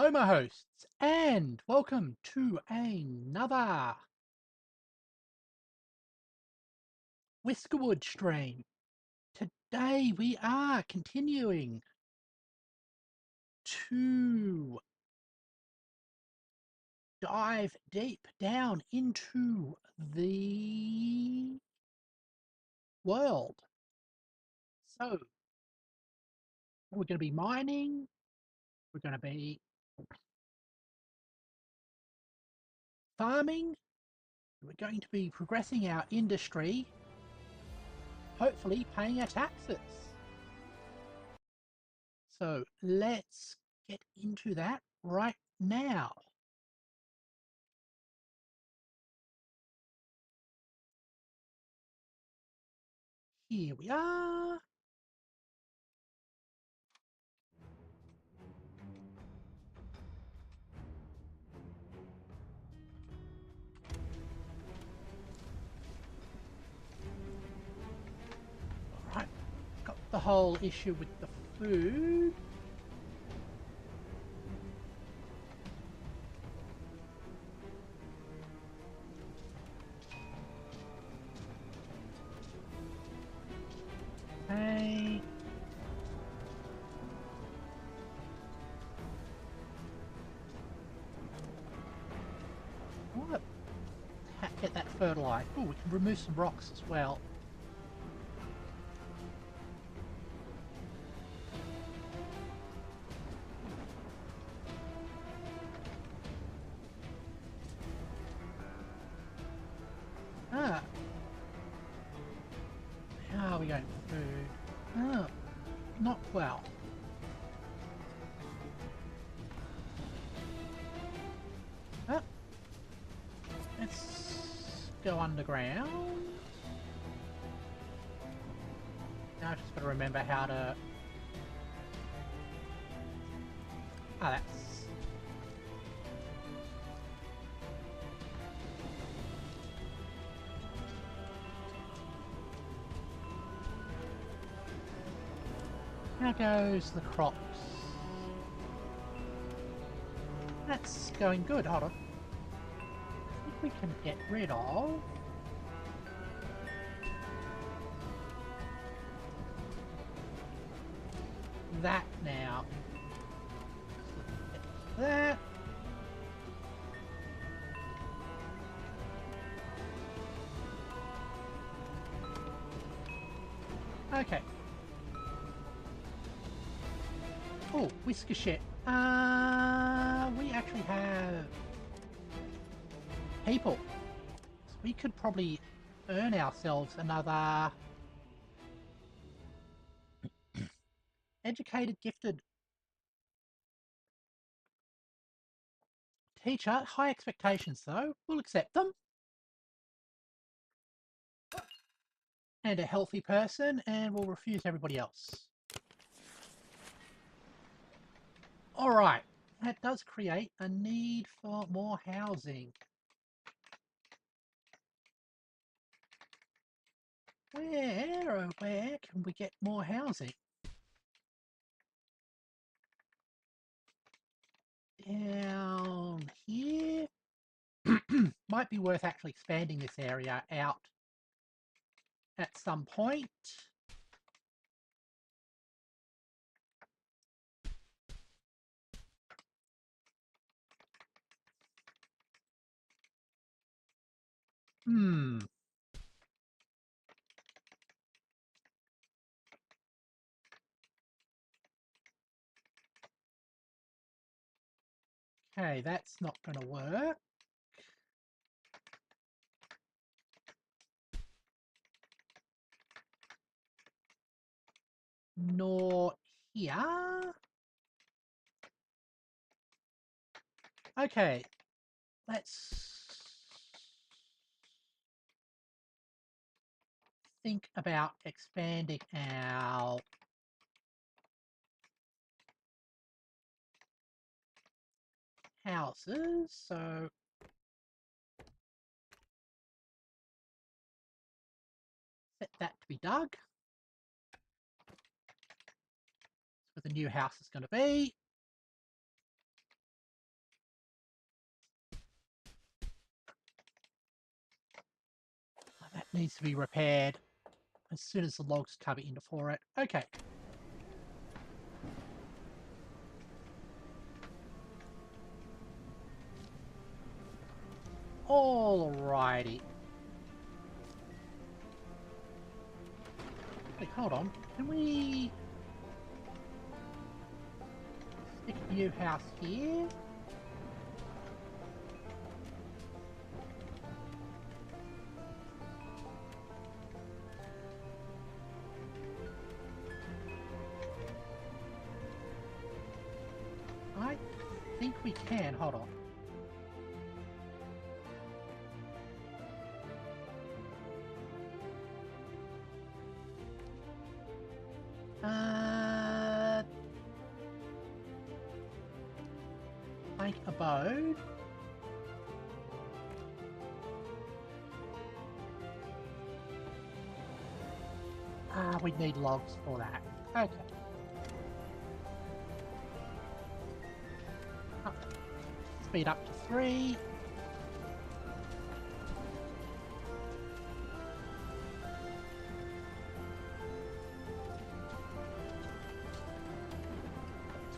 Hello, my hosts, and welcome to another Whiskerwood stream. Today we are continuing to dive deep down into the world. So, we're going to be mining, we're going to be farming, we're going to be progressing our industry, hopefully paying our taxes. So let's get into that right now. Here we are. Alright, got the whole issue with the food. Hey. What? Get that fertilized. Oh, we can remove some rocks as well. Ah. How are we going for food? Oh, not well. Ah. Let's go underground. Now I've just got to remember how to... Ah, that's... How goes the crops? That's going good. Hold on. I think we can get rid of... that now. That. Okay. Oh, whisker shit. We actually have people. So we could probably earn ourselves another educated, gifted teacher. High expectations though. We'll accept them. And a healthy person, and we'll refuse everybody else. Alright. That does create a need for more housing. Where can we get more housing? Down here. Might be worth actually expanding this area out at some point. Okay, that's not going to work. Nor here. Okay, let's think about expanding our houses. So set that to be dug. That's where the new house is going to be. needs to be repaired as soon as the logs come in for it. Okay. Alrighty. Wait, hold on. Can we stick a new house here? I think we can. Hold on. Plank abode. We'd need logs for that. Okay. Speed up to 3.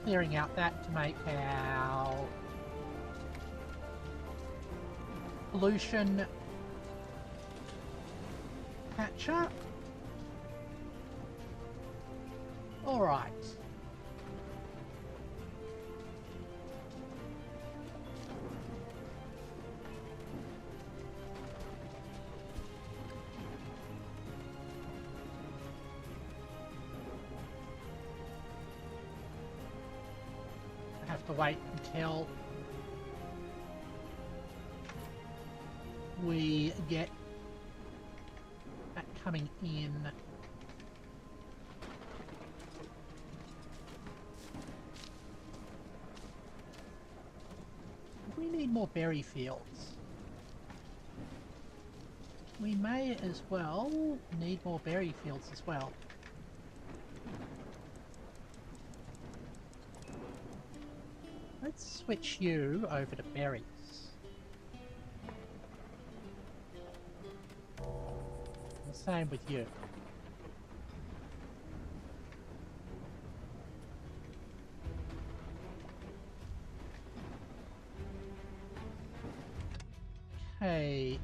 Clearing out that to make our pollution catcher. Alright. I have to wait until we get that coming in. We need more berry fields. We may as well need more berry fields as well. Let's switch you over to berries. The same with you. Okay.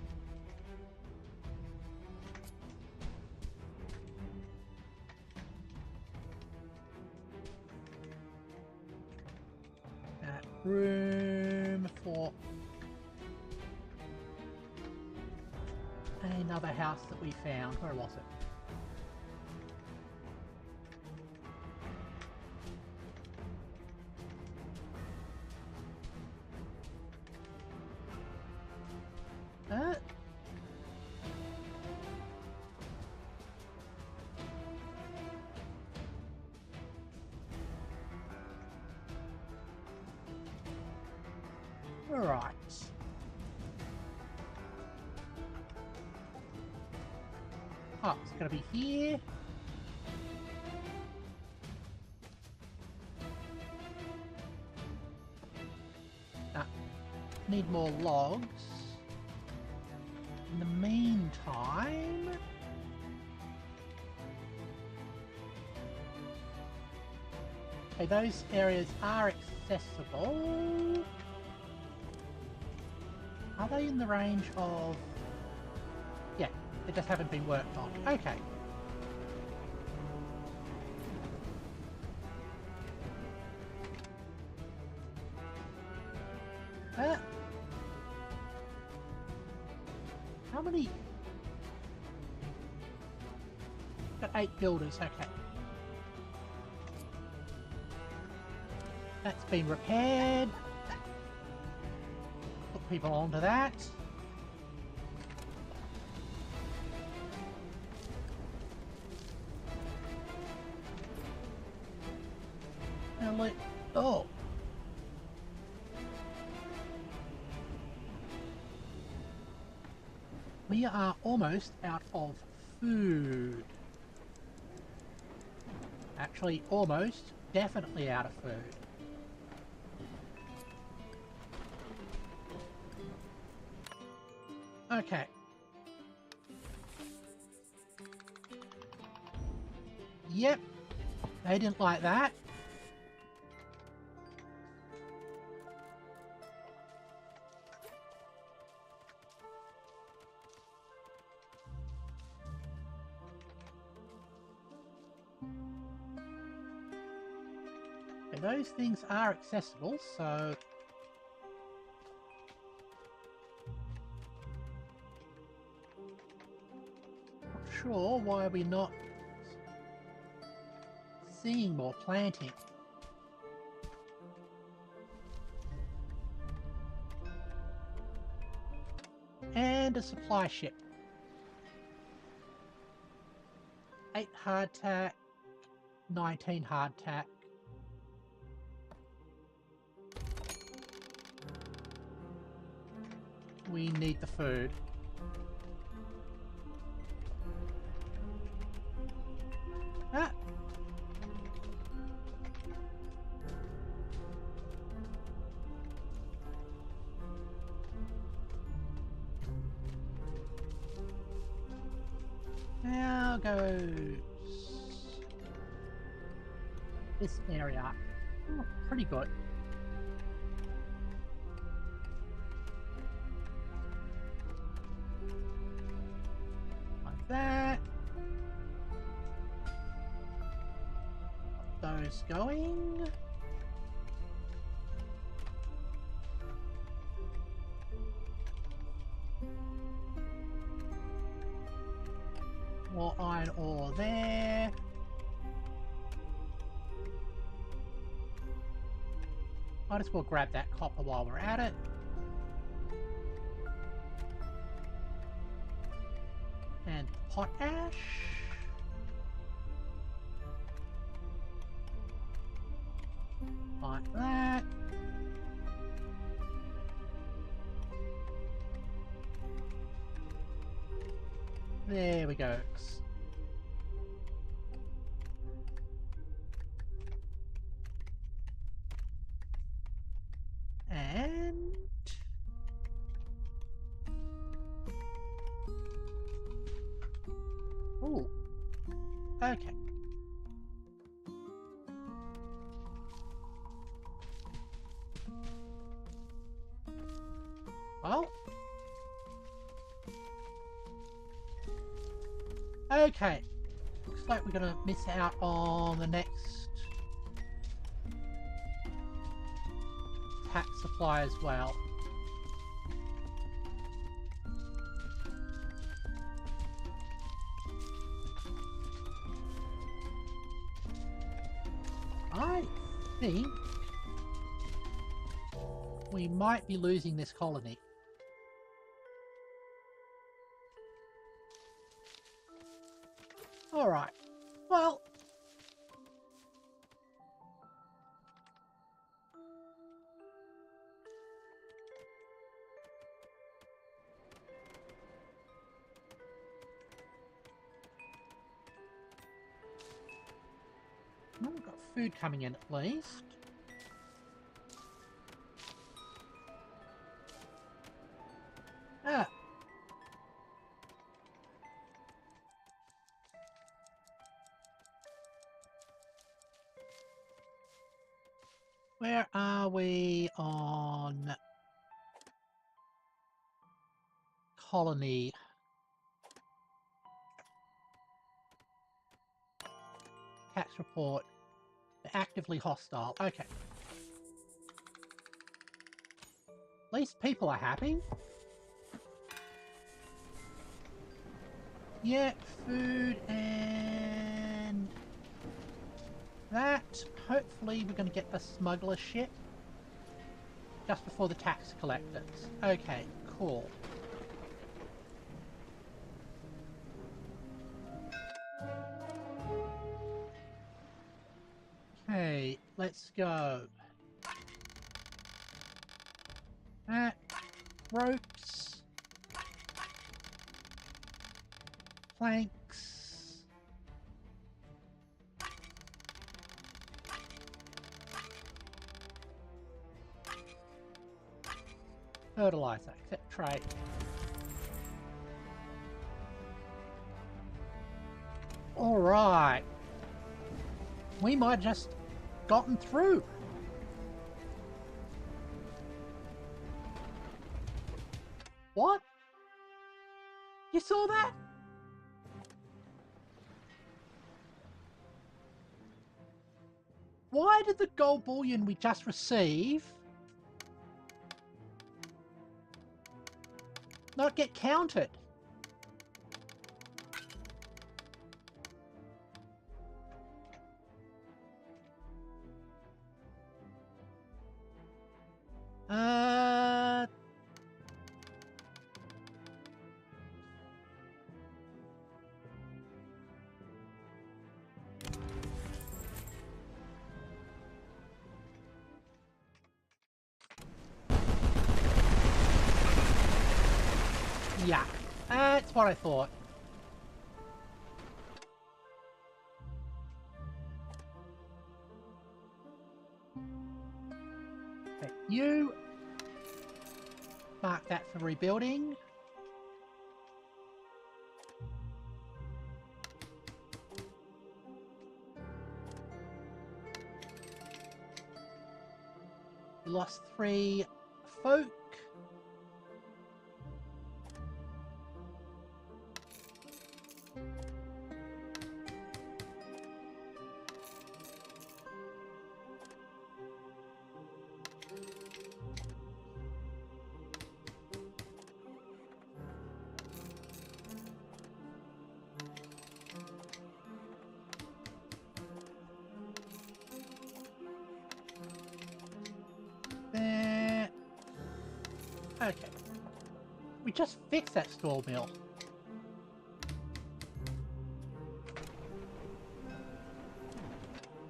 Room for another house that we found. Where was it? Right. Oh, it's gonna be here. Need more logs. In the meantime, okay, those areas are accessible. Are they in the range of... Yeah, they just haven't been worked on. Okay. How many? Got 8 builders, okay. That's been repaired. Put people onto that. Now let... Oh! We are almost out of food. Actually, almost definitely out of food. Okay. Yep, they didn't like that. And those things are accessible, so... Not sure why we're not seeing more planting. And a supply ship. 8 hardtack, 19 hardtack. We need the food. Ah! Now goes this area. Oh, pretty good. Like that. Those going. More iron ore there. Might as well grab that copper while we're at it. And potash. Like that. There we go. And... ooh. Okay. Well. Okay. Looks like we're gonna miss out on the next tax supply as well. I think we might be losing this colony. Alright, well... well, we've got food coming in at least. Ah. Where are we on colony? Tax report. They're actively hostile. Okay. At least people are happy. Yeah, food and that. Hopefully we're going to get the smuggler ship just before the tax collectors. Okay, cool. Okay, let's go. Ropes. Planks. Fertilizer, accept trade. Alright. We might have just gotten through. What? You saw that? Why did the gold bullion we just received not get counted? Yeah, that's what I thought. Okay, you mark that for rebuilding. We lost 3 folk. There. Okay. We just fixed that store mill.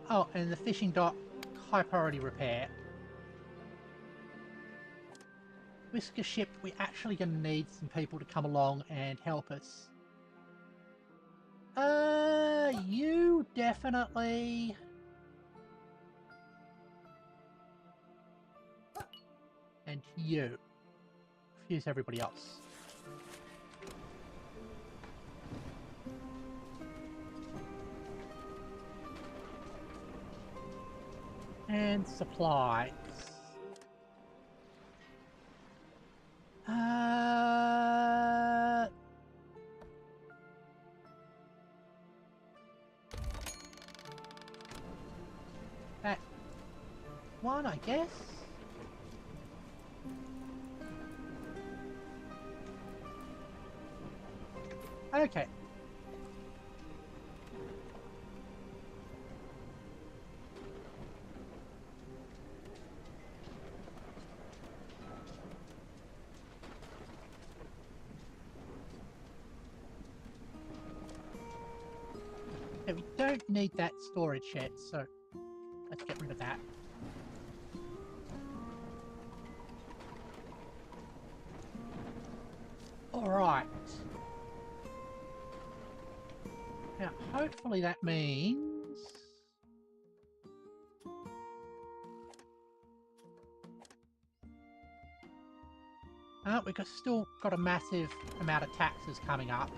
Oh, and the fishing dock, high priority repair. Whisker ship, we're actually going to need some people to come along and help us. You definitely... And you. Confuse everybody else. And supplies. That one, I guess. Okay. Okay, we don't need that storage shed, so let's get rid of that. Alright. Now, hopefully that means... we've still got a massive amount of taxes coming up.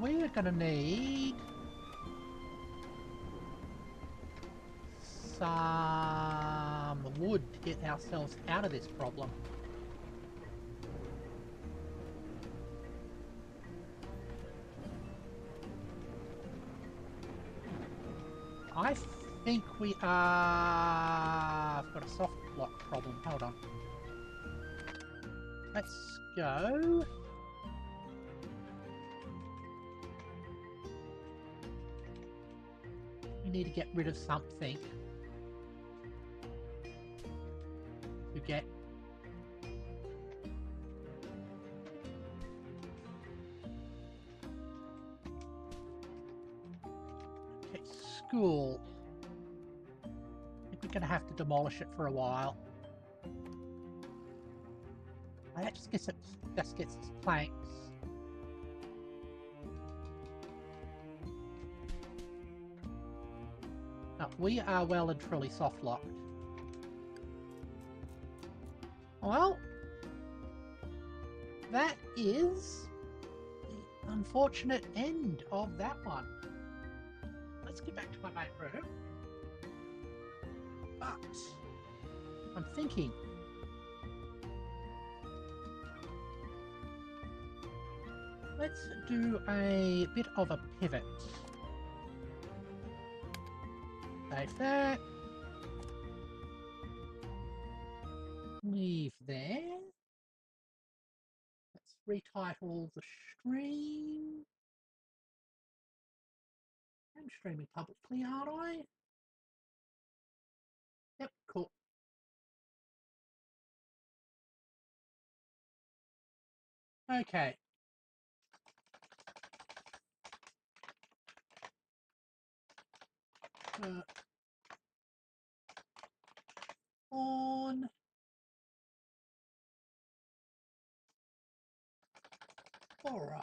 We're gonna need some wood to get ourselves out of this problem. I think we are... I've got a soft block problem. Hold on. Let's go. We need to get rid of something to get... Okay, school. I think we're going to have to demolish it for a while. That just gets us planks. We are well and truly soft locked. Well, that is the unfortunate end of that one. Let's get back to my main room. But I'm thinking let's do a bit of a pivot. Save that. Leave there. Let's retitle the stream. I'm streaming publicly, aren't I? Yep, cool. Okay. On. All right.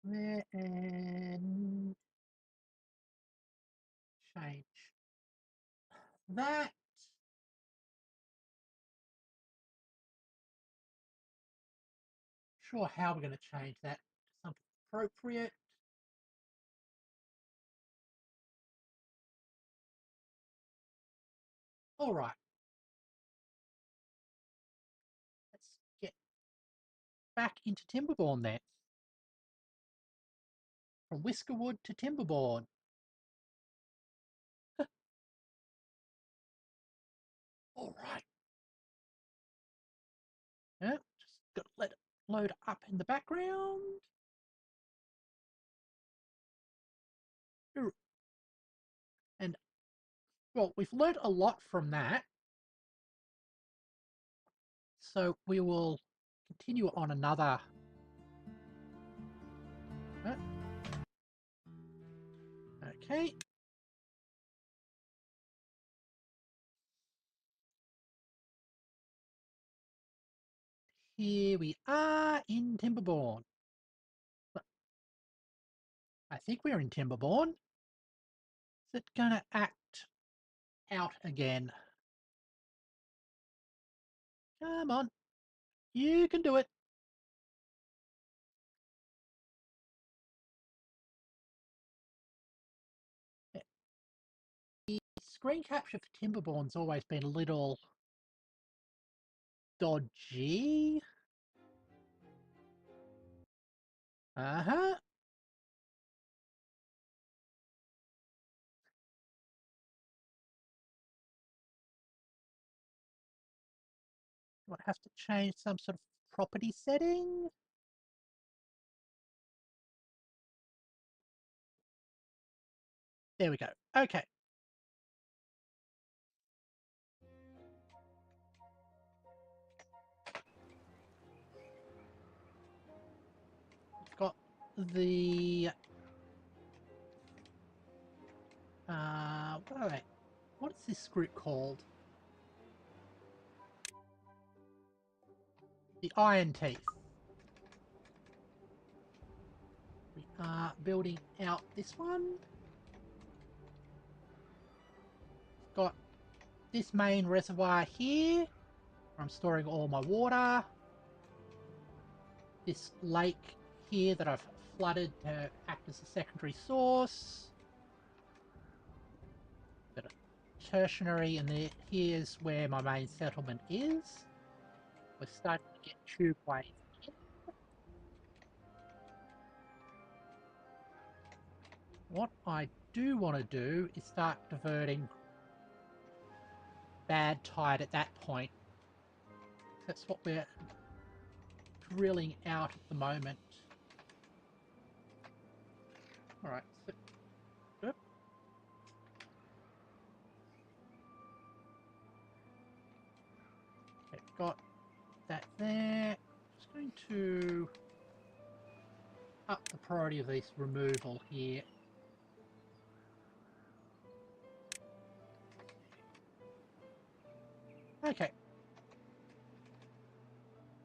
There and change that. Sure, how we're going to change that to something appropriate. All right. Let's get back into Timberborn then. From Whiskerwood to Timberborn. All right. Yeah, just got to let it load up in the background. And, well, we've learned a lot from that. So we will continue on another. Okay. Here we are in Timberborn. I think we're in Timberborn. Is it going to act out again? Come on. You can do it. The screen capture for Timberborn's always been a little dodgy. Uh-huh. Do I have to change some sort of property setting? There we go. Okay. We've got the what are they? What is this group called? The Iron Teeth. We are building out this one. Got this main reservoir here, where I'm storing all my water. This lake here that I've flooded to act as a secondary source. Got a tertiary, and here's where my main settlement is. We're starting to get tubeways in. What I do want to do is start diverting bad tide at that point. That's what we're drilling out at the moment. Alright, so, okay, got that there. Just going to up the priority of this removal here. Okay.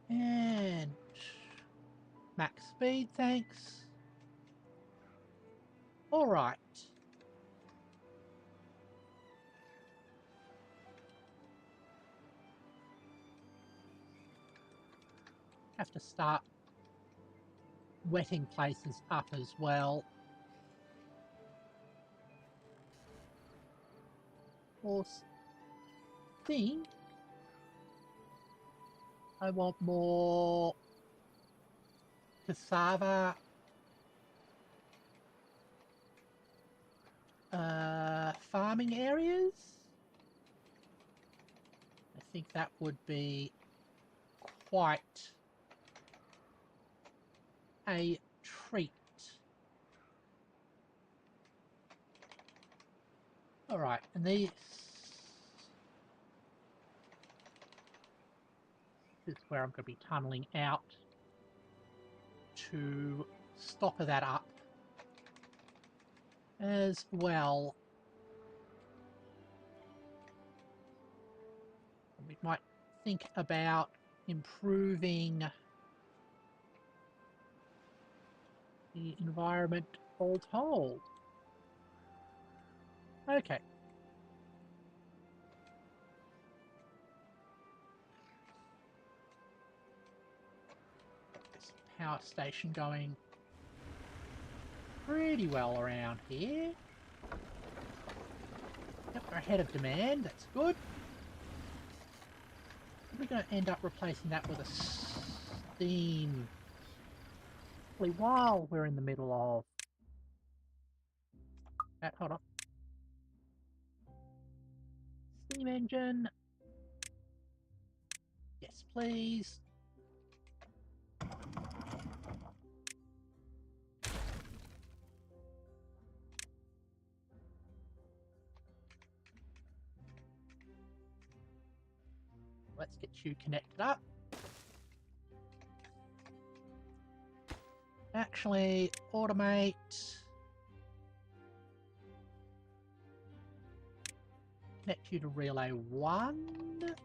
And max speed, thanks. Alright. Have to start wetting places up as well. Horse thing. I want more cassava farming areas. I think that would be quite a treat. Alright, and these... This is where I'm going to be tunneling out to stopper that up as well. We might think about improving the environment all told. Okay. This power station going pretty well around here. Yep, we're ahead of demand, that's good. We're going to end up replacing that with a steam while we're in the middle of that. Hold on. Steam engine. Yes, please. Let's get you connected up. Actually, automate. Connect you to relay 1.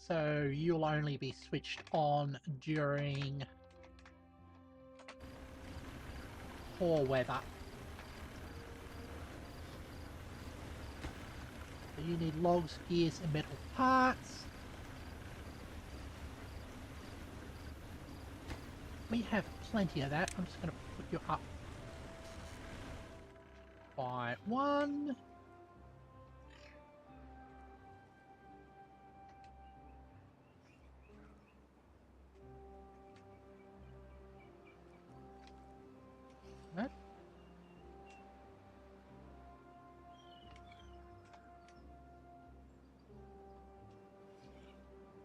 So you'll only be switched on during poor weather. So you need logs, gears, and metal parts. We have plenty of that. I'm just going to put you up by 1. That.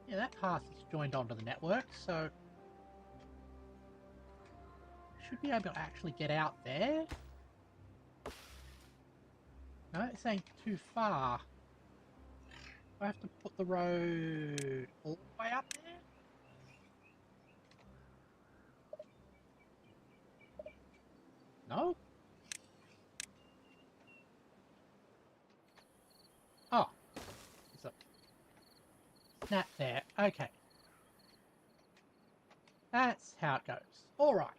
Yeah, that path is joined onto the network, so should be able to actually get out there. No, it's saying too far. I have to put the road all the way up there? No? Oh. There's a snap there. Okay. That's how it goes. Alright.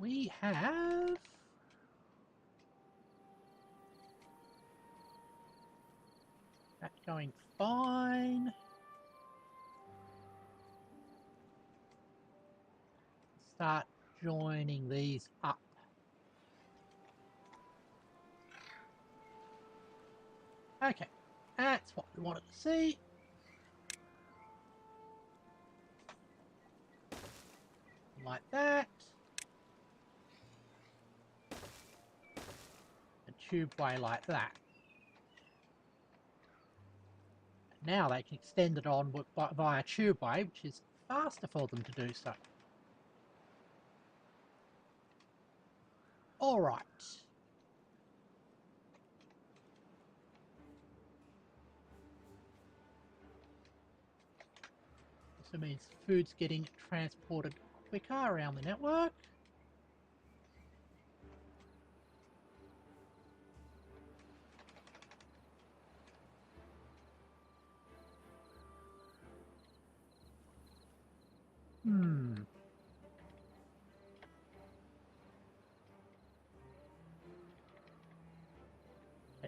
We have... That's going fine. Start joining these up. Okay, that's what we wanted to see. Like that. A tubeway like that. Now they can extend it on via tubeway, which is faster for them to do so. Alright. So means food's getting transported quicker around the network.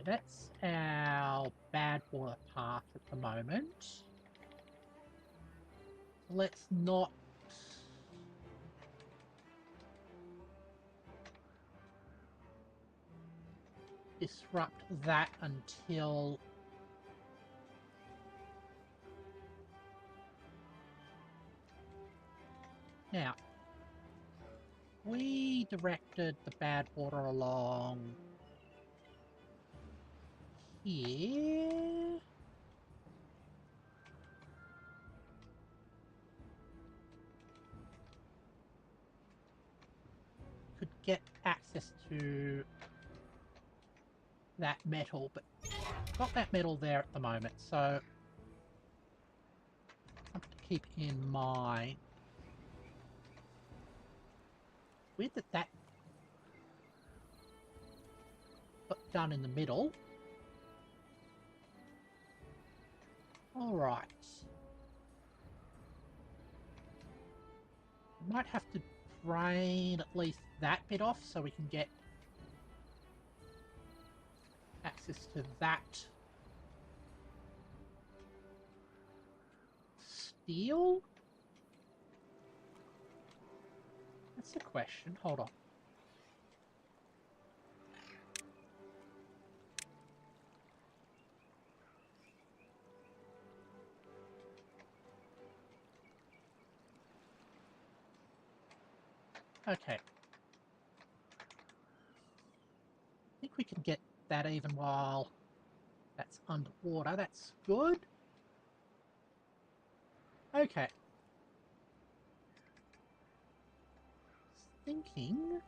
that's our bad water path at the moment. Let's not disrupt that until now. We directed the bad water along here. Could get access to that metal, but got that metal there at the moment, so something to keep in mind. Weird that that got done in the middle. Alright. Might have to drain at least that bit off so we can get access to that steel? That's the question. Hold on. Okay. I think we can get that even while that's underwater. That's good. Okay. Thinking.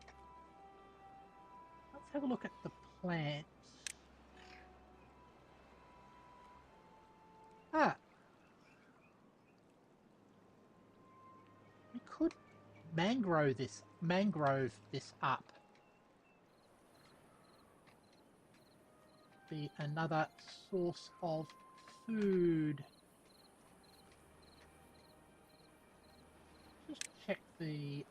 Let's have a look at the plants. Ah. We could mangrove this up. Be another source of food. Just check the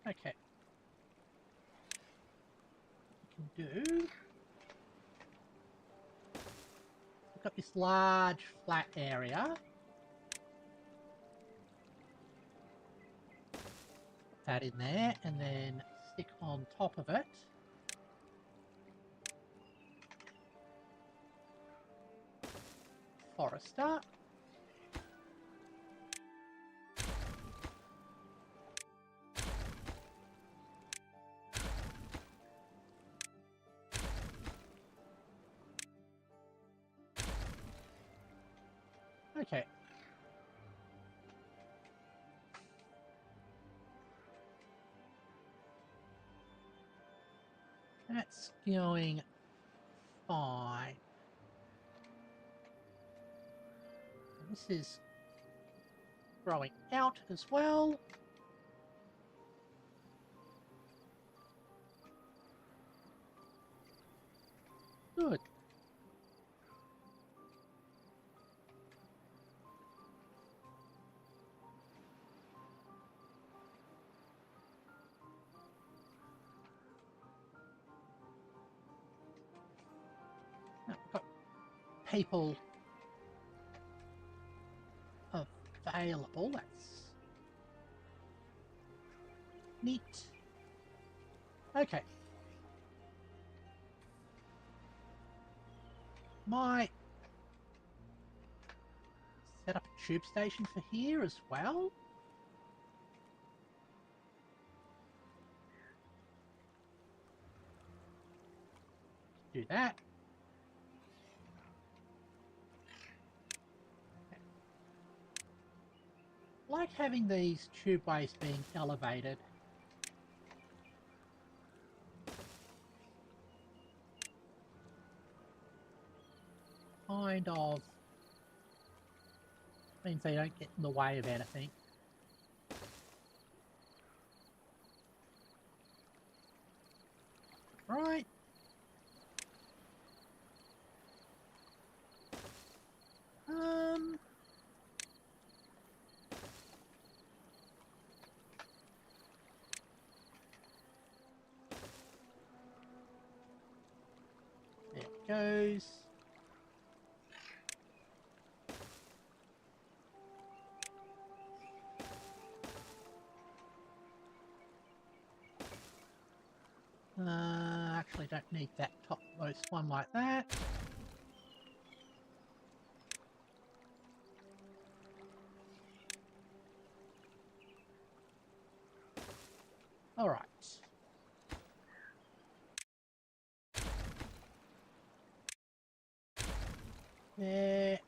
okay. What we can do. We've got this large flat area. Put that in there and then stick on top of it. Forester. Okay. That's going fine. This is growing out as well. Good. Now we've got people available. That's neat. Okay. Might set up a tube station for here as well. Do that. Like having these tubeways being elevated. Kind of means they don't get in the way of anything. Right. goes. Actually don't need that topmost one like that. Alright. There.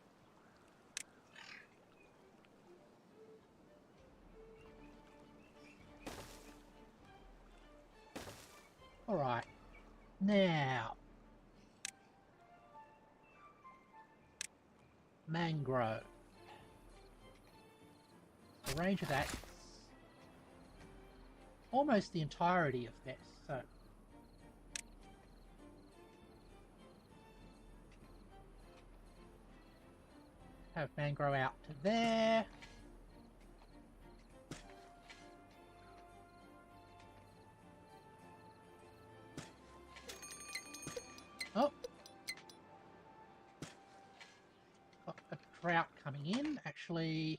Alright. Now. Mangrove. The range of that is almost the entirety of this, so have mangrove out to there. Oh, got a drought coming in. Actually,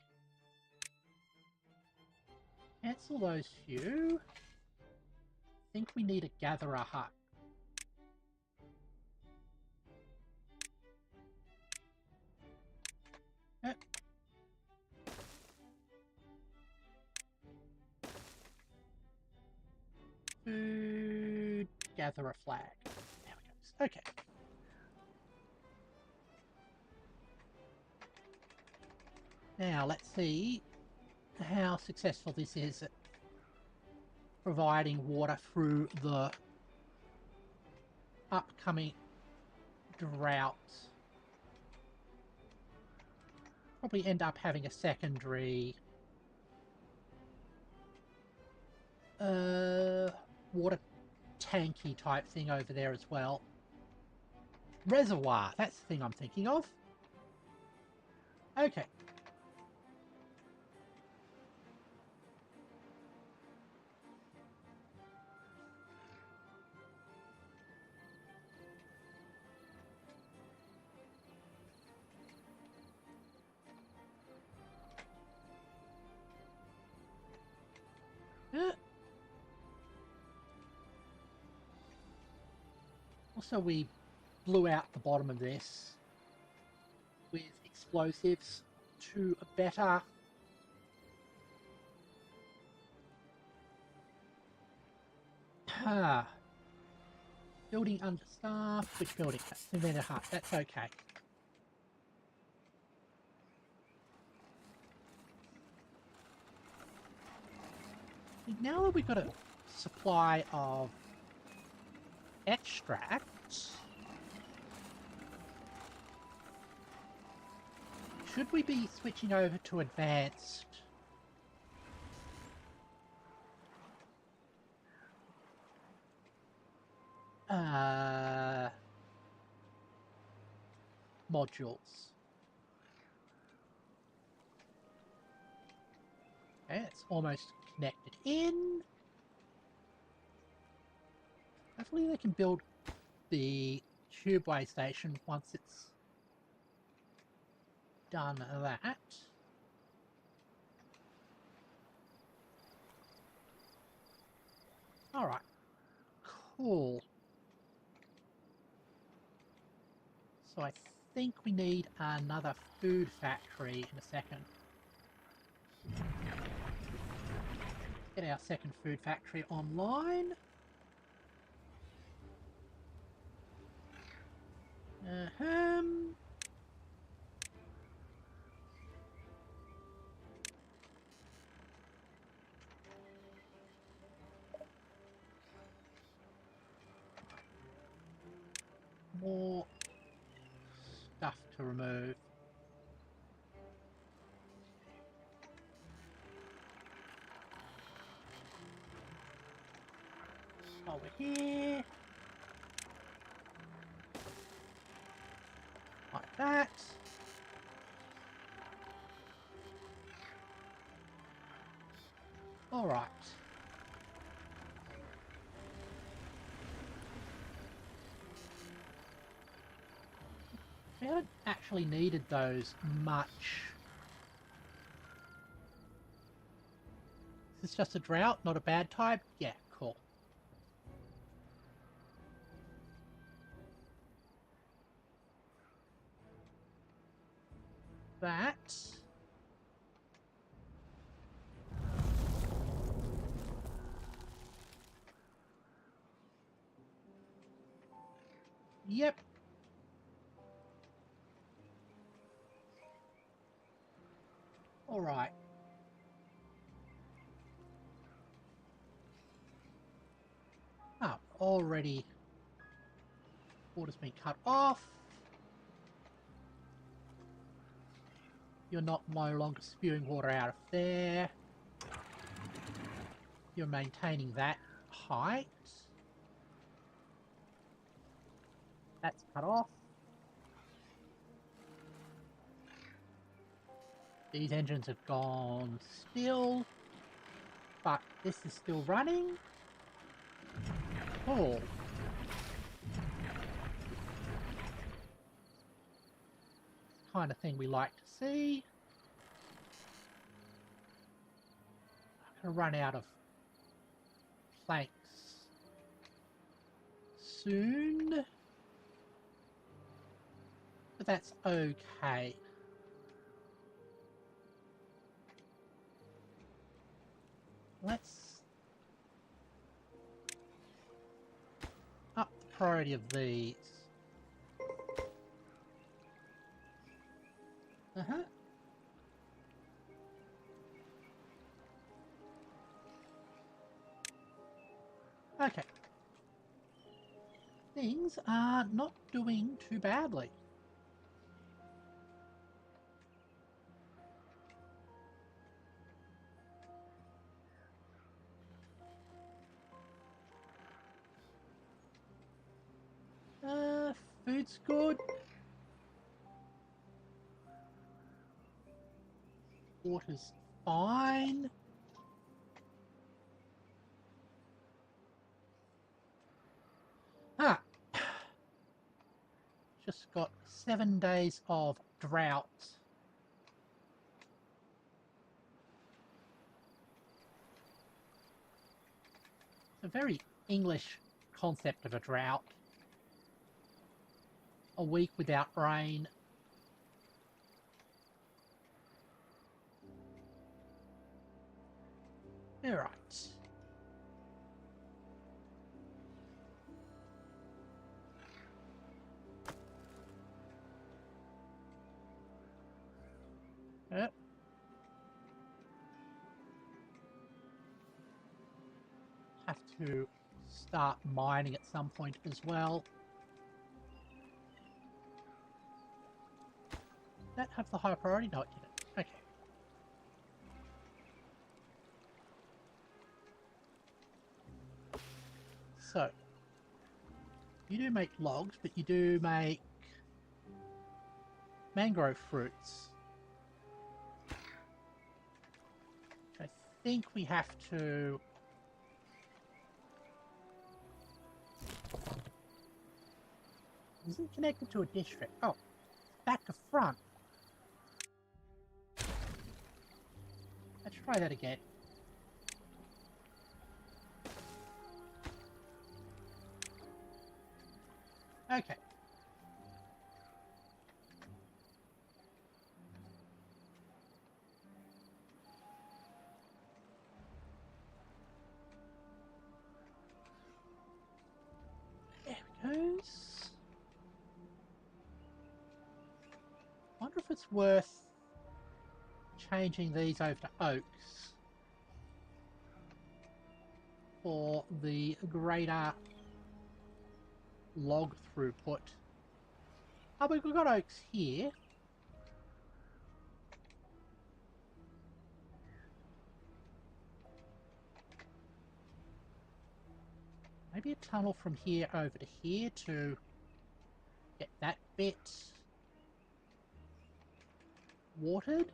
cancel those few. I think we need a gatherer hut. Yep. Food gatherer flag. There we go. Okay. Now let's see how successful this is at providing water through the upcoming drought. Probably end up having a secondary water tanky type thing over there as well. Reservoir, that's the thing I'm thinking of. Okay. Also, we blew out the bottom of this with explosives to a better building understaffed. Which building? Invented hut. That's okay. Now that we've got a supply of extracts, should we be switching over to advanced modules? Okay, it's almost connected in. Hopefully they can build the tubeway station once it's done that. Alright. Cool. So I think we need another food factory in a second. Get our second food factory online. More stuff to remove. Over here. Like that. Alright. We haven't actually needed those much. Is this just a drought, not a bad type? Yeah, cool. That. Yep. All right. Oh, already water's been cut off. You're not no longer spewing water out of there. You're maintaining that height. That's cut off. These engines have gone still, but this is still running. Cool. Kind of thing we like to see. I'm gonna run out of planks soon, but that's okay. Let's up the priority of these. Okay. Things are not doing too badly. Food's good. Water's fine. Ah. Just got 7 days of drought. It's a very English concept of a drought. A week without rain. Alright. Yep. Have to start mining at some point as well. Did that have the high priority? No, it didn't. Okay. So, you do make logs, but you do make mangrove fruits. I think we have to... Isn't connected to a district. Oh, back to front. Let's try that again. Okay. There it goes. Wonder if it's worth changing these over to oaks for the greater log throughput. Oh, but we've got oaks here. Maybe a tunnel from here over to here to get that bit watered.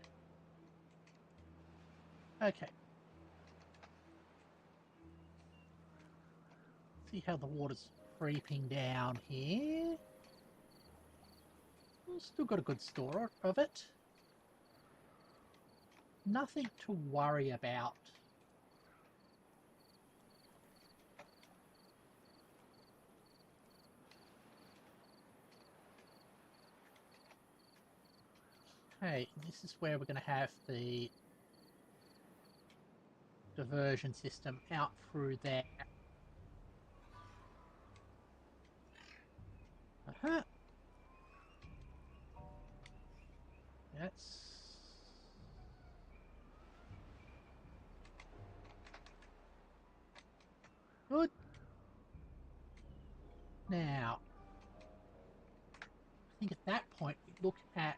Okay. See how the water's creeping down here. Still got a good store of it. Nothing to worry about. Okay, this is where we're going to have the diversion system out through there. Uh-huh. That's... good. Now, I think at that point we look at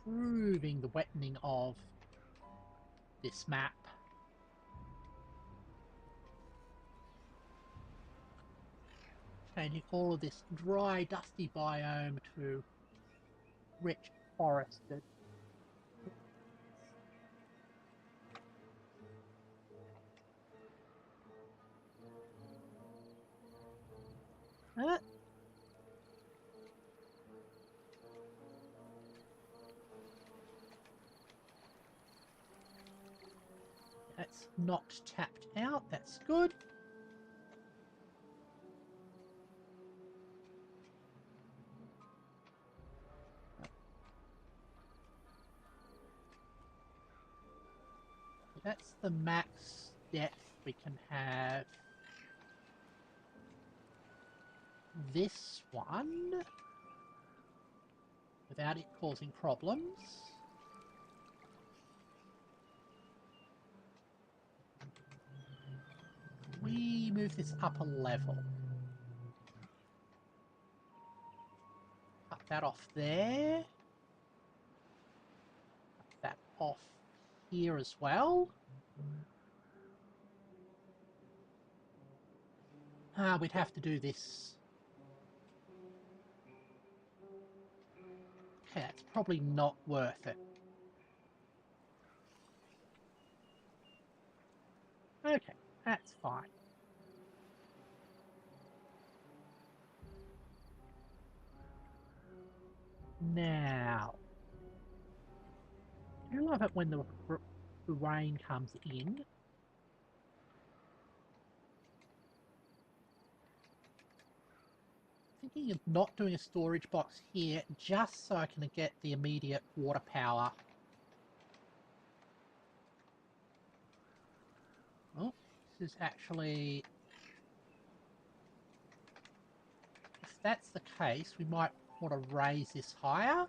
improving the wetting of this map. Changing all of this dry, dusty biome to rich, forested. That's not tapped out, that's good. That's the max depth we can have. This one, without it causing problems. We move this up a level. Cut that off there. Cut that off here as well. We'd have to do this. Okay, it's probably not worth it. Okay, that's fine. Now, I do love it when the rain comes in. Thinking of not doing a storage box here just so I can get the immediate water power. Oh, this is actually... if that's the case, we might want to raise this higher.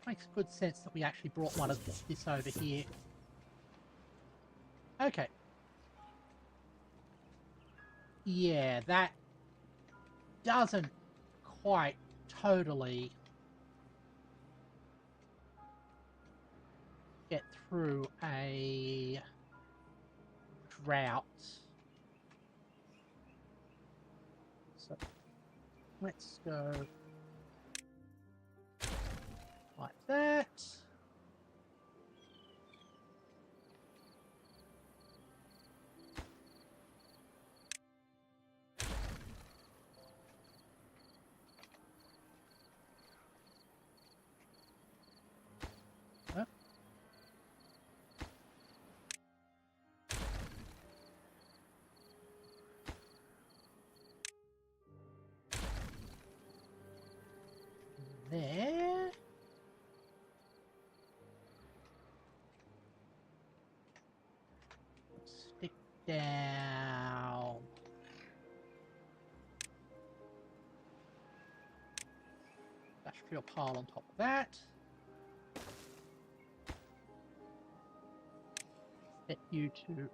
Makes good sense that we actually brought one of this over here. Okay. Yeah, that doesn't quite totally get through a drought. So let's go like that. There. Stick down. Industrial pile on top of that. Set you to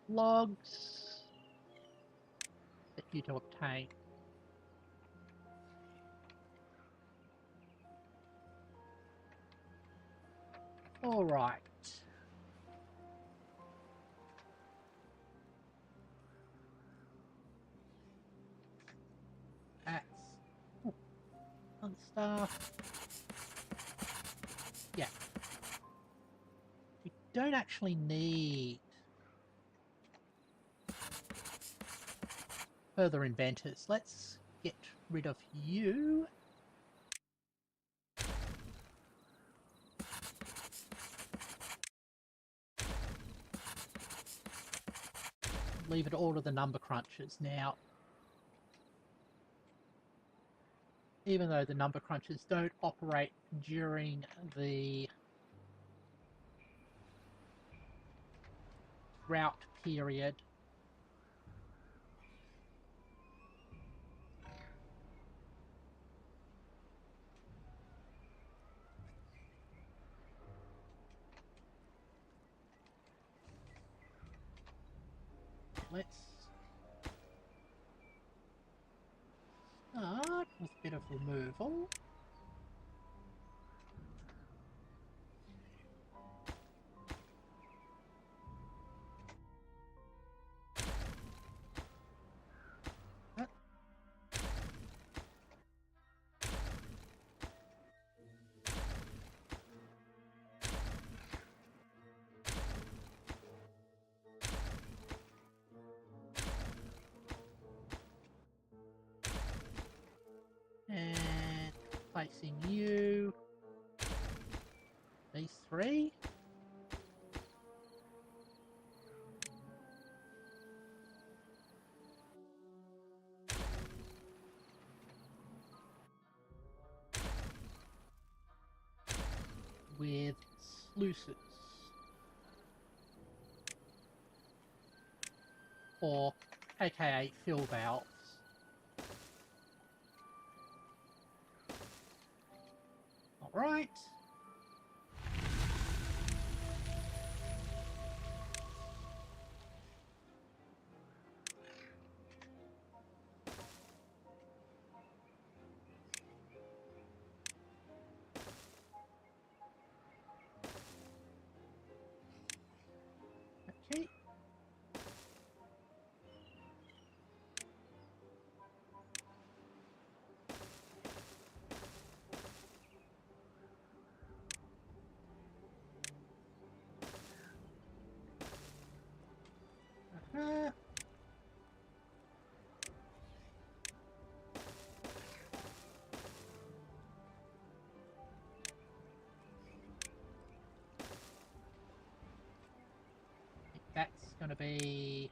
logs. Set you to obtain. All right. That's fun stuff. Yeah. We don't actually need further inventors. Let's get rid of you. Leave it all to the number crunchers. Now, even though the number crunchers don't operate during the drought period, let's start with a bit of removal. And placing you, these three. With sluices. Or aka fill valves. Alright. Okay. Uh-huh. That's going to be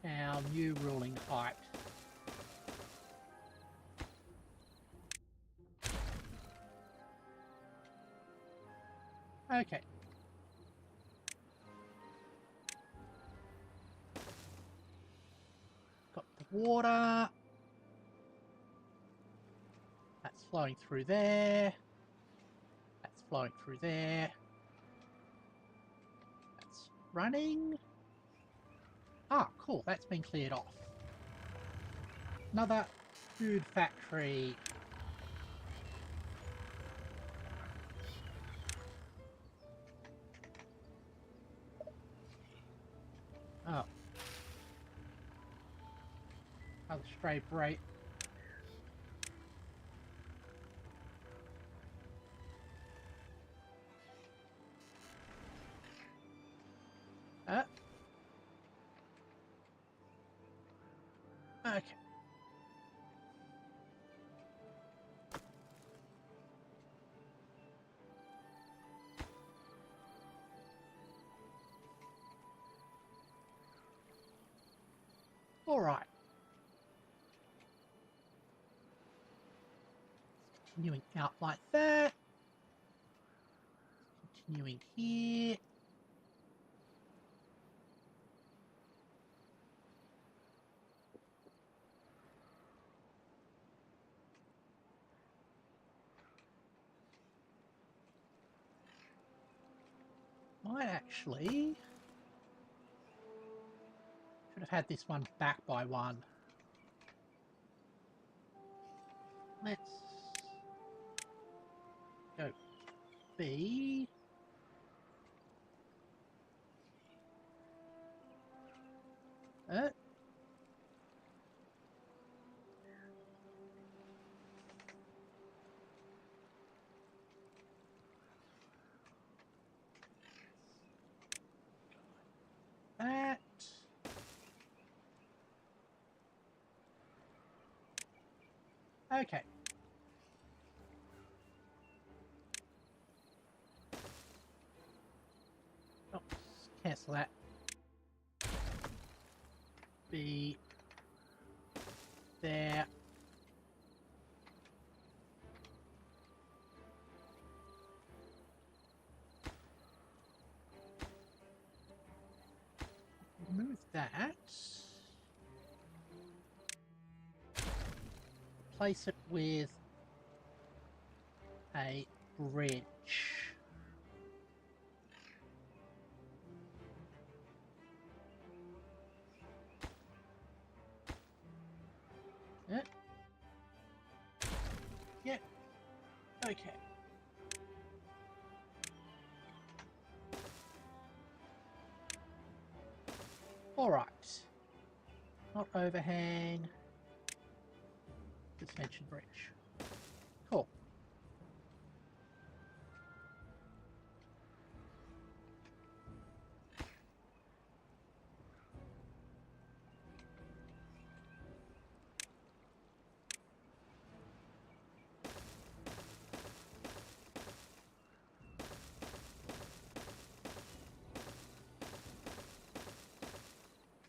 our new ruling height. Okay. Got the water. That's flowing through there. That's flowing through there. That's running. Ah, cool. That's been cleared off. Another food factory. Oh. Another stray break. Okay. All right. Continuing out like that. Continuing here. Might actually should have had this one back by one. Let's go B. Okay. Oh, cancel that. Be there. Remove that. Replace it with a bridge. Yep. Yep. Okay. Alright. Not overhang. Suspension bridge. Cool.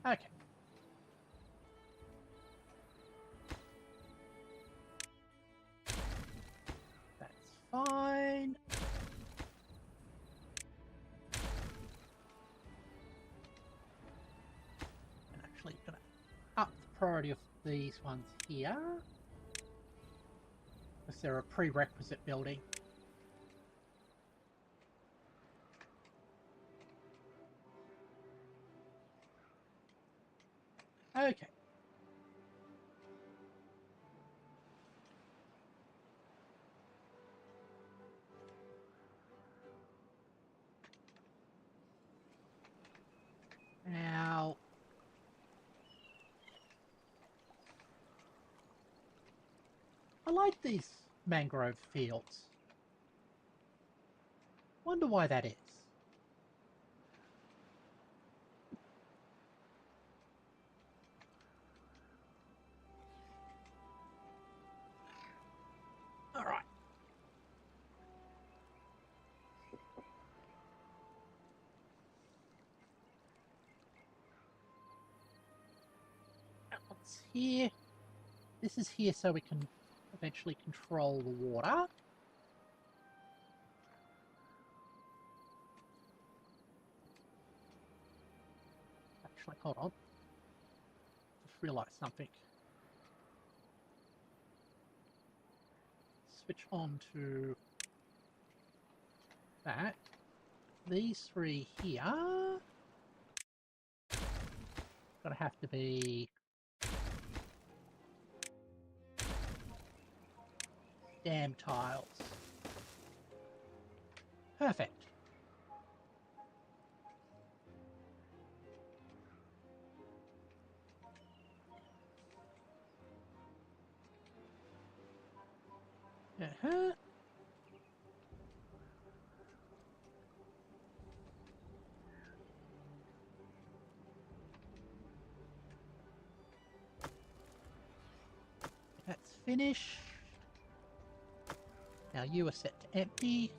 Okay. That's fine. I'm actually gonna up the priority of these ones here, because they're a prerequisite building. Okay. Now, I like these mangrove fields. Wonder why that is. Alright. That one's here. This is here so we can eventually control the water. Actually, hold on. Just realised something. Switch on to that. These three here gonna have to be dam tiles. Perfect. Uh-huh. That's finished. Now you are set to empty.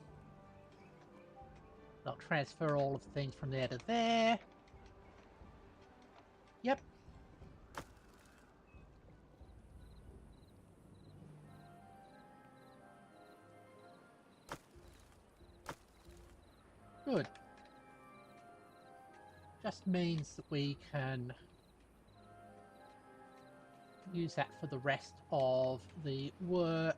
I'll transfer all of the things from there to there. Yep. Good. Just means that we can use that for the rest of the work.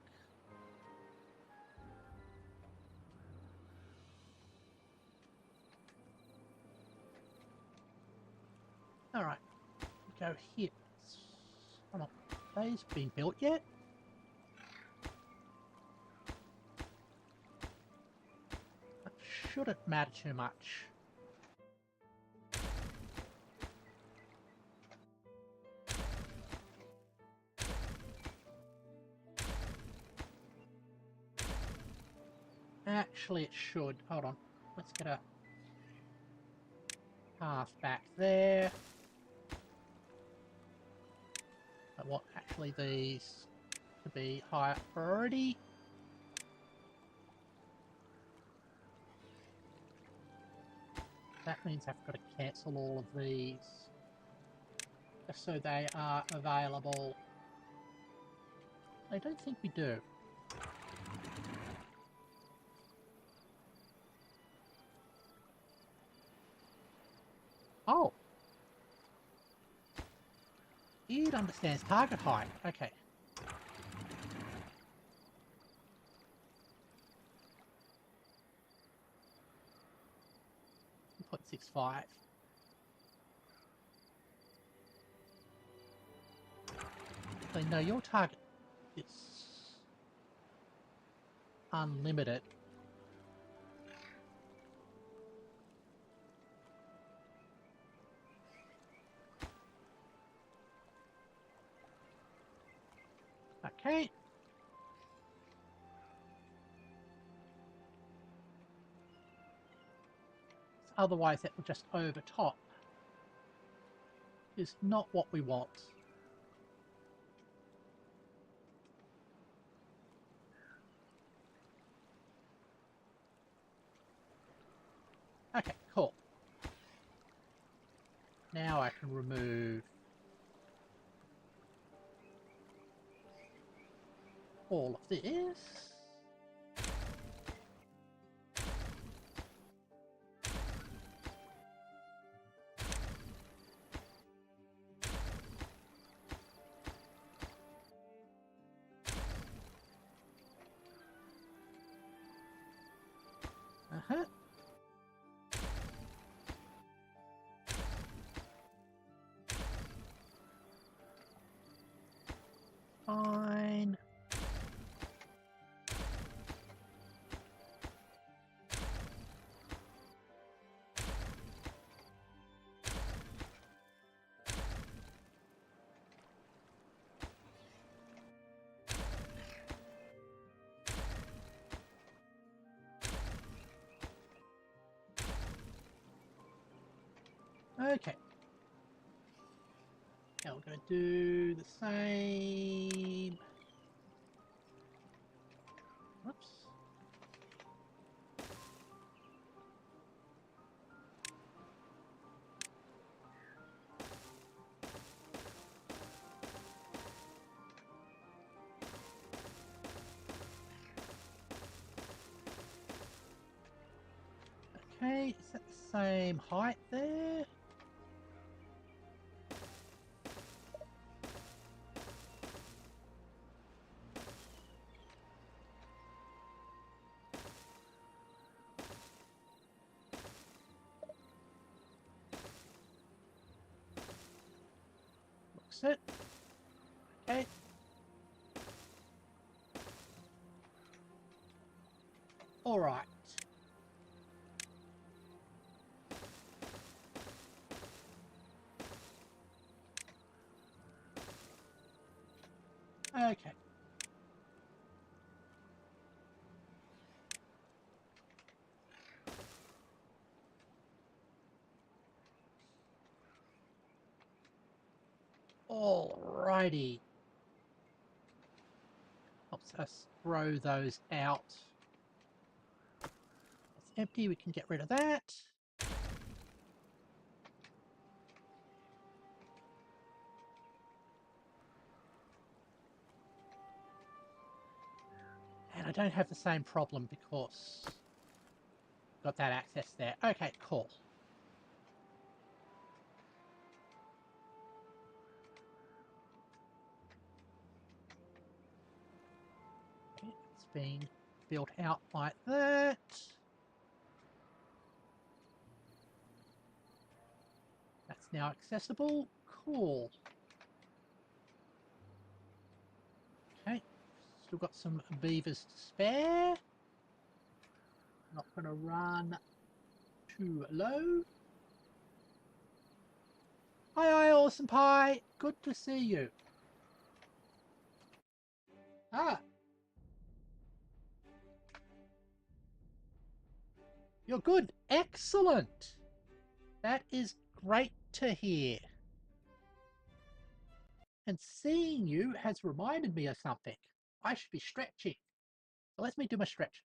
Alright. Go here. Hold on. These been built yet? That shouldn't matter too much. Actually, it should. Hold on. Let's get a path back there. I want actually these to be higher priority. That means I've got to cancel all of these, just so they are available. I don't think we do. Oh. It understands target height. Okay. 0.65. So no, your target is unlimited. Okay. Otherwise that will just overtop. Is not what we want. Okay, cool. Now I can remove all of this. Uh-huh. Fine. Okay. Now we're going to do the same. Whoops. Okay, is that the same height there? Looks it. Okay. All right. Okay. Alrighty. Helps us throw those out. It's empty, we can get rid of that. And I don't have the same problem because got that access there. Okay, cool. Okay, it's being built out like that. That's now accessible. Cool. Okay, still got some beavers to spare. Not going to run too low. Hi, Awesome Pie. Good to see you. Ah. You're good. Excellent. That is great to hear. and seeing you has reminded me of something. I should be stretching. So let me do my stretches.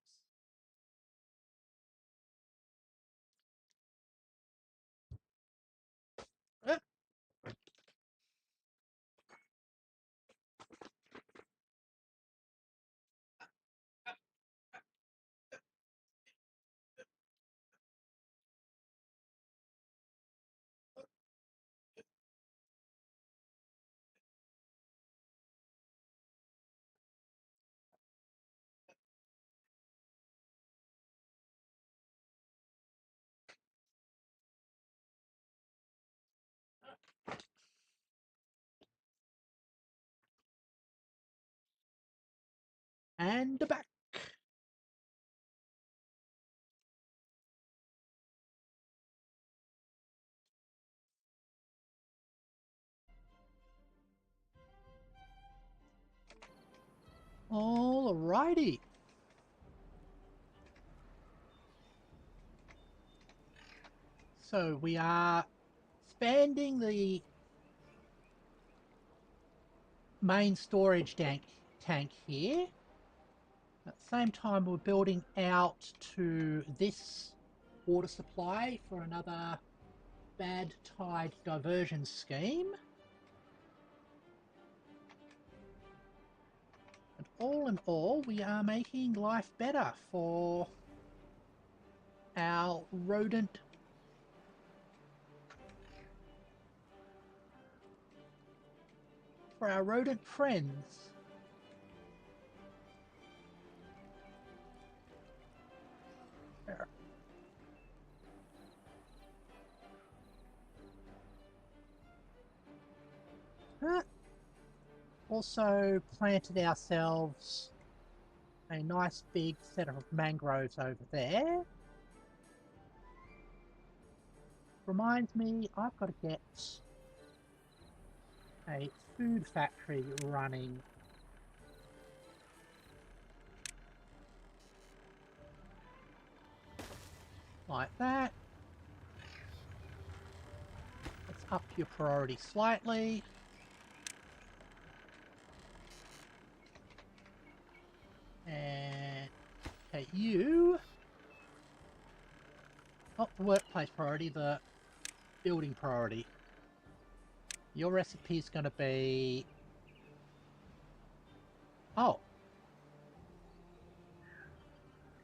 And back. Alrighty. So we are expanding the main storage tank here. At the same time, we're building out to this water supply for another bad tide diversion scheme. And all in all, we are making life better for our rodent friends. There. Also planted ourselves a nice big set of mangroves over there. Reminds me, I've got to get a food factory running. Like that. Let's up your priority slightly. And okay, you. Not the workplace priority, the building priority. Your recipe is going to be... Oh.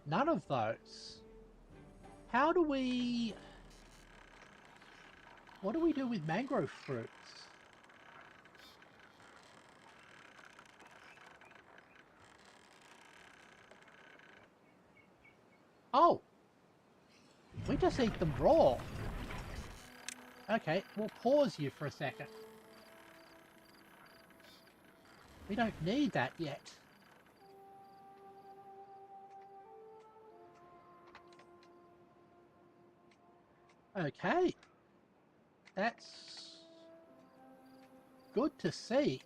None of those. How do we... What do we do with mangrove fruits? Oh! We just eat them raw. Okay, we'll pause you for a second. We don't need that yet. Okay. That's good to see.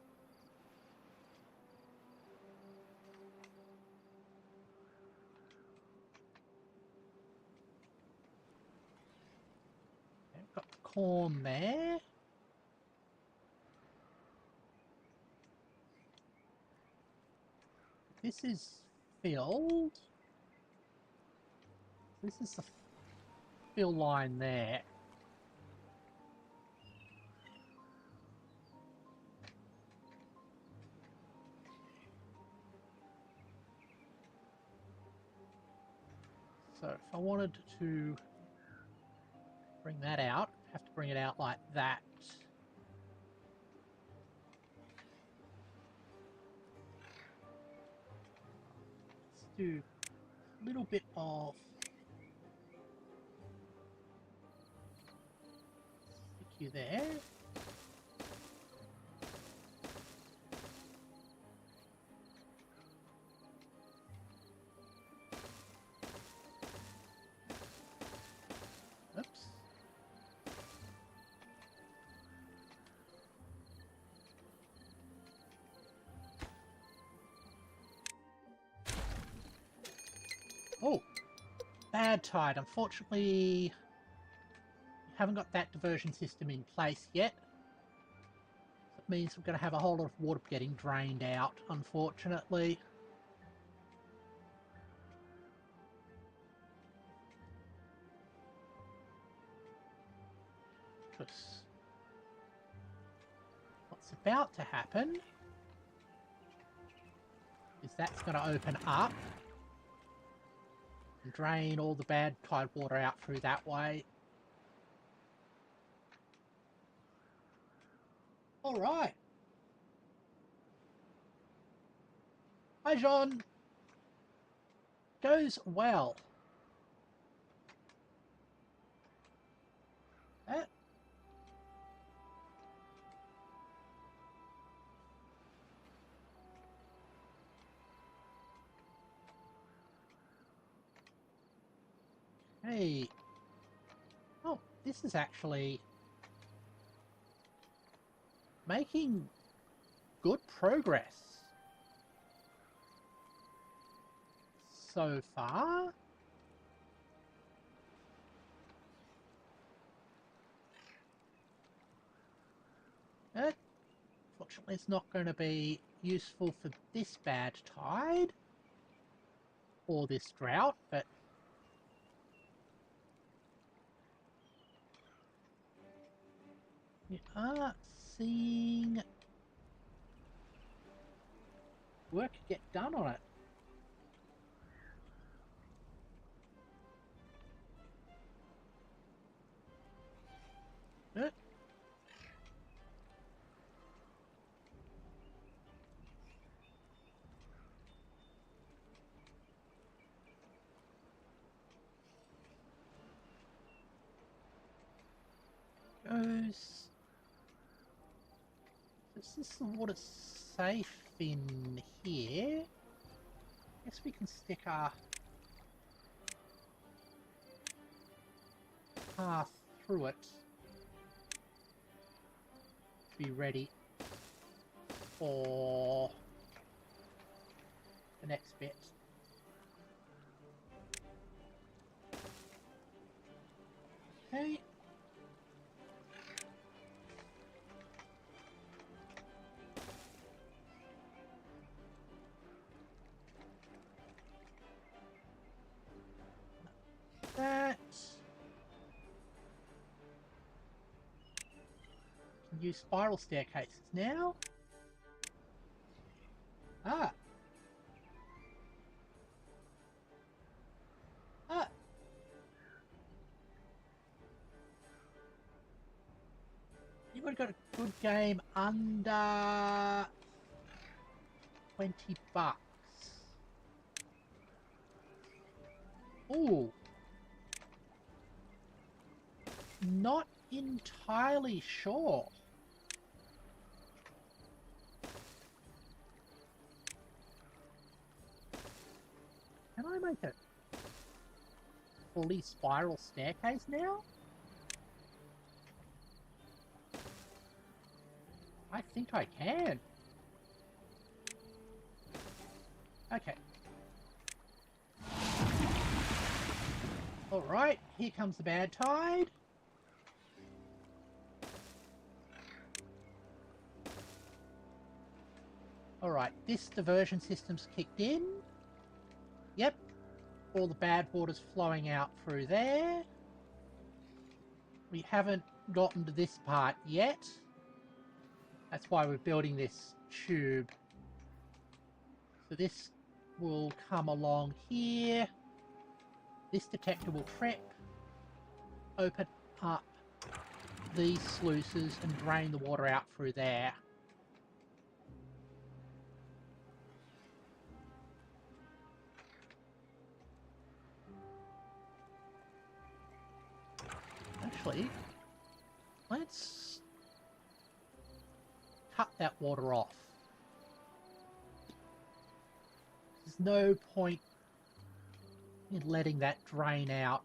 I've got corn there. This is filled. This is the fill line there. So if I wanted to bring that out, I have to bring it out like that. Let's do a little bit of stick you there. Oops. Oh, bad tide. Unfortunately, we haven't got that diversion system in place yet. So means we're going to have a whole lot of water getting drained out, unfortunately. Because what's about to happen is that's going to open up and drain all the bad tide water out through that way. Alright. Hi, Jean. Goes well. That. Hey. Oh, this is actually making good progress so far. Fortunately, it's not going to be useful for this bad tide or this drought, but we are seeing work get done on it. Goes. Is this the water safe in here? Guess we can stick our path through it. Be ready for the next bit. Okay. That. Can use spiral staircases now. Ah. Ah. You would have got a good game under 20 bucks. Ooh. Not entirely sure. Can I make a fully spiral staircase now? I think I can. Okay. Alright, here comes the bad tide. Alright, this diversion system's kicked in. Yep, all the bad water's flowing out through there. We haven't gotten to this part yet. That's why we're building this tube. So this will come along here. This detector will trip, open up these sluices and drain the water out through there. Actually, let's cut that water off. There's no point in letting that drain out.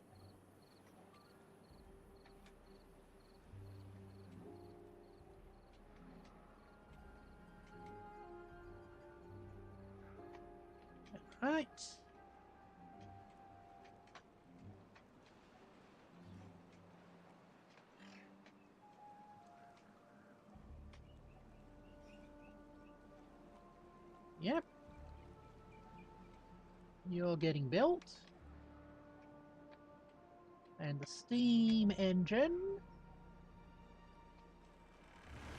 Right. Yep. You're getting built. And the steam engine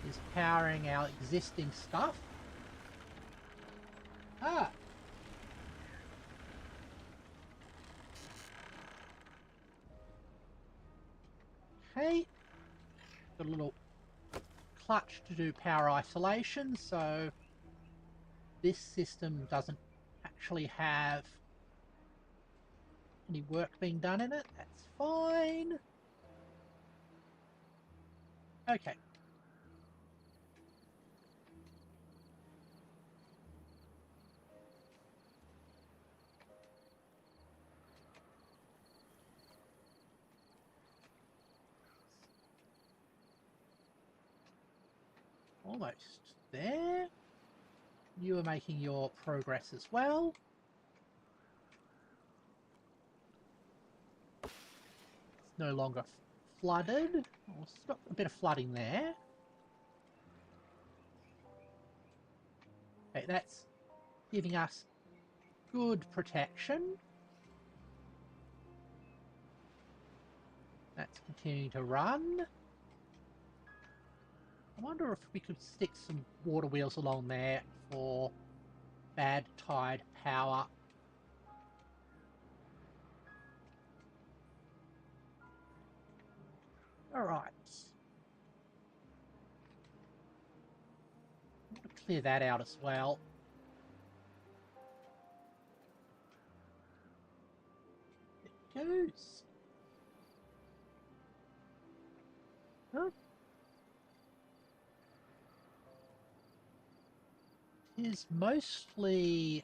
is powering our existing stuff. Ah! Okay. Got a little clutch to do power isolation, so this system doesn't actually have any work being done in it. That's fine. Okay. Almost there. You are making your progress as well. It's no longer flooded. We'll stop a bit of flooding there. Okay, that's giving us good protection. That's continuing to run. I wonder if we could stick some water wheels along there for bad tide power. Alright. I'm going to clear that out as well. There it goes. Huh? It is mostly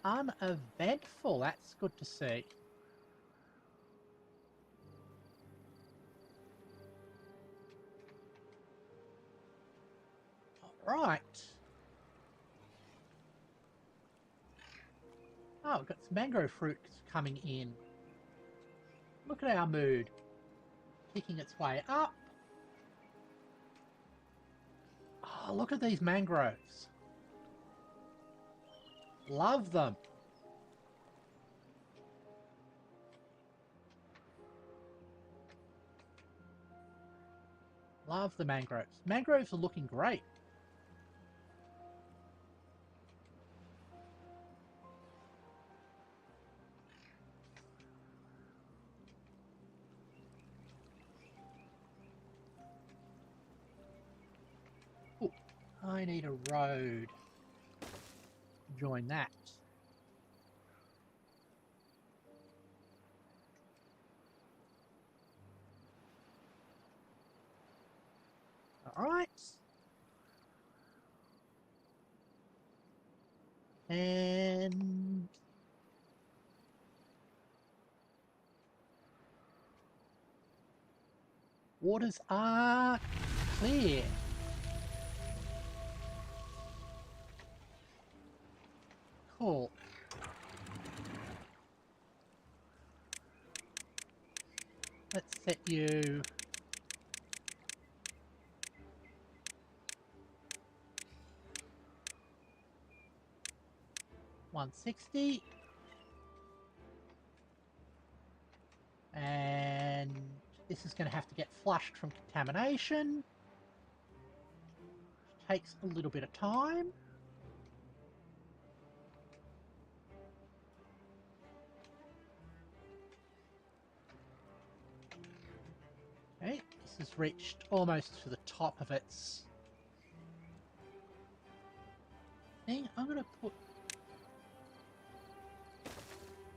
uneventful. That's good to see. Alright. Oh, we've got some mangrove fruit coming in. Look at our mood. Kicking its way up. Oh, look at these mangroves. Love them. Love the mangroves. Mangroves are looking great. Ooh, I need a road to join that. Alright. And waters are clear. Cool. Let's set you 160. And this is going to have to get flushed from contamination. Takes a little bit of time. Okay, this has reached almost to the top of its thing. I'm going to put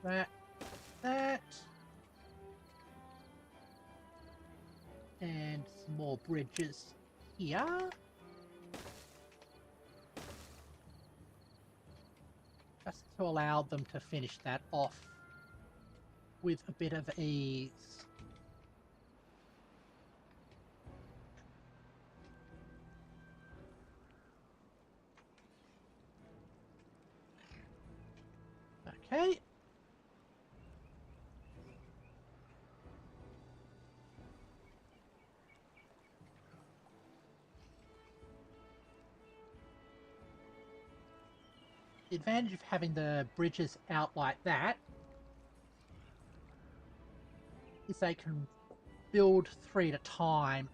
that, and some more bridges here. Just to allow them to finish that off with a bit of ease. Okay. The advantage of having the bridges out like that is they can build 3 at a time.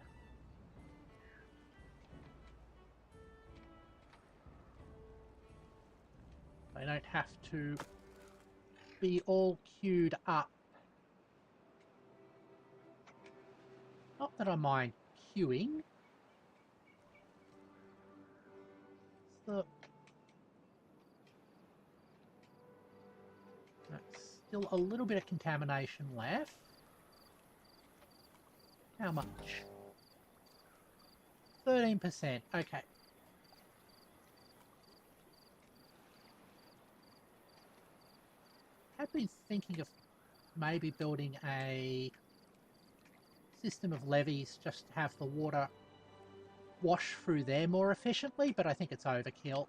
They don't have to be all queued up. Not that I mind queuing. So that's still a little bit of contamination left. How much? 13%. Okay. I've been thinking of maybe building a system of levees just to have the water wash through there more efficiently, but I think it's overkill.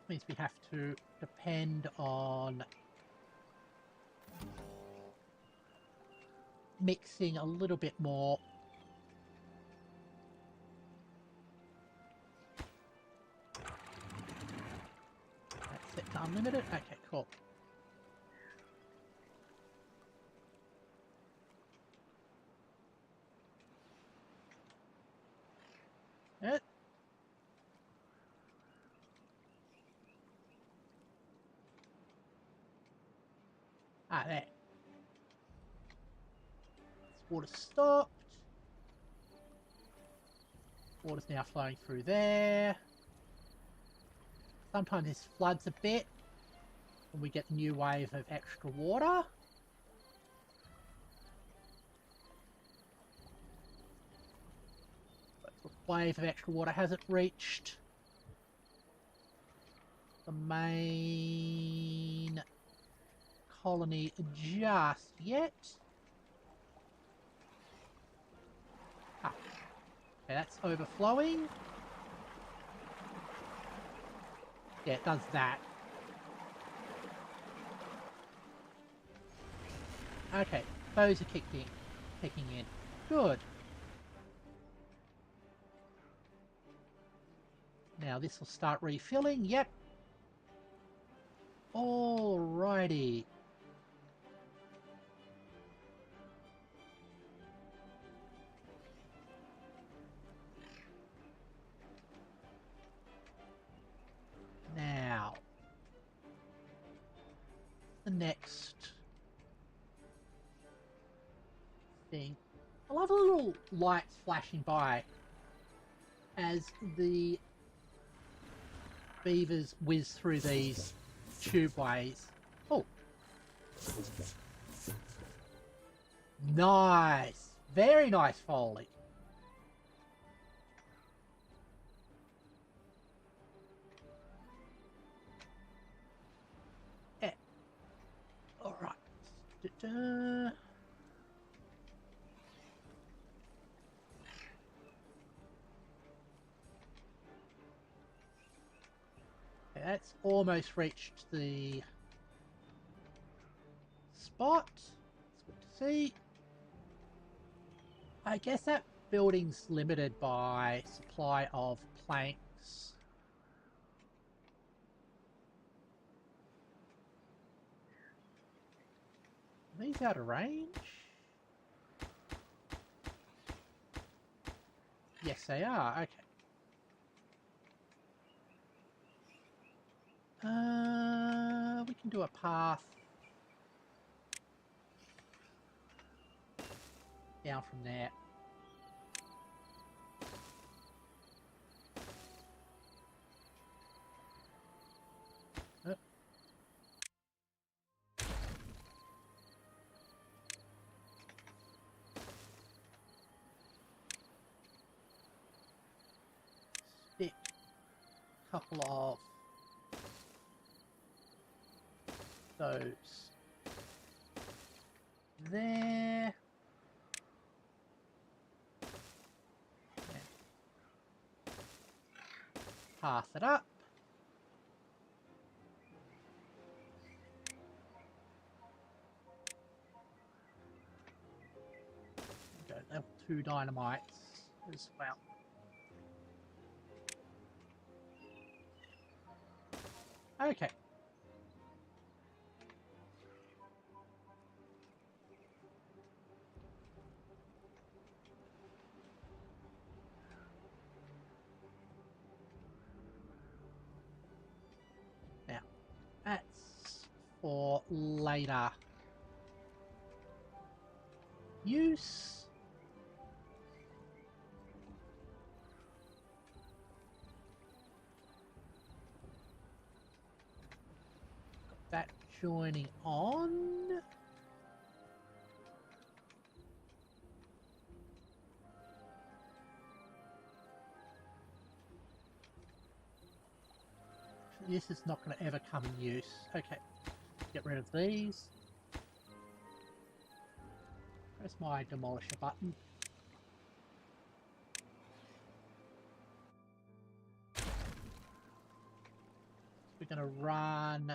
Means we have to depend on mixing a little bit more. That's set to unlimited. Okay, cool. It. There. Water stopped. Water's now flowing through there. Sometimes this floods a bit and we get a new wave of extra water. But the wave of extra water hasn't reached the main colony just yet. Okay, that's overflowing. Yeah, it does that. Okay, those are kicking in. Good. Now this will start refilling. Yep. Alrighty. Now, the next thing. I love the little lights flashing by as the beavers whiz through these tube ways. Oh. Nice. Very nice Foley. Alright. Okay, that's almost reached the spot. It's good to see. I guess that building's limited by supply of planks. Are these out of range? Yes, they are. Okay. We can do a path down from there. Stick a couple of those there. Path it up. Go level 2 dynamites. as well. Okay. Now, that's for later use. Got that joining on. This is not going to ever come in use. Okay, get rid of these. Press my demolisher button. We're going to run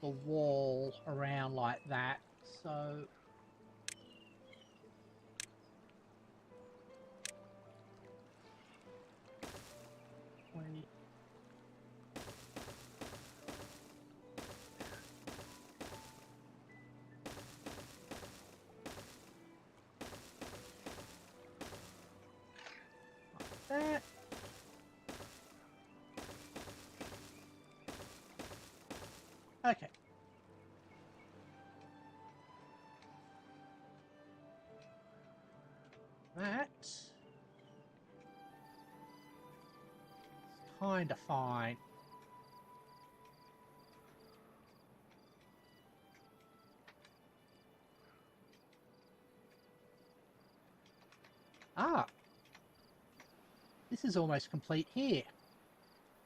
the wall around like that. So we that. Okay. That's kind of fine. Ah, this is almost complete here.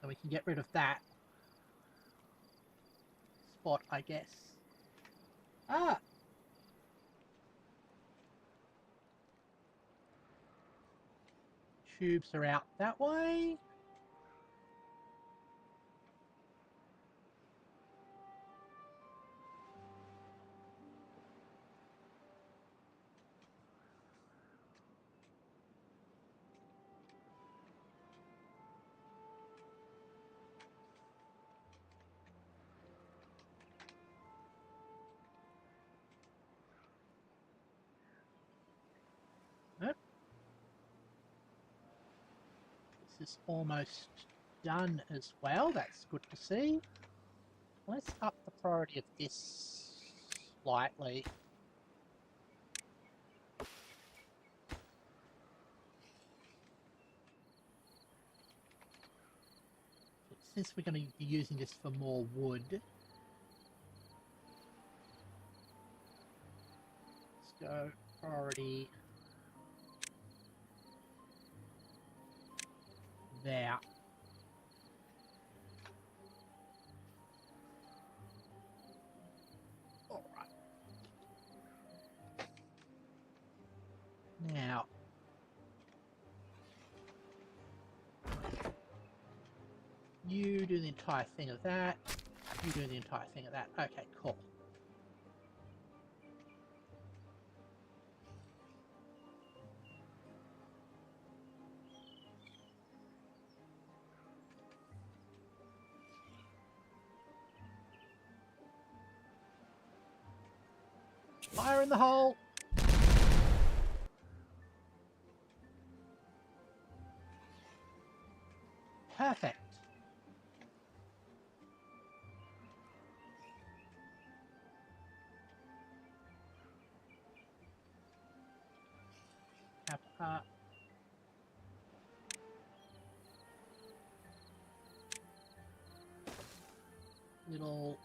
So we can get rid of that spot, I guess. Ah! Tubes are out that way. Nope. This is almost done as well. That's good to see. Let's up the priority of this slightly. Since we're going to be using this for more wood, let's go priority there. All right. Now, you do the entire thing of that. You do the entire thing of that. Okay, cool. Fire in the hole! Perfect. Have little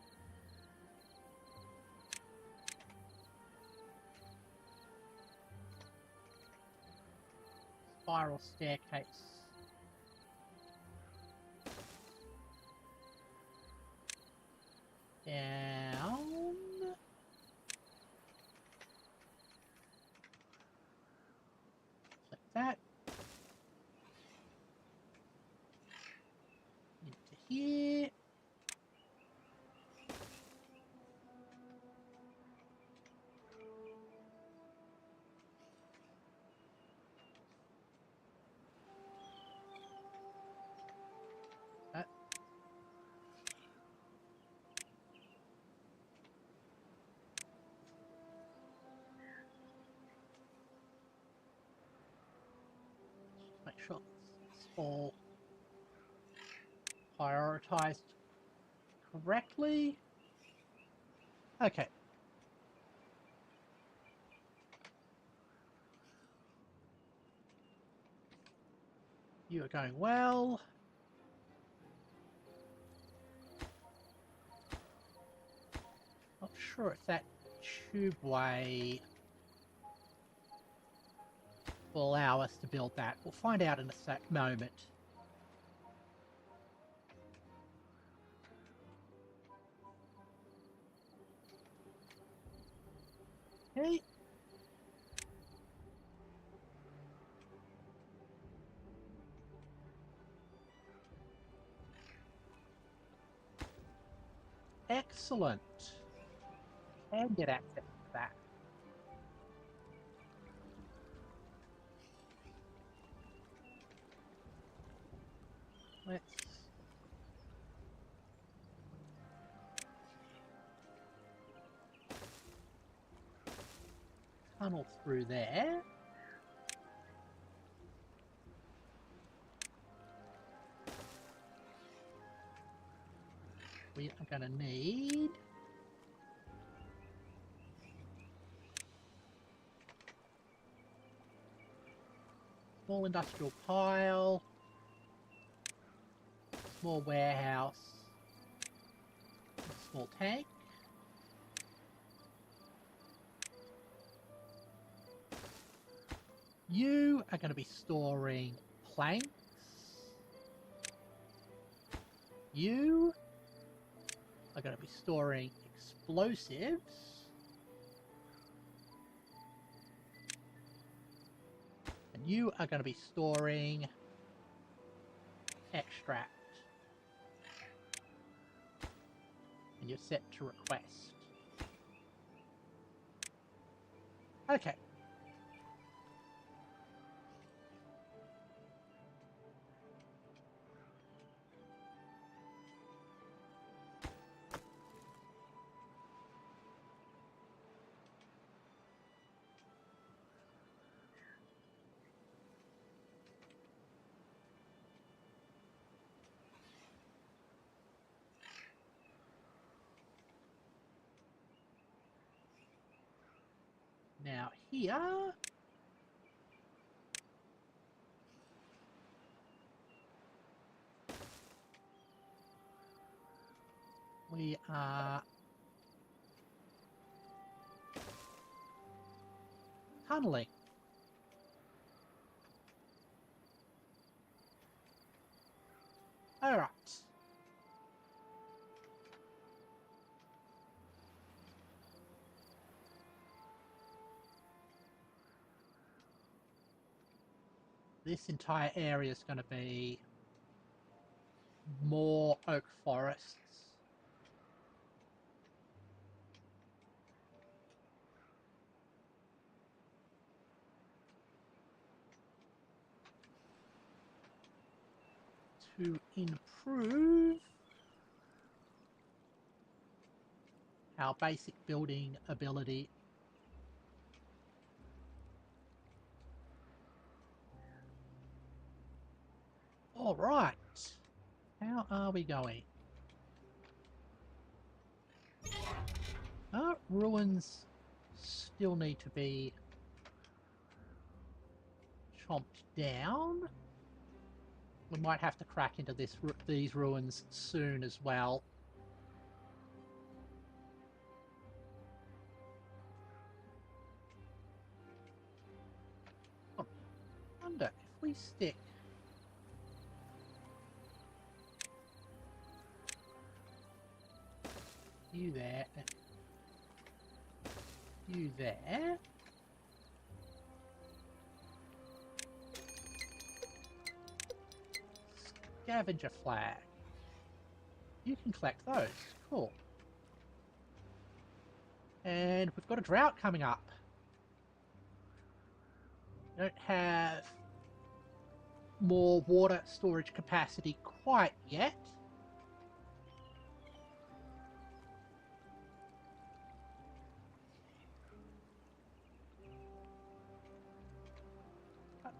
spiral staircase. Down. Like that. Into here. all prioritized correctly. Okay. You are going well. Not sure if that tubeway will allow us to build that. We'll find out in a moment. Okay. Excellent. And get access to that. Let's tunnel through there. We are going to need small industrial pile, small warehouse, small tank. You are going to be storing planks. You are going to be storing explosives. And you are going to be storing extract. And you're set to request. Okay. Now here, we are tunneling. All right. This entire area is going to be more oak forests. To improve our basic building ability. All right. How are we going? Ruins still need to be chomped down. We might have to crack into these ruins soon as well. I wonder if we stick you there, you there. Scavenger flag. You can collect those. Cool. And we've got a drought coming up. Don't have more water storage capacity quite yet.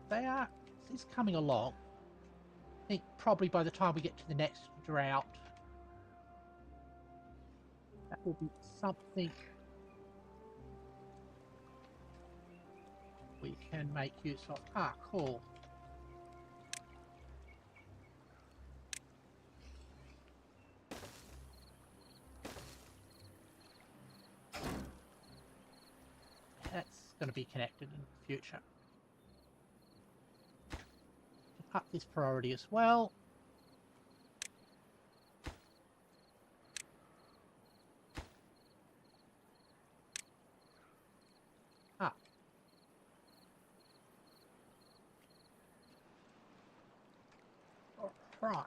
But it's coming along. think probably by the time we get to the next drought, that will be something we can make use of. Ah, cool. That's going to be connected in the future. Up this priority as well. Ah. All right.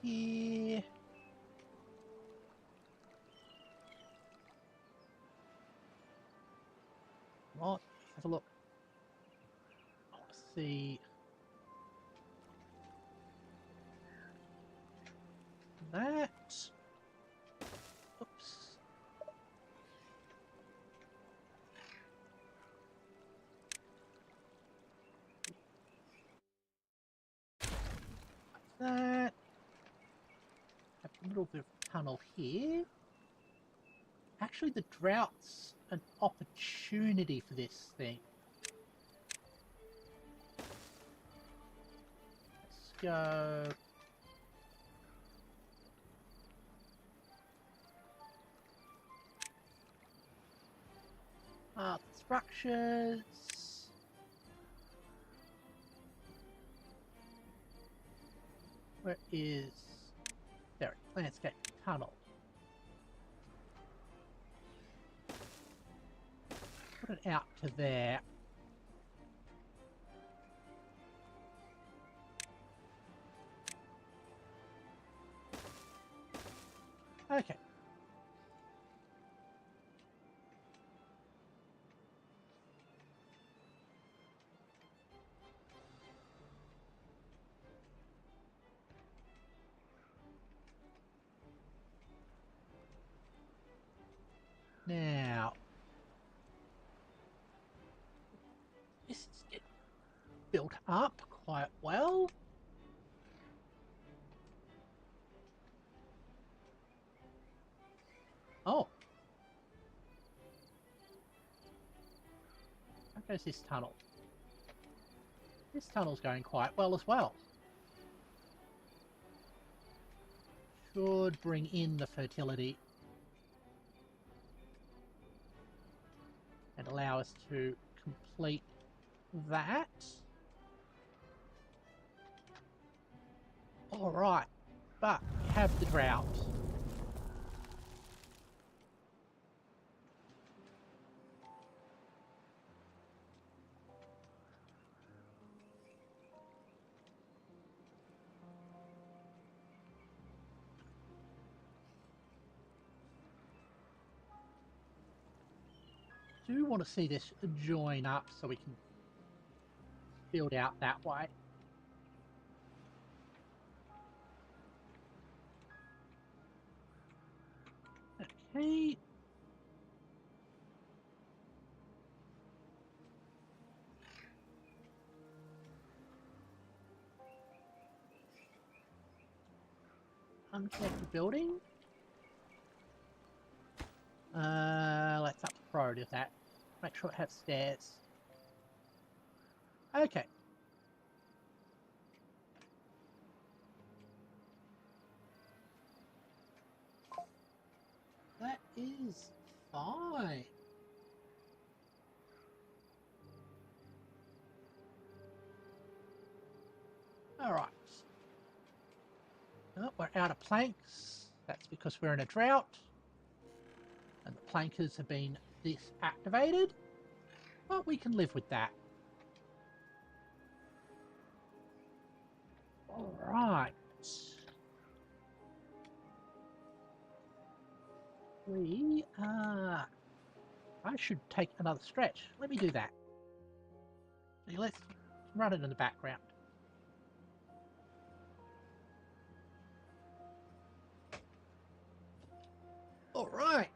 Here. Right, have a look. I want to see that. Oops. Like that. Have a little bit of a tunnel here. Actually, the drought's an opportunity for this thing. Let's go. Structures. Where is there? Landscape tunnel. Put it out to there. Okay. Now, this is getting built up quite well. Oh. How goes this tunnel? This tunnel's going quite well as well. Should bring in the fertility and allow us to complete that. Alright, but we have the drought. I do want to see this join up so we can build out that way. Okay. Unconnected building. Let's up the priority of that. Make sure it has stairs. Okay. That is fine. Alright. Oh, we're out of planks. That's because we're in a drought. And the plankers have been disactivated. But we can live with that. Alright. We are... I should take another stretch. Let me do that. Let's run it in the background. All right.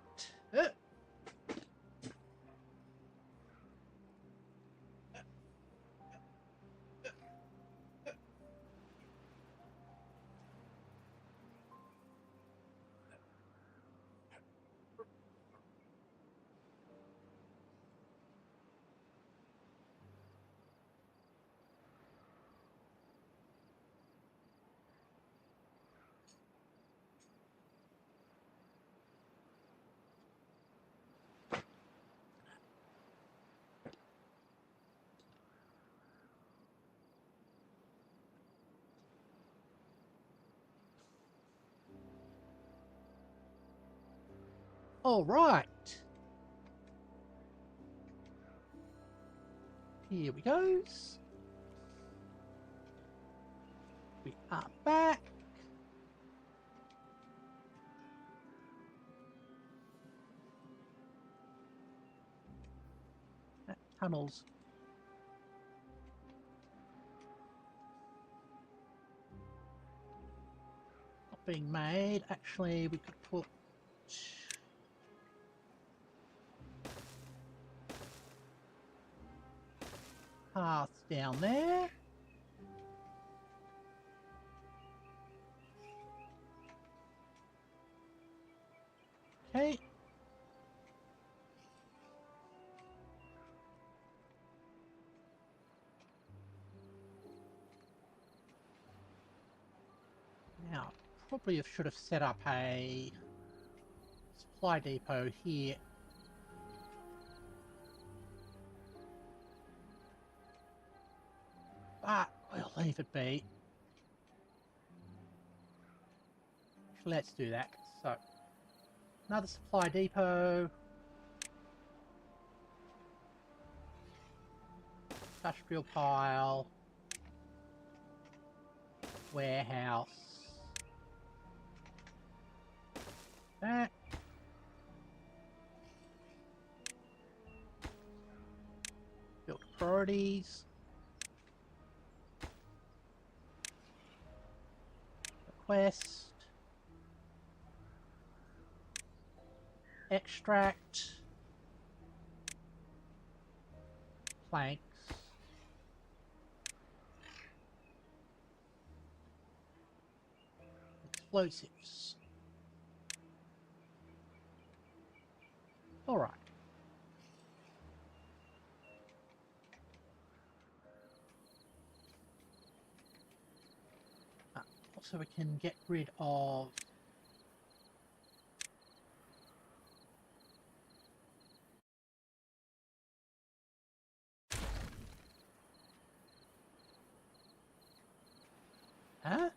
All right. Here we goes. We are back. That tunnel's not being made. Actually, we could put paths down there. Okay. Now, probably should have set up a supply depot here. But we'll leave it be. Let's do that. So, another supply depot. Industrial pile. Warehouse. That. Build priorities. Request. Extract. Planks. Explosives. Alright. Also we can get rid of huh?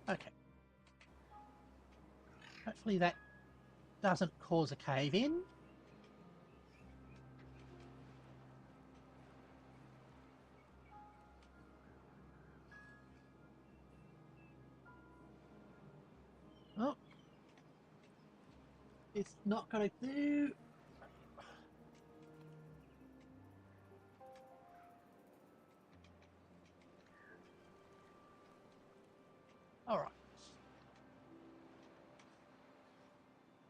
Okay. Hopefully that doesn't cause a cave-in. Oh. It's not going to do. Alright.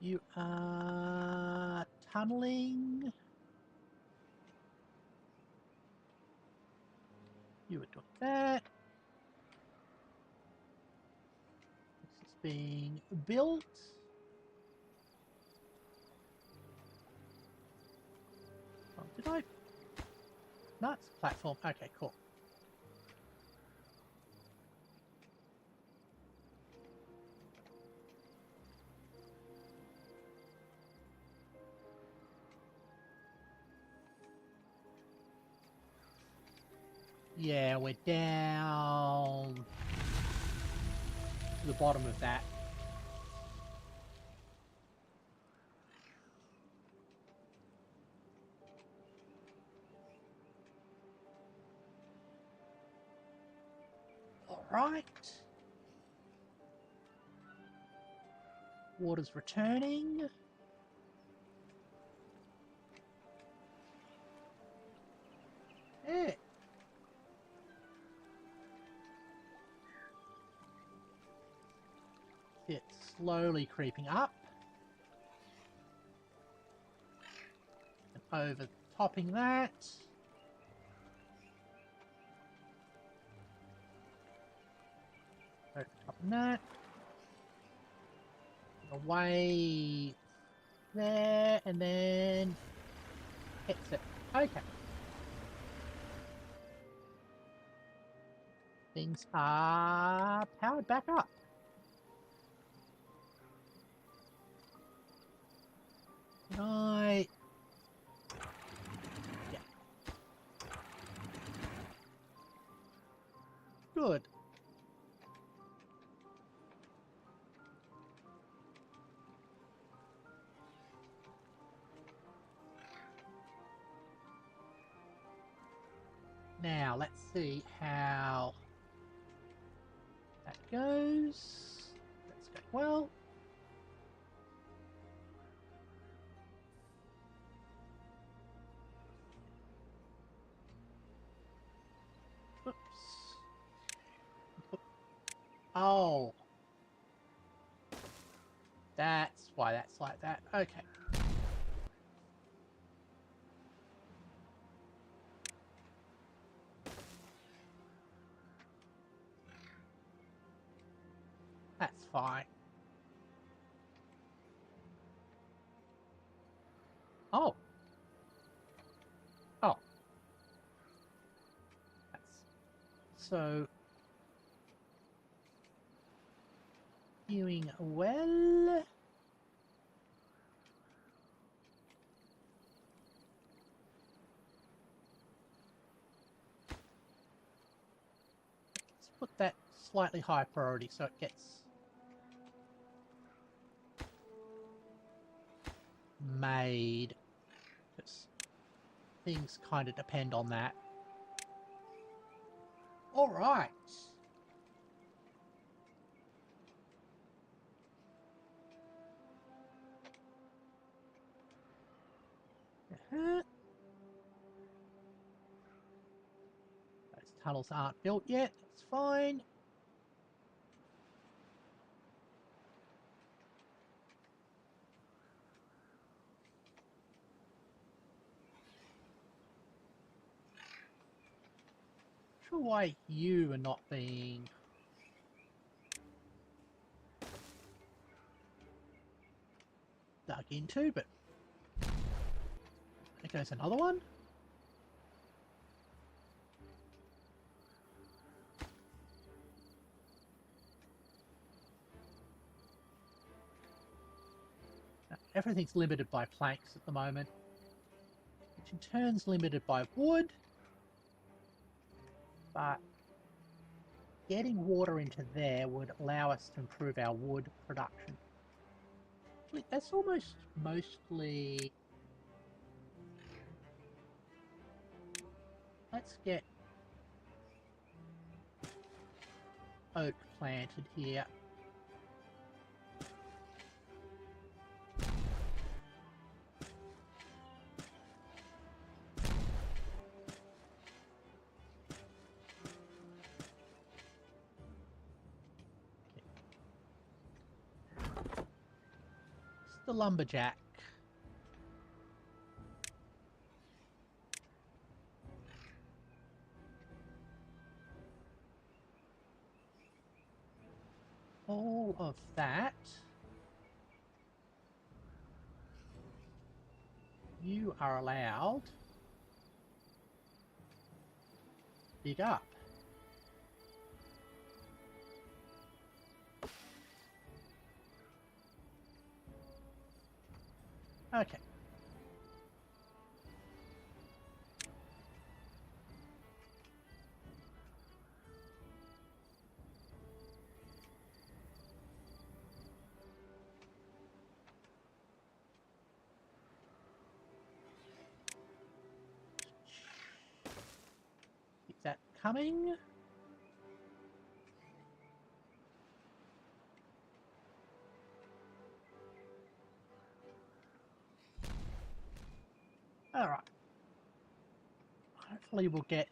You are tunneling. You would do that. This is being built. Oh, did I? No, it's a platform. Okay, cool. Yeah, we're down to the bottom of that. Alright. Water's returning. it. It's slowly creeping up. And overtopping that. Overtopping that. Away there, and then hits it. Okay. Things are powered back up. Right. Yeah. Good. Now, let's see how that goes. That's going well. Oops. Oh. That's why that's like that. Okay. That's fine. Oh. Oh. That's so doing well. Let's put that slightly high priority so it gets made. Because things kind of depend on that. All right. Those tunnels aren't built yet. It's fine. Not sure why you are not being dug into, but there goes another one. Everything's limited by planks at the moment, which in turn is limited by wood, but getting water into there would allow us to improve our wood production. That's almost mostly... Let's get oak planted here. The lumberjack. All of that. You are allowed dig up. Okay. Is that coming? All right. I don't hopefully we'll get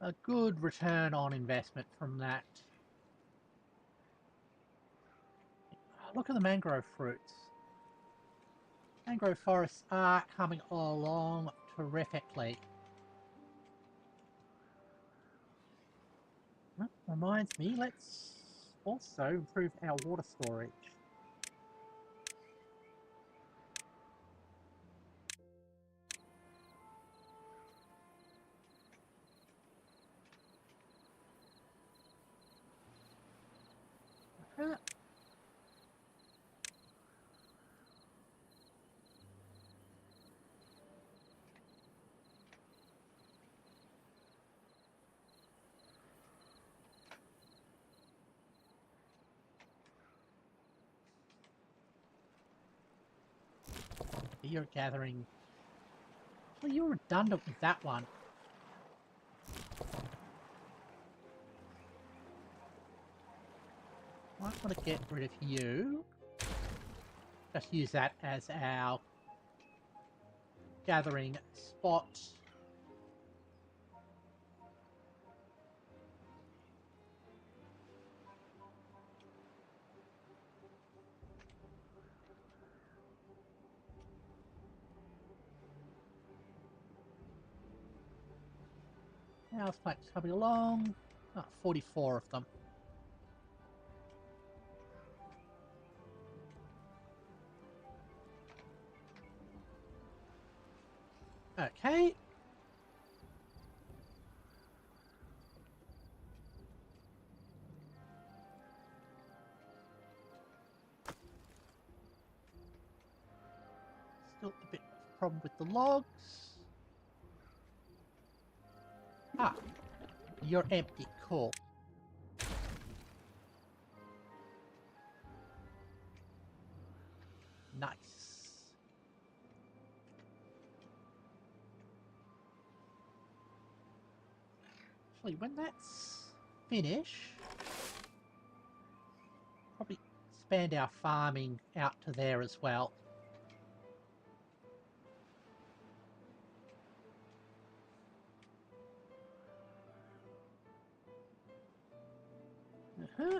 a good return on investment from that. Look at the mangrove fruits. Mangrove forests are coming along terrifically. That reminds me, let's also improve our water storage. You're gathering. Well, you're redundant with that one. Might want to get rid of you. Just use that as our gathering spot. House plants coming along. Oh, 44 of them. Okay. Still a bit of a problem with the logs. Ah, you're empty. Cool. Nice. Actually, when that's finished, probably expand our farming out to there as well. Uh-huh.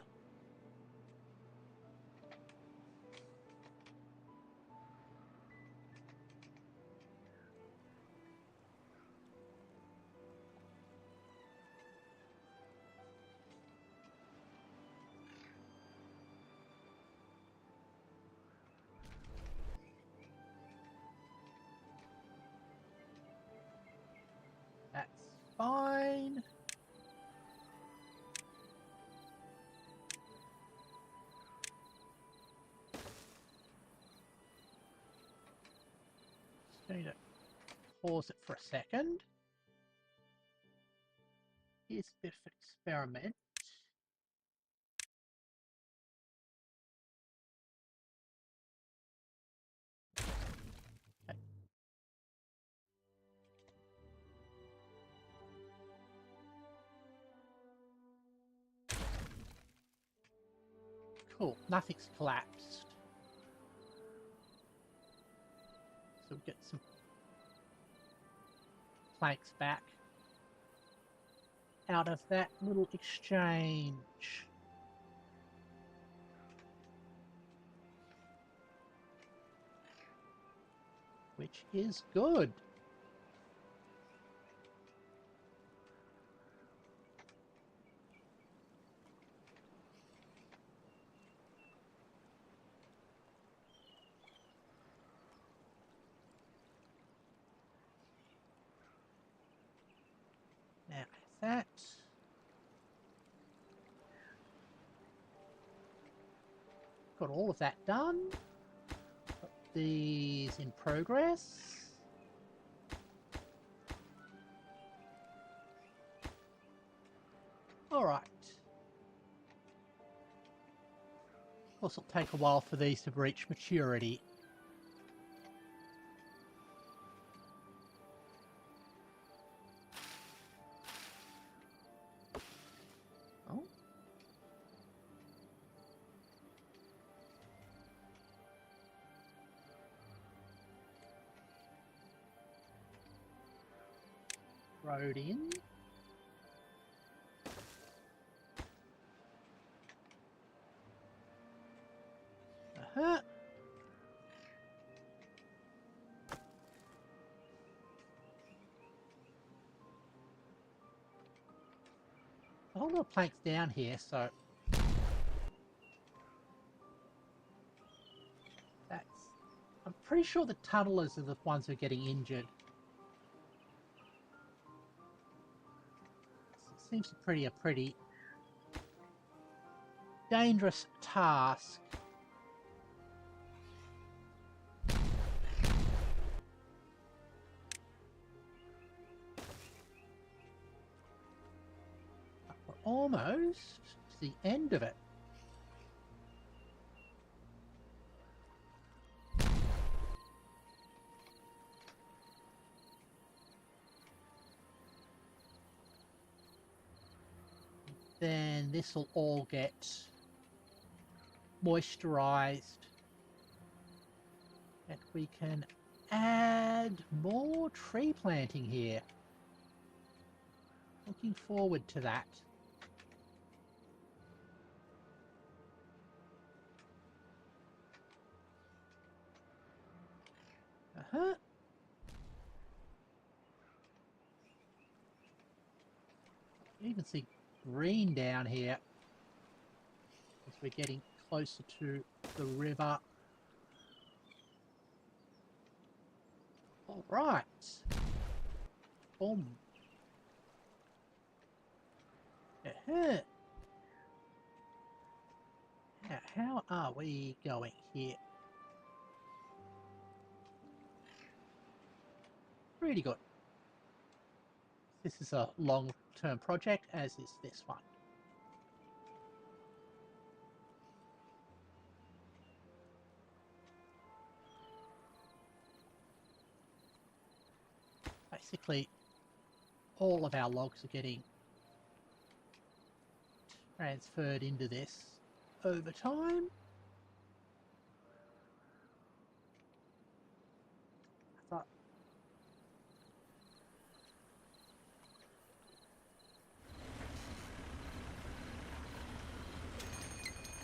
That's fine. Just going to pause it for a second. Here's a bit of experiment. Okay. Cool, nothing's collapsed. So we get some planks back out of that little exchange. Which is good. Now, that. Got all of that done. Got these in progress. Alright. Of course, it'll take a while for these to reach maturity. Oh. road in. Uh-huh. A whole lot of planks down here, so that's... I'm pretty sure the tunnelers are the ones who are getting injured. It seems a pretty dangerous task. We're almost to the end of it. Then this will all get moisturized, and we can add more tree planting here. Looking forward to that. Uh-huh. You even see green down here as we're getting closer to the river. All right. Boom. Uh-huh. Now, how are we going here? Pretty good. This is a long-term project, as is this one. Basically, all of our logs are getting transferred into this over time.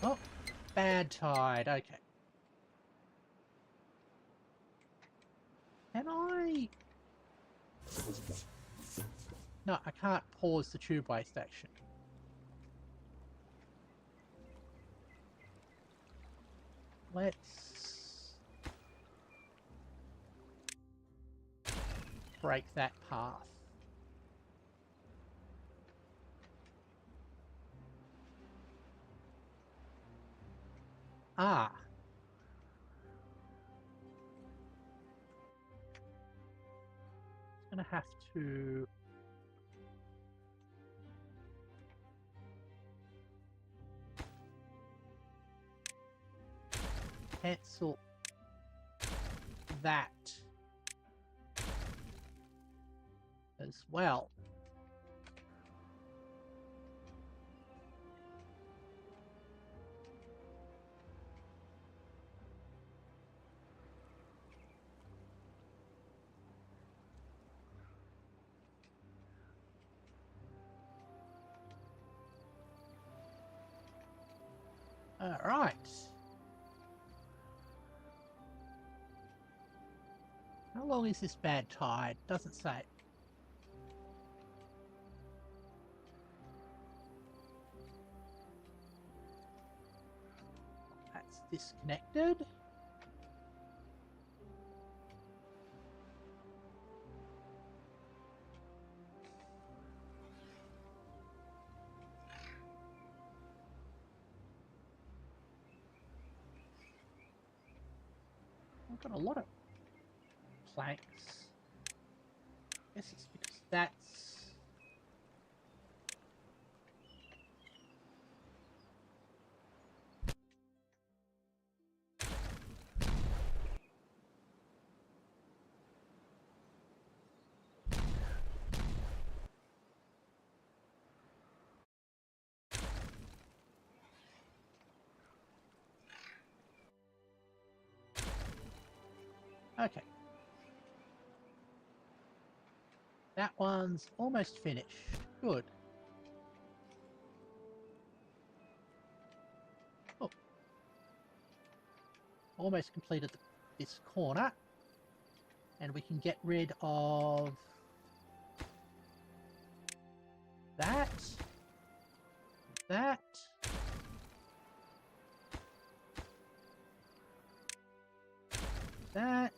Oh, bad tide. Okay. Can I... No, I can't pause the tube waste action. Let's break that path. Ah. It's gonna have to... cancel that as well. All right. How long is this bad tide? Doesn't say. That's disconnected. I've got a lot of planks. Guess it's because that's... Okay. That one's almost finished. Good. Oh. Almost completed this corner. And we can get rid of that. That. That.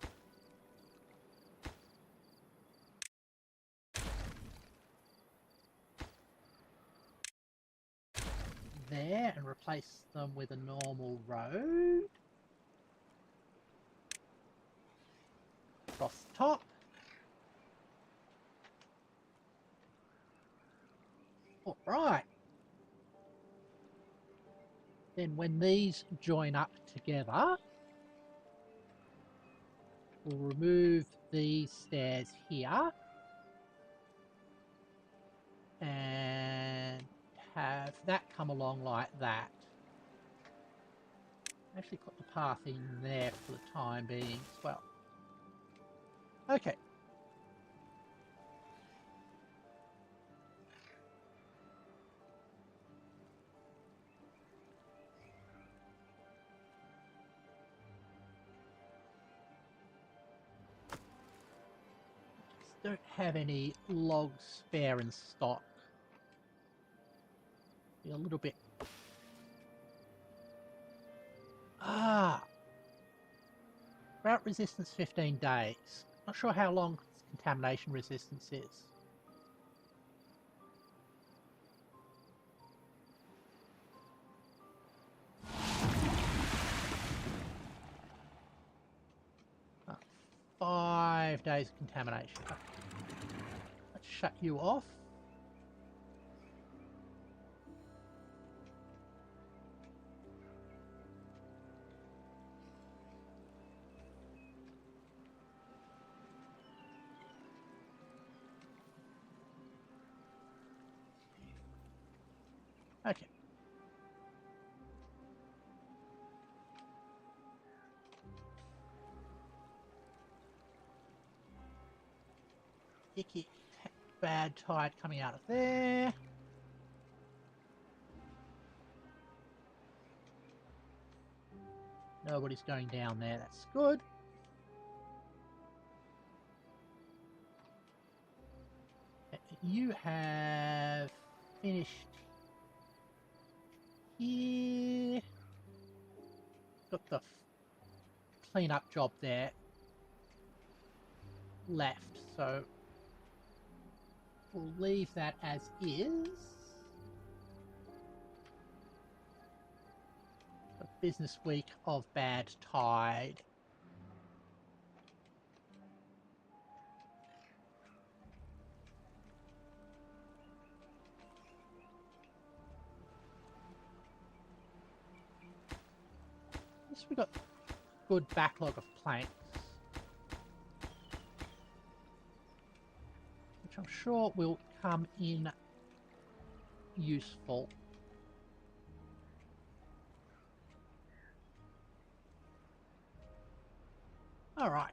There, and replace them with a normal road. Across the top. Alright. Then when these join up together, we'll remove these stairs here. And have that come along like that. Actually put the path in there for the time being as well. Okay. Just don't have any logs spare in stock. Be a little bit. Drought resistance 15 days. Not sure how long contamination resistance is. Oh, 5 days of contamination. Okay. Let's shut you off. Okay. Icky, bad tide coming out of there. Nobody's going down there, that's good. You have finished here. Got the clean-up job there left, so we'll leave that as is. A business week of bad tide. At least we got good backlog of planks, which I'm sure will come in useful. All right.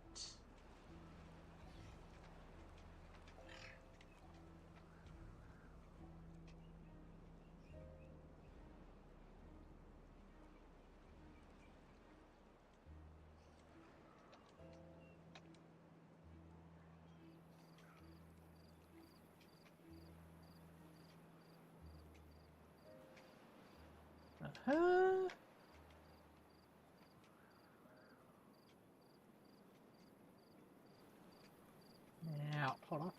Now, hold on.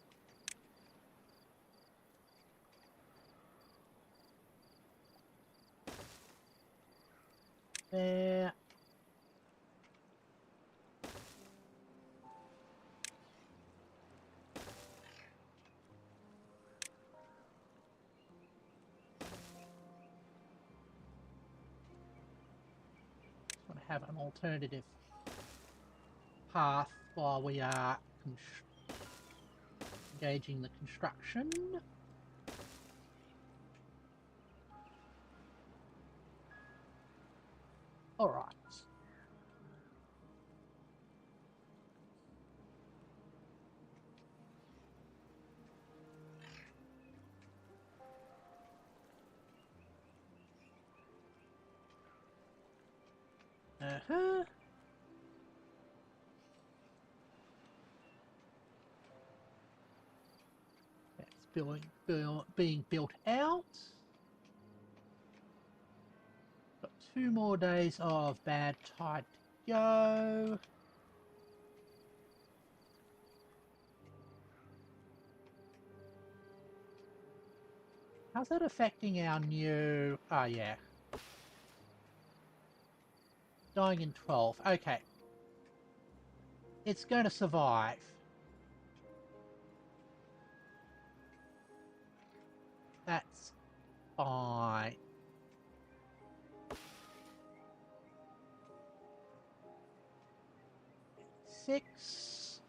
There. Just want to have an alternative path while we are engaging the construction. All right. Uh-huh. That's being built out. Got 2 more days of bad tide to go. How's that affecting our new... Oh, yeah. Dying in 12. Okay. It's going to survive. That's fine. Six.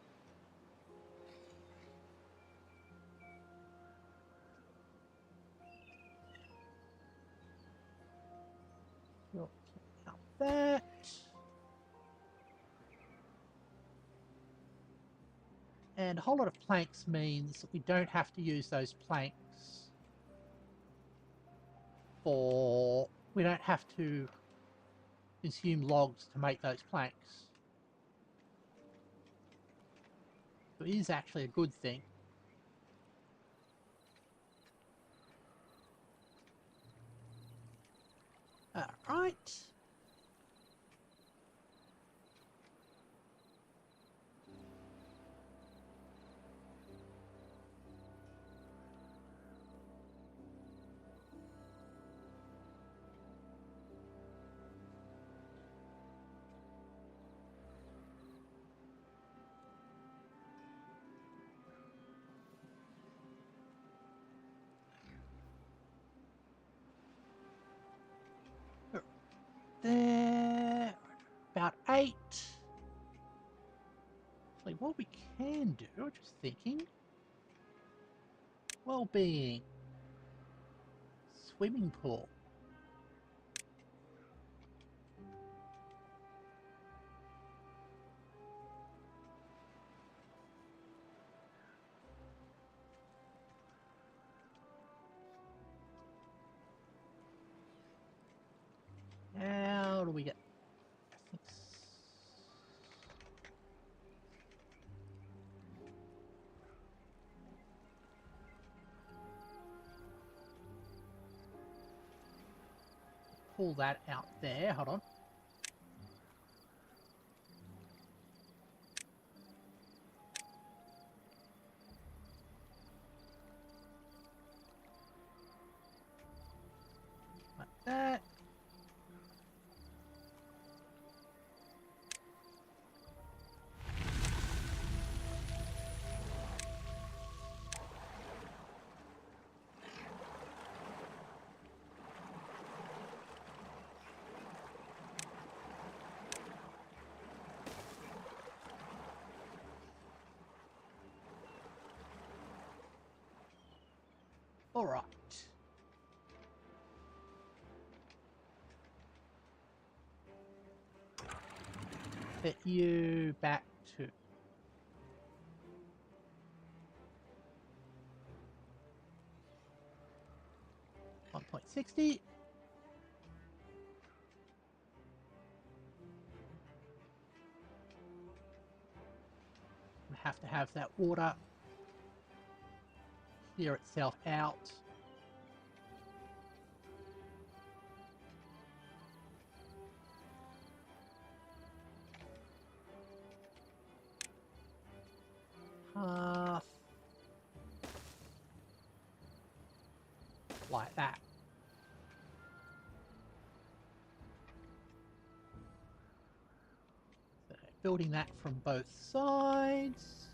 We'll count that. And a whole lot of planks means we don't have to use those planks for... We don't have to consume logs to make those planks. So it is actually a good thing. Alright. There, about 8. Actually, what we can do, just thinking, well-being, swimming pool. How do we get? Pull that out there. Hold on. Like that. All right. Set you back to 1.60. Have to have that water clear itself out. Half. Like that. So building that from both sides.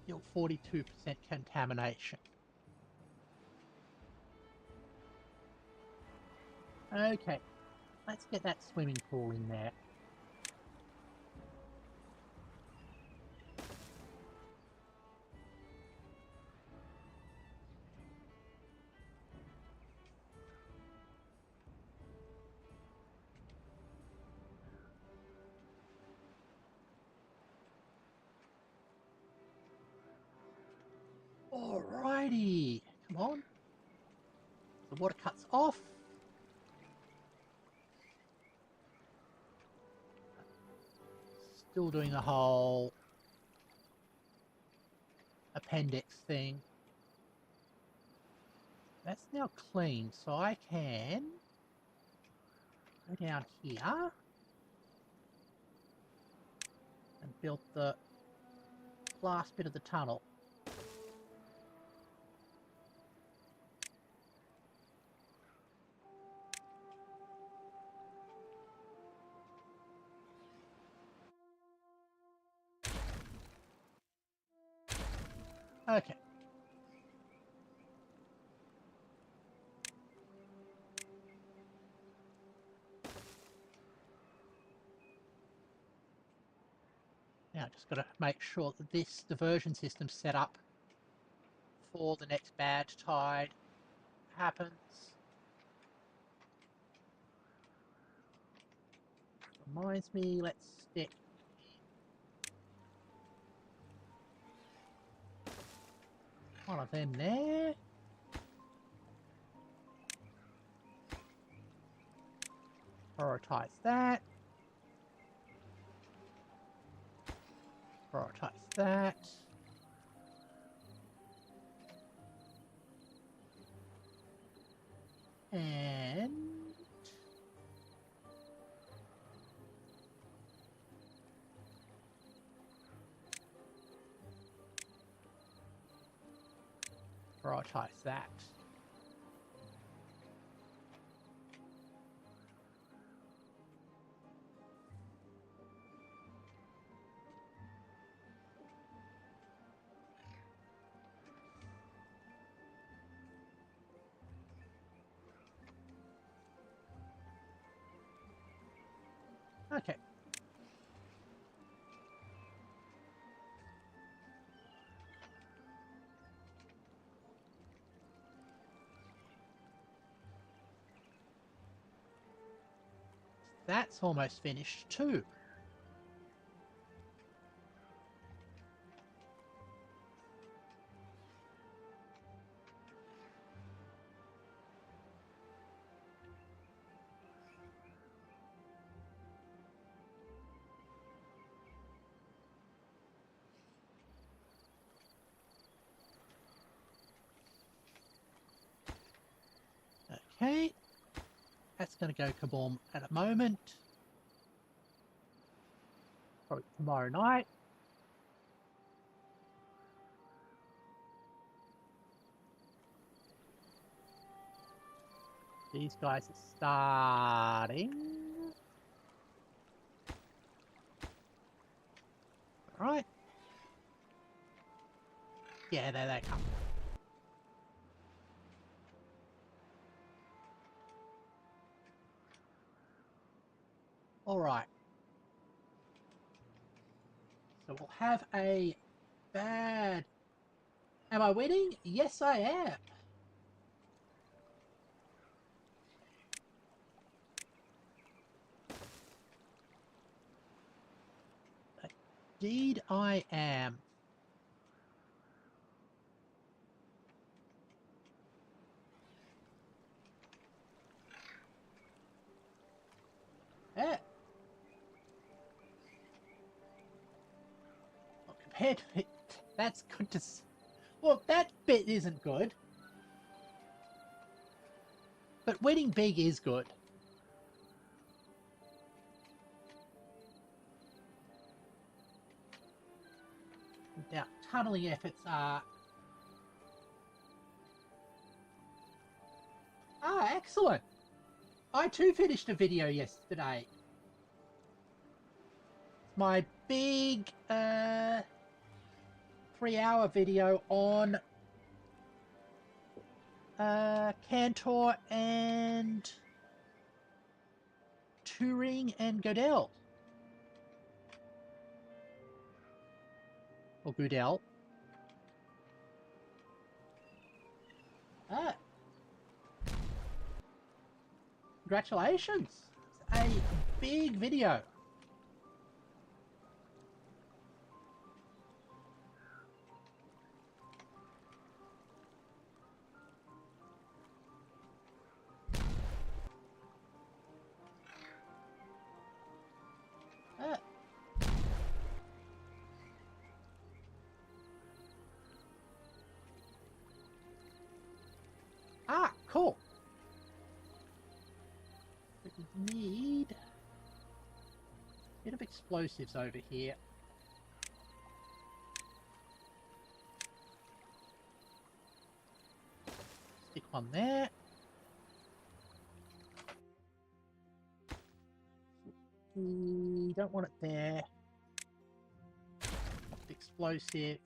Still 42% contamination. Okay, let's get that swimming pool in there. Alrighty. Come on. The water cuts off. Still doing the whole appendix thing. That's now clean, so I can go down here and build the last bit of the tunnel. Okay. Now just got to make sure that this diversion system's set up for the next bad tide happens. Reminds me, let's stick one of them there. Prioritize that. Prioritize that. And prioritize that. Okay. That's almost finished too. Okay. That's going to go kaboom at a moment. Probably tomorrow night. These guys are starting. Alright. Yeah, there they come. Alright. So we'll have a bad... Am I winning? Yes, I am. Indeed I am. Yeah. Well, compared to it, that's good to... Well, that bit isn't good. But winning big is good. Now, tunneling efforts are... Ah, excellent! I too finished a video yesterday. My big 3-hour video on Cantor and Turing and Godel. Or Goodell. Ah. Congratulations! It's a big video. cool. But we need a bit of explosives over here. Stick one there. We don't want it there. Want the explosives.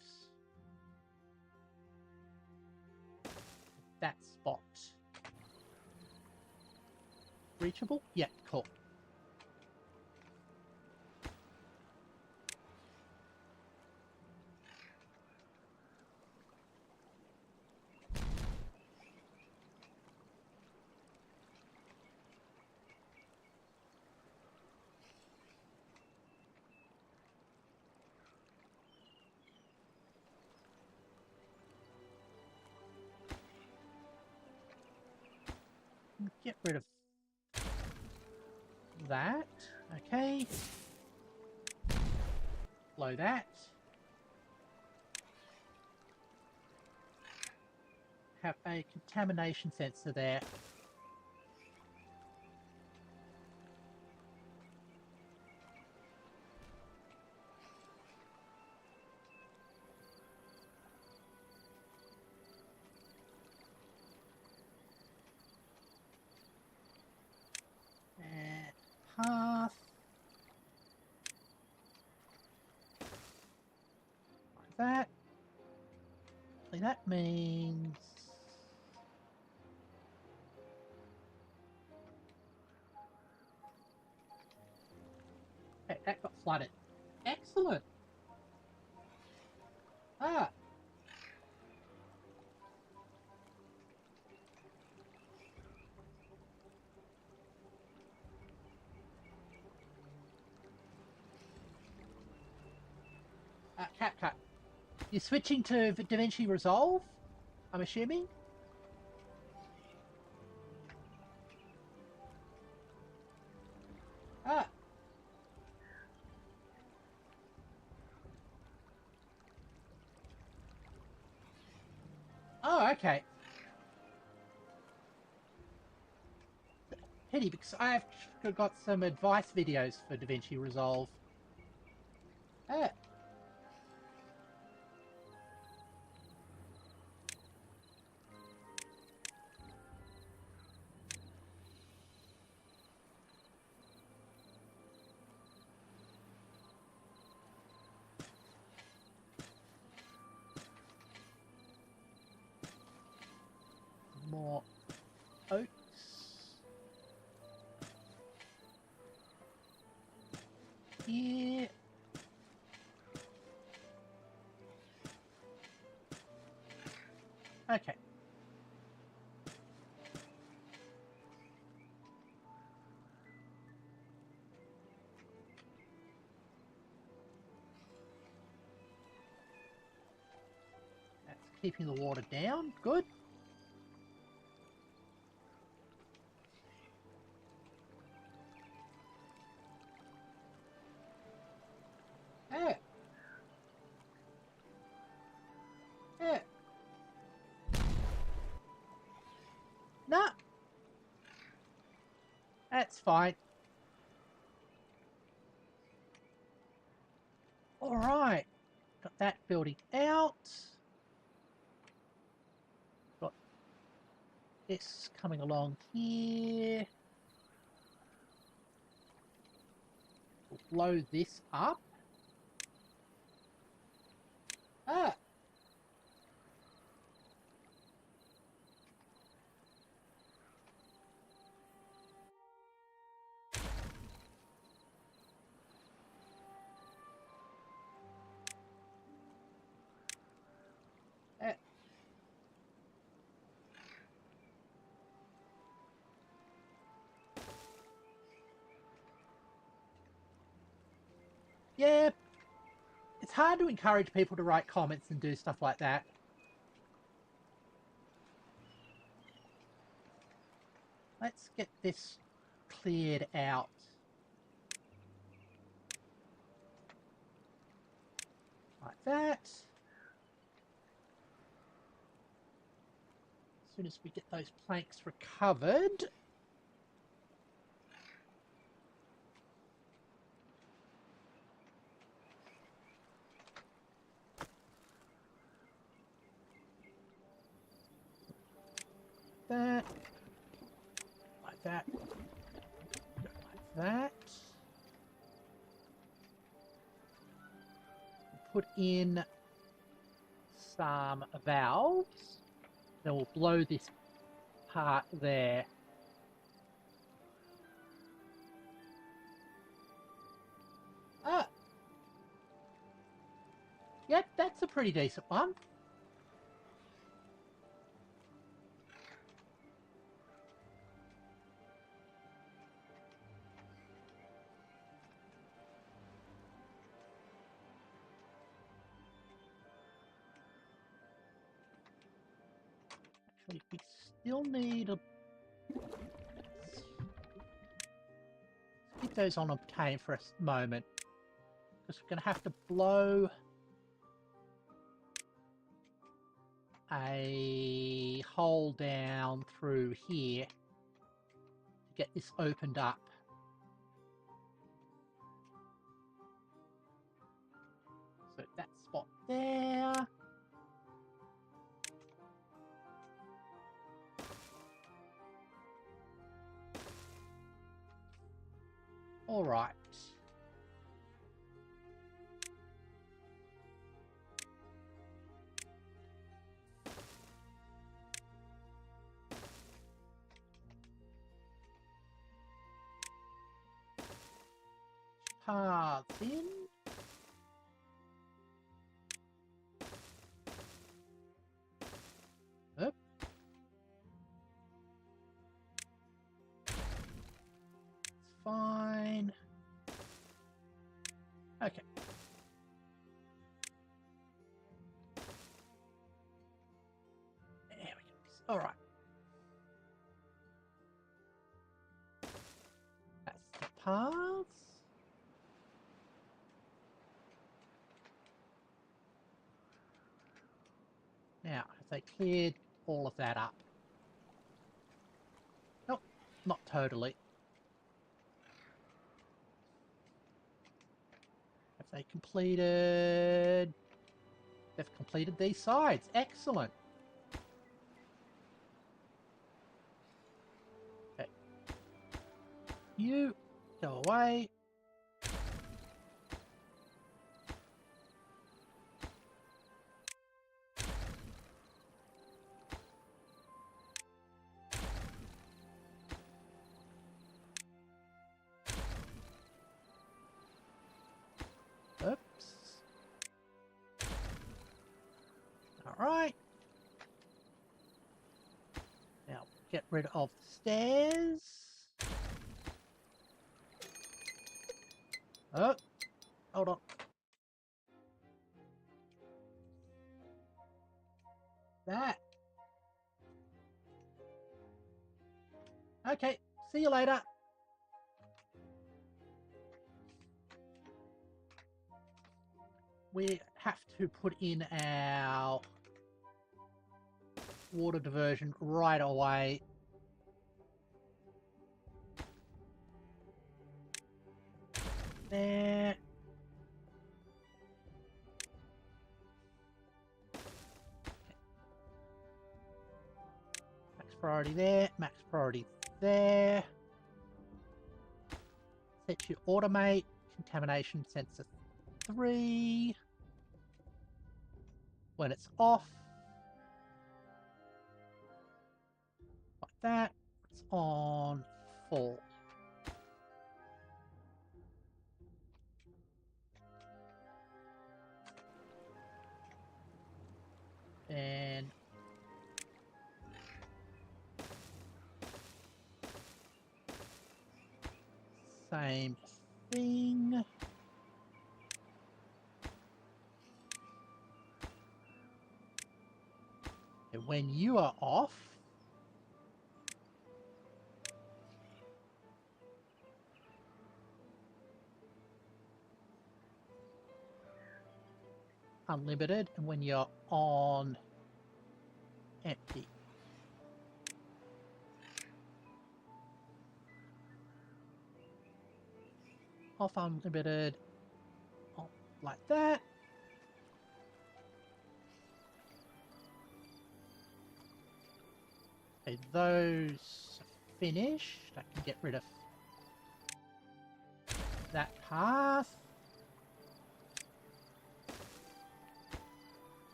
That spot. Reachable? Yeah, cool. Get rid of that. Okay. Blow that. Have a contamination sensor there. And path. Like that. So that means... Okay, that got flooded. Excellent. Ah. CapCut. You're switching to DaVinci Resolve, I'm assuming? Ah. Oh, okay. Pity, because I've got some advice videos for DaVinci Resolve. Ah. More oaks. Here. Okay. That's keeping the water down. Good. Ah. Ah. No. That's fine. Alright. Got that building out. Got this coming along here. We'll blow this up. Ah. Ah. Yeah, it's hard to encourage people to write comments and do stuff like that. Let's get this cleared out. Like that. soon as we get those planks recovered. That. Like that. Like that. Put in some valves. Then we'll blow this part there. Ah. Yep, that's a pretty decent one. Actually, we still need a... Let's keep those on obtain for a moment. Because we're going to have to blow a hole down through here to get this opened up. So that spot there. All right. Paths in. Up. It's fine. Okay. There we go. All right. That's the paths. Now, have they cleared all of that up? Nope, not totally. Have they completed... They've completed these sides. Excellent. Okay. You go away. Oops. Alright. Now, get rid of the stairs. Oh, hold on. That. Okay, see you later. We have to put in our water diversion right away. There. Max priority there, max priority there. Set to automate, contamination sensor 3. When it's off, like that, it's on 4. And same thing. And when you are off, unlimited, and when you're on, empty. off unlimited, off like that. Okay, those are finished. I can get rid of that path.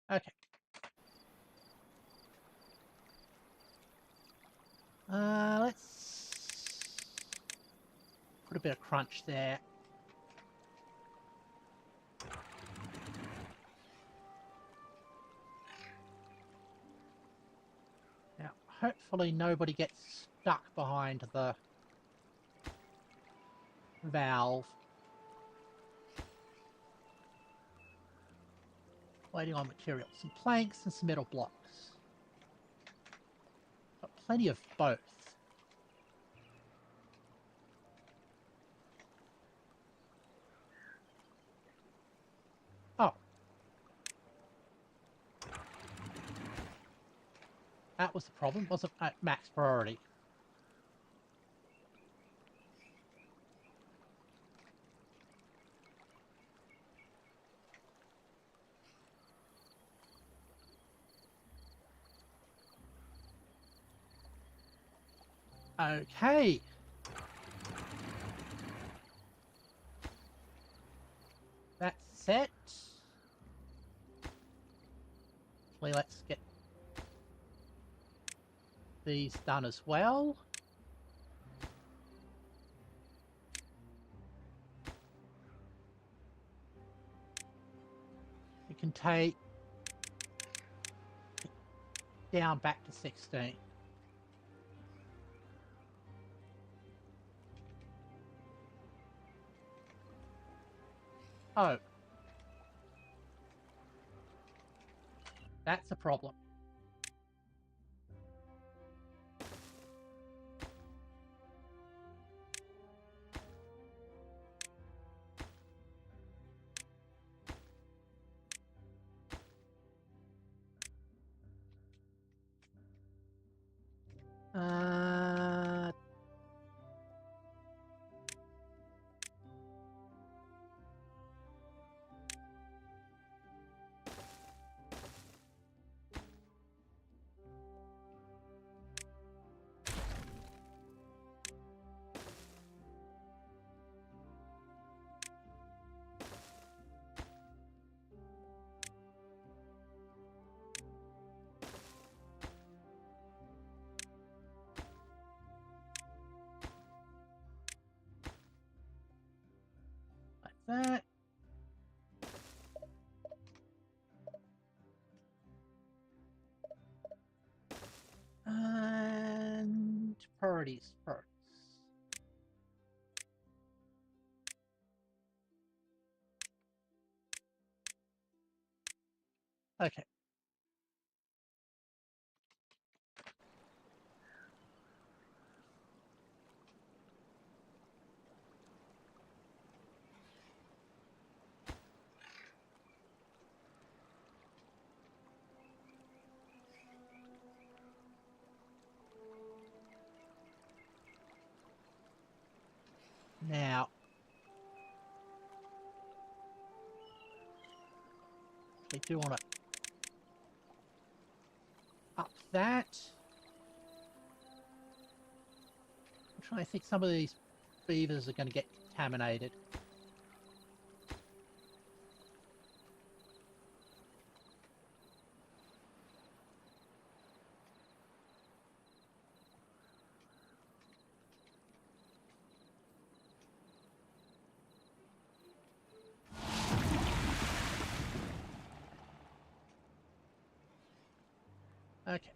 Okay. Let's put a bit of crunch there. Now, hopefully nobody gets stuck behind the valve. Waiting on materials. Some planks and some metal blocks. Got plenty of both. Oh. That was the problem. Wasn't at max priority. Okay. That's set. Let's get these done as well. We can take it down back to 16. Oh. That's a problem. Uh, like that. And priorities first. Okay. Now, we do want to up that. I'm trying to think some of these beavers are going to get contaminated. Okay.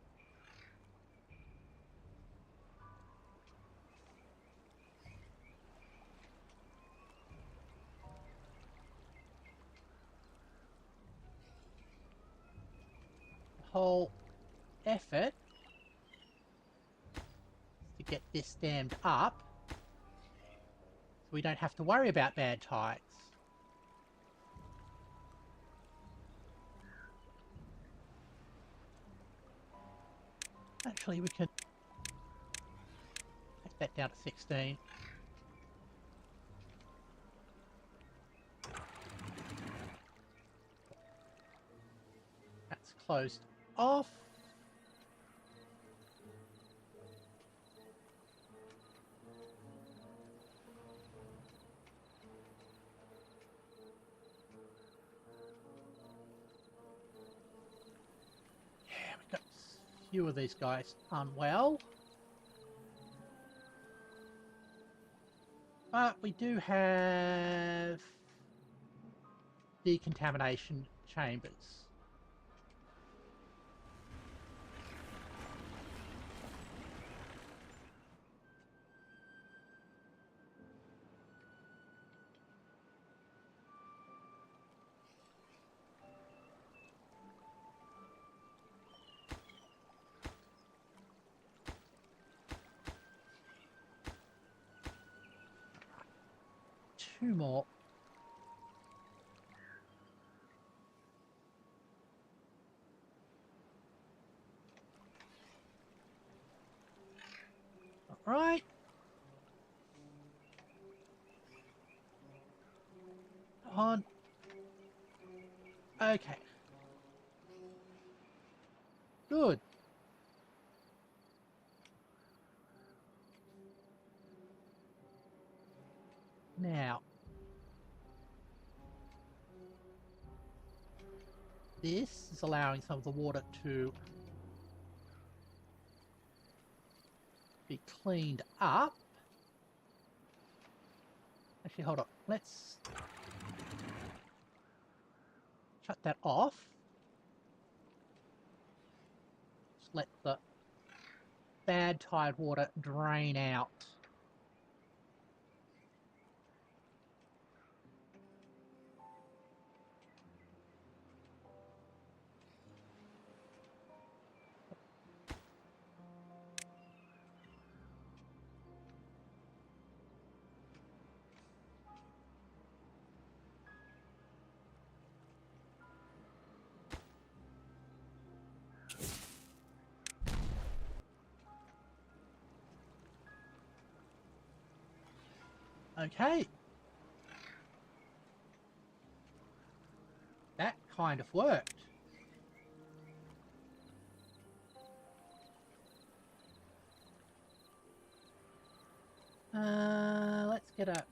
The whole effort is to get this dammed up. We don't have to worry about bad tides. Actually, we could take that down to 16. That's closed off. Yeah, we've got a few of these guys unwell. But we do have decontamination chambers. Two more. Right. On. Okay. Good. Now. This is allowing some of the water to be cleaned up. Actually, hold on. Let's shut that off. Just let the bad tide water drain out. Okay. That kind of worked. Let's get a...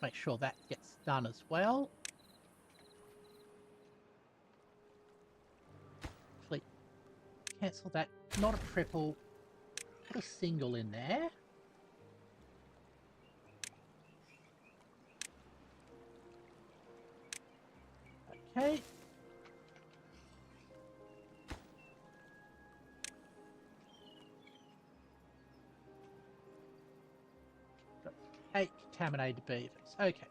Make sure that gets done as well. Actually, cancel that. Not a triple. Put a single in there. Okay. Got 8 contaminated beavers. Okay.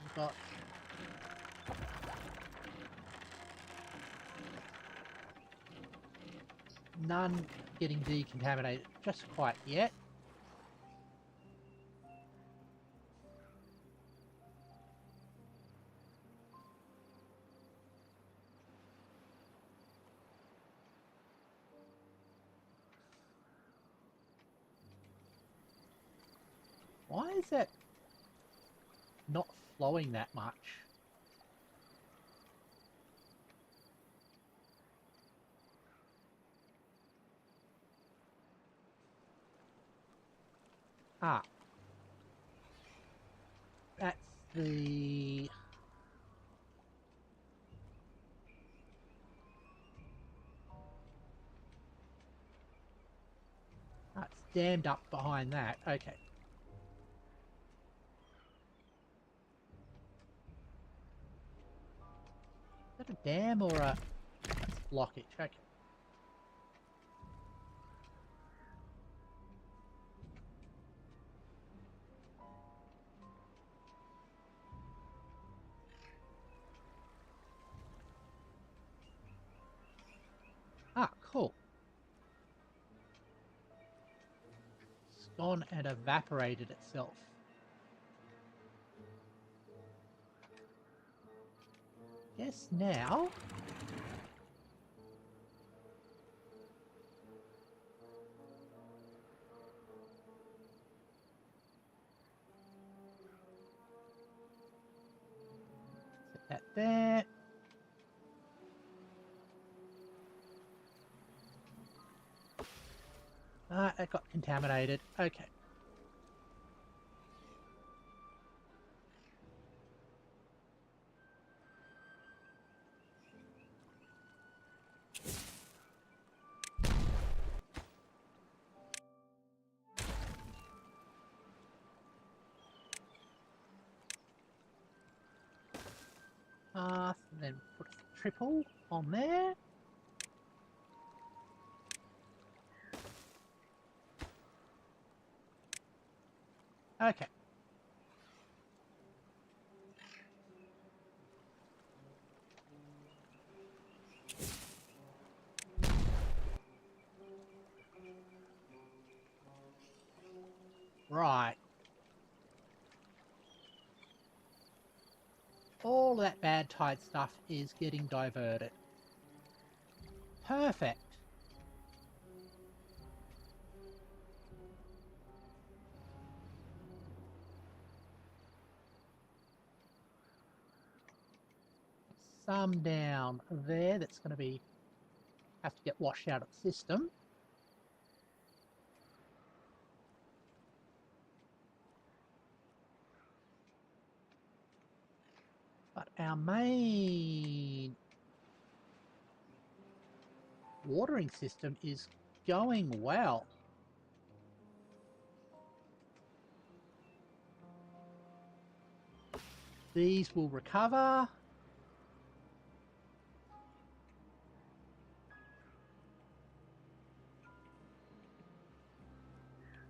We've got none getting decontaminated just quite yet. Why is that not flowing that much? Ah. That's the... That's dammed up behind that. Okay. Is that a dam or a... blockage. Okay. Ah, cool. It's gone and evaporated itself. Guess now... Set that there. Ah, it got contaminated. Okay. Then put a triple on there. Okay. Right. All that bad tide stuff is getting diverted. Perfect. Some down there that's going to have to get washed out of the system. But our main watering system is going well. These will recover.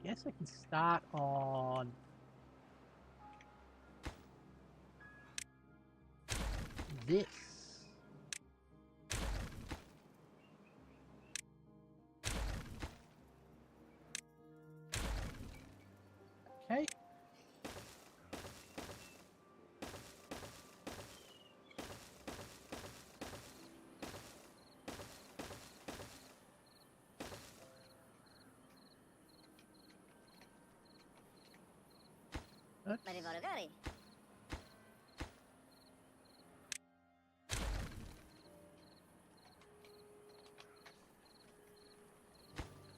Guess I can start on this. Okay.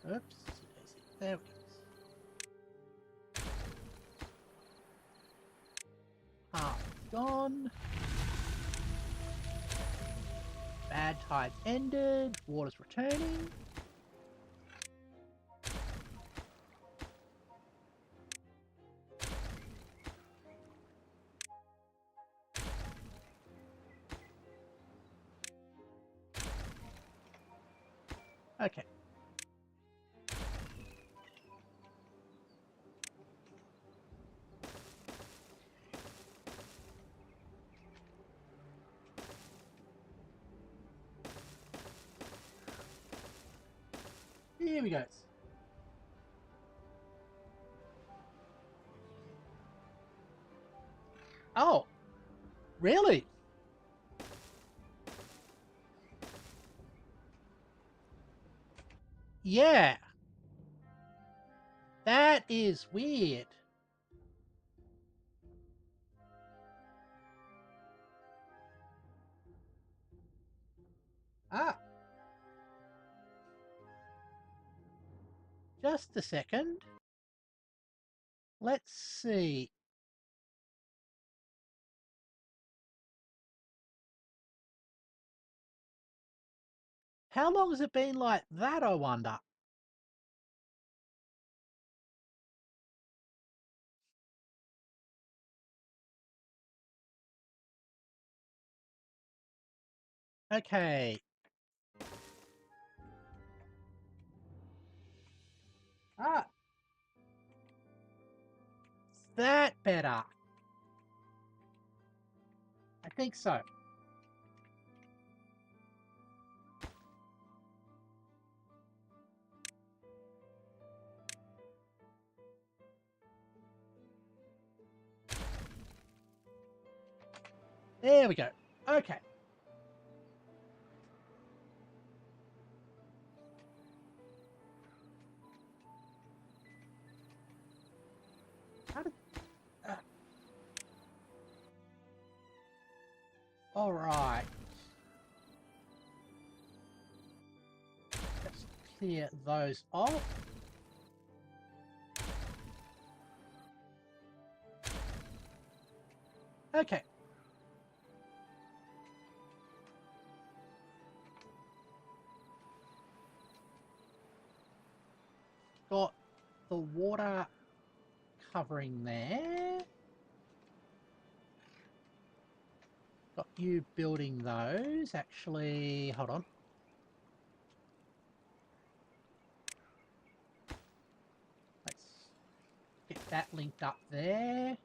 Oops. Oops. There we go. Half gone. Bad tides ended. Water's returning. Okay. Here we go. Oh, really? Yeah. That is weird. Ah. Just a second. Let's see. How long has it been like that, I wonder? Okay. Ah. Is that better? I think so. There we go. Okay. How did... all right. Let's clear those off. Okay. Got the water covering there. Got you building those. Actually, hold on. Let's get that linked up there.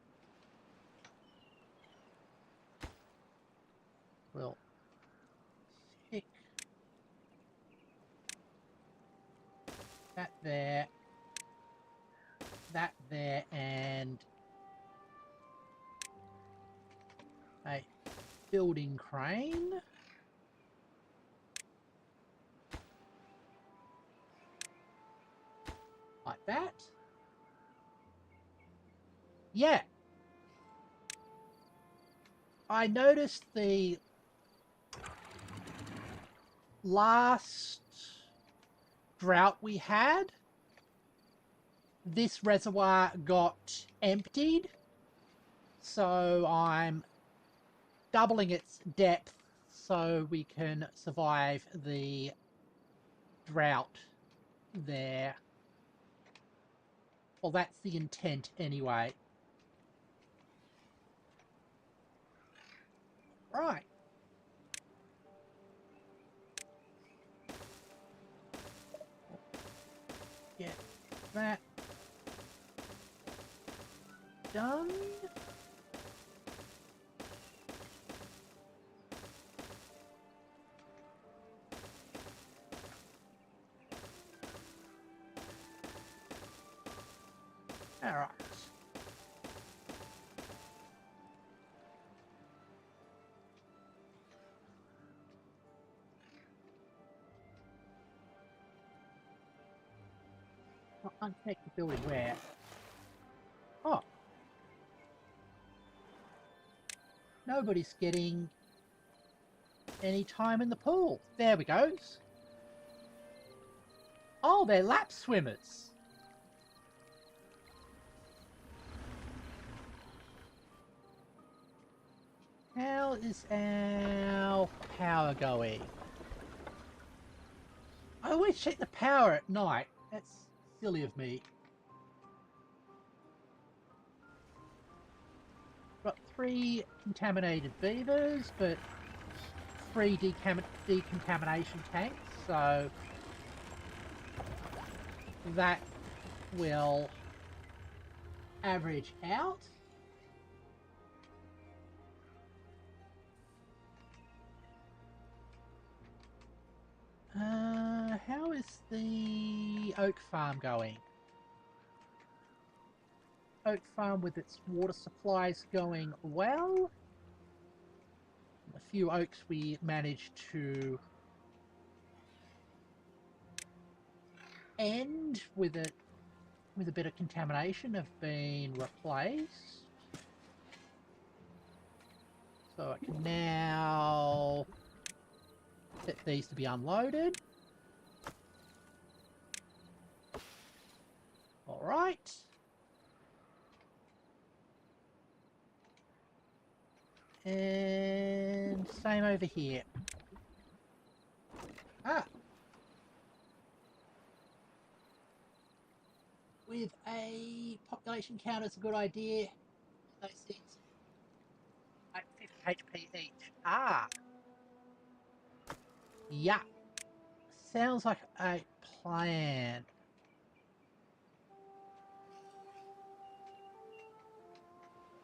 We'll stick that there, and a building crane. Like that. Yeah. I noticed the last drought we had, this reservoir got emptied, so I'm doubling its depth so we can survive the drought there. Well, that's the intent anyway. Right. Get that done. All right. Unconnect the building where? Oh. Nobody's getting any time in the pool. There we go. Oh, they're lap swimmers. How is our power going? I always check the power at night. That's silly of me. Got 3 contaminated beavers, but 3 decontamination tanks, so that will average out. How is the oak farm going? Oak farm with its water supplies going well. A few oaks we managed to end with a bit of contamination have been replaced. So I can now set these to be unloaded. All right. And same over here. Ah. With a population count, it's a good idea. Those things at 50 HP each. Ah. Yeah. Sounds like a plan.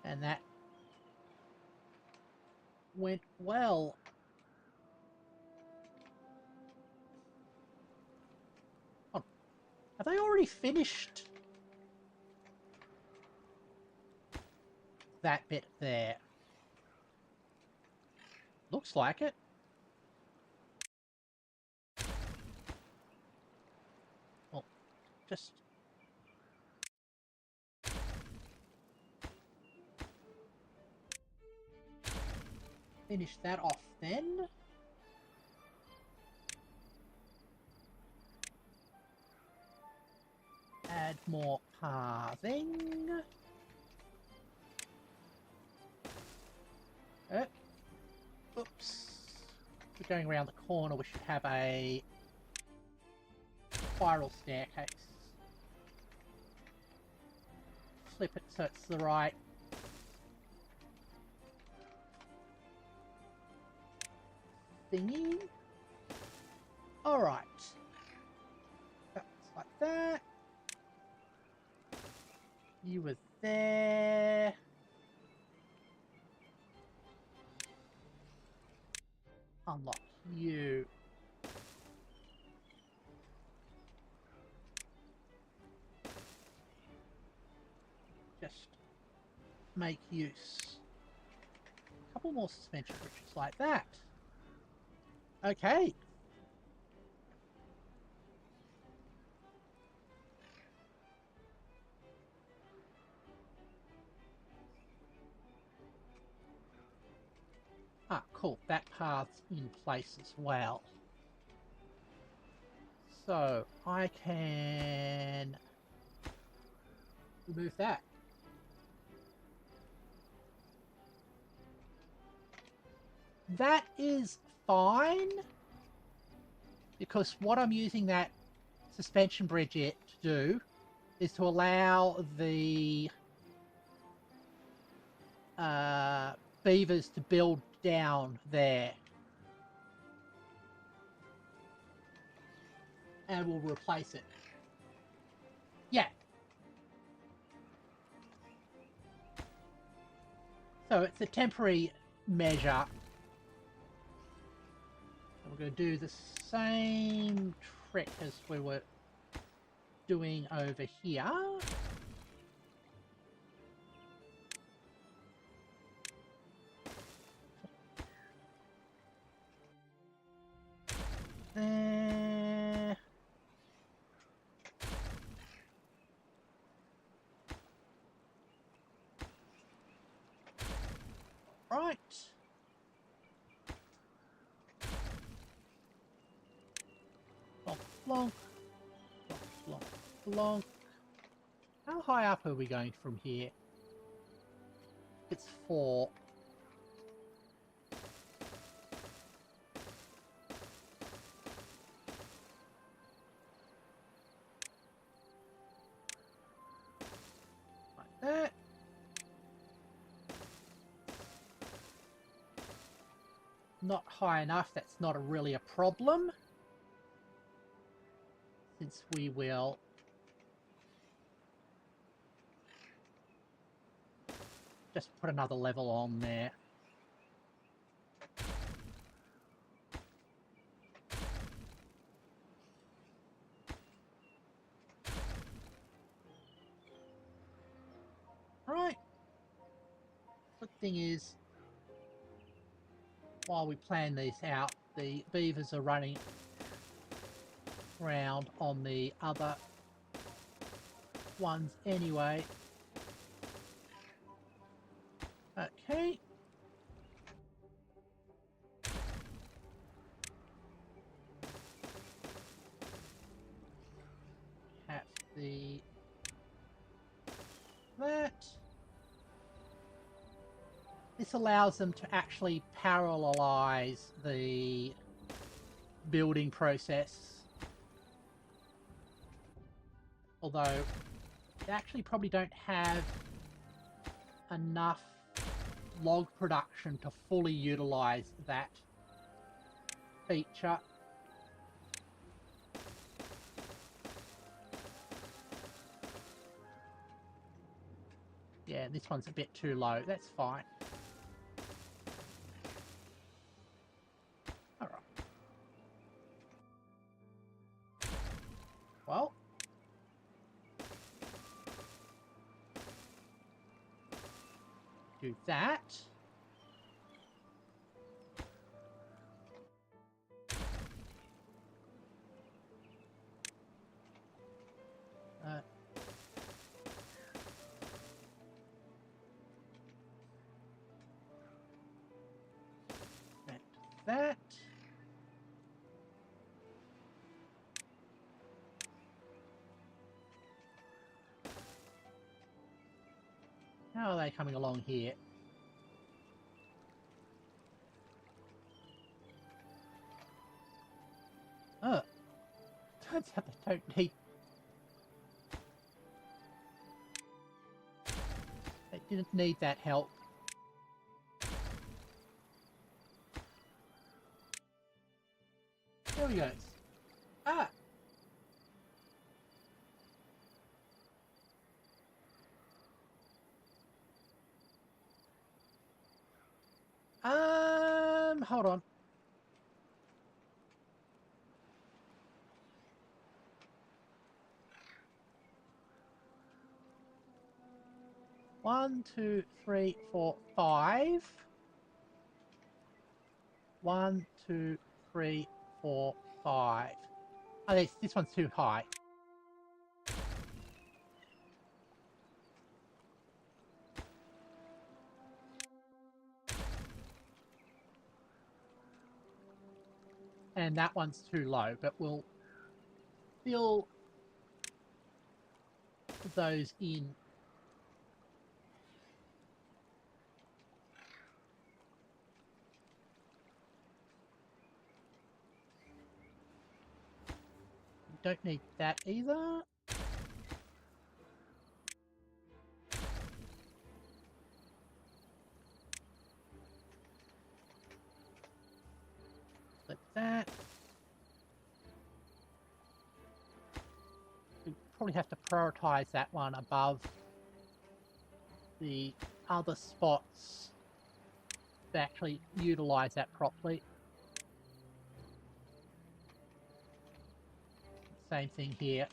And that went well. Oh, have they already finished that bit there? Looks like it. Well, just finish that off then. Add more carving. Oops. We're going around the corner. We should have a spiral staircase. Flip it so it's the right thingy. Alright. That's like that. You were there. Unlock you. Just make use. A couple more suspension bridges like that. Okay. Ah, cool. That path's in place as well. So, I can remove that. That is fine, because what I'm using that suspension bridge to do is to allow the beavers to build down there. And we'll replace it. Yeah. So it's a temporary measure. We're going to do the same trick as we were doing over here. There. Right. Blonk, blonk. Blonk, blonk, blonk. How high up are we going from here? It's 4. Like that. Not high enough, that's not really a problem. Since we will just put another level on there. Right. Good thing is, while we plan these out, the beavers are running around on the other ones anyway. Okay. Have that. This allows them to actually parallelize the building process. Although they actually probably don't have enough log production to fully utilize that feature. Yeah, this one's a bit too low. That's fine. Alright. Well. Do that. That. How are they coming along here? Oh. Turns out they don't need... They didn't need that help. There we go. Ah! Hold on. One, two, three, four, five. 1, 2, 3, 4, 5. Oh, this one's too high. And that one's too low, but we'll fill those in. Don't need that either. Like that. We probably have to prioritize that one above the other spots to actually utilize that properly. Same thing here.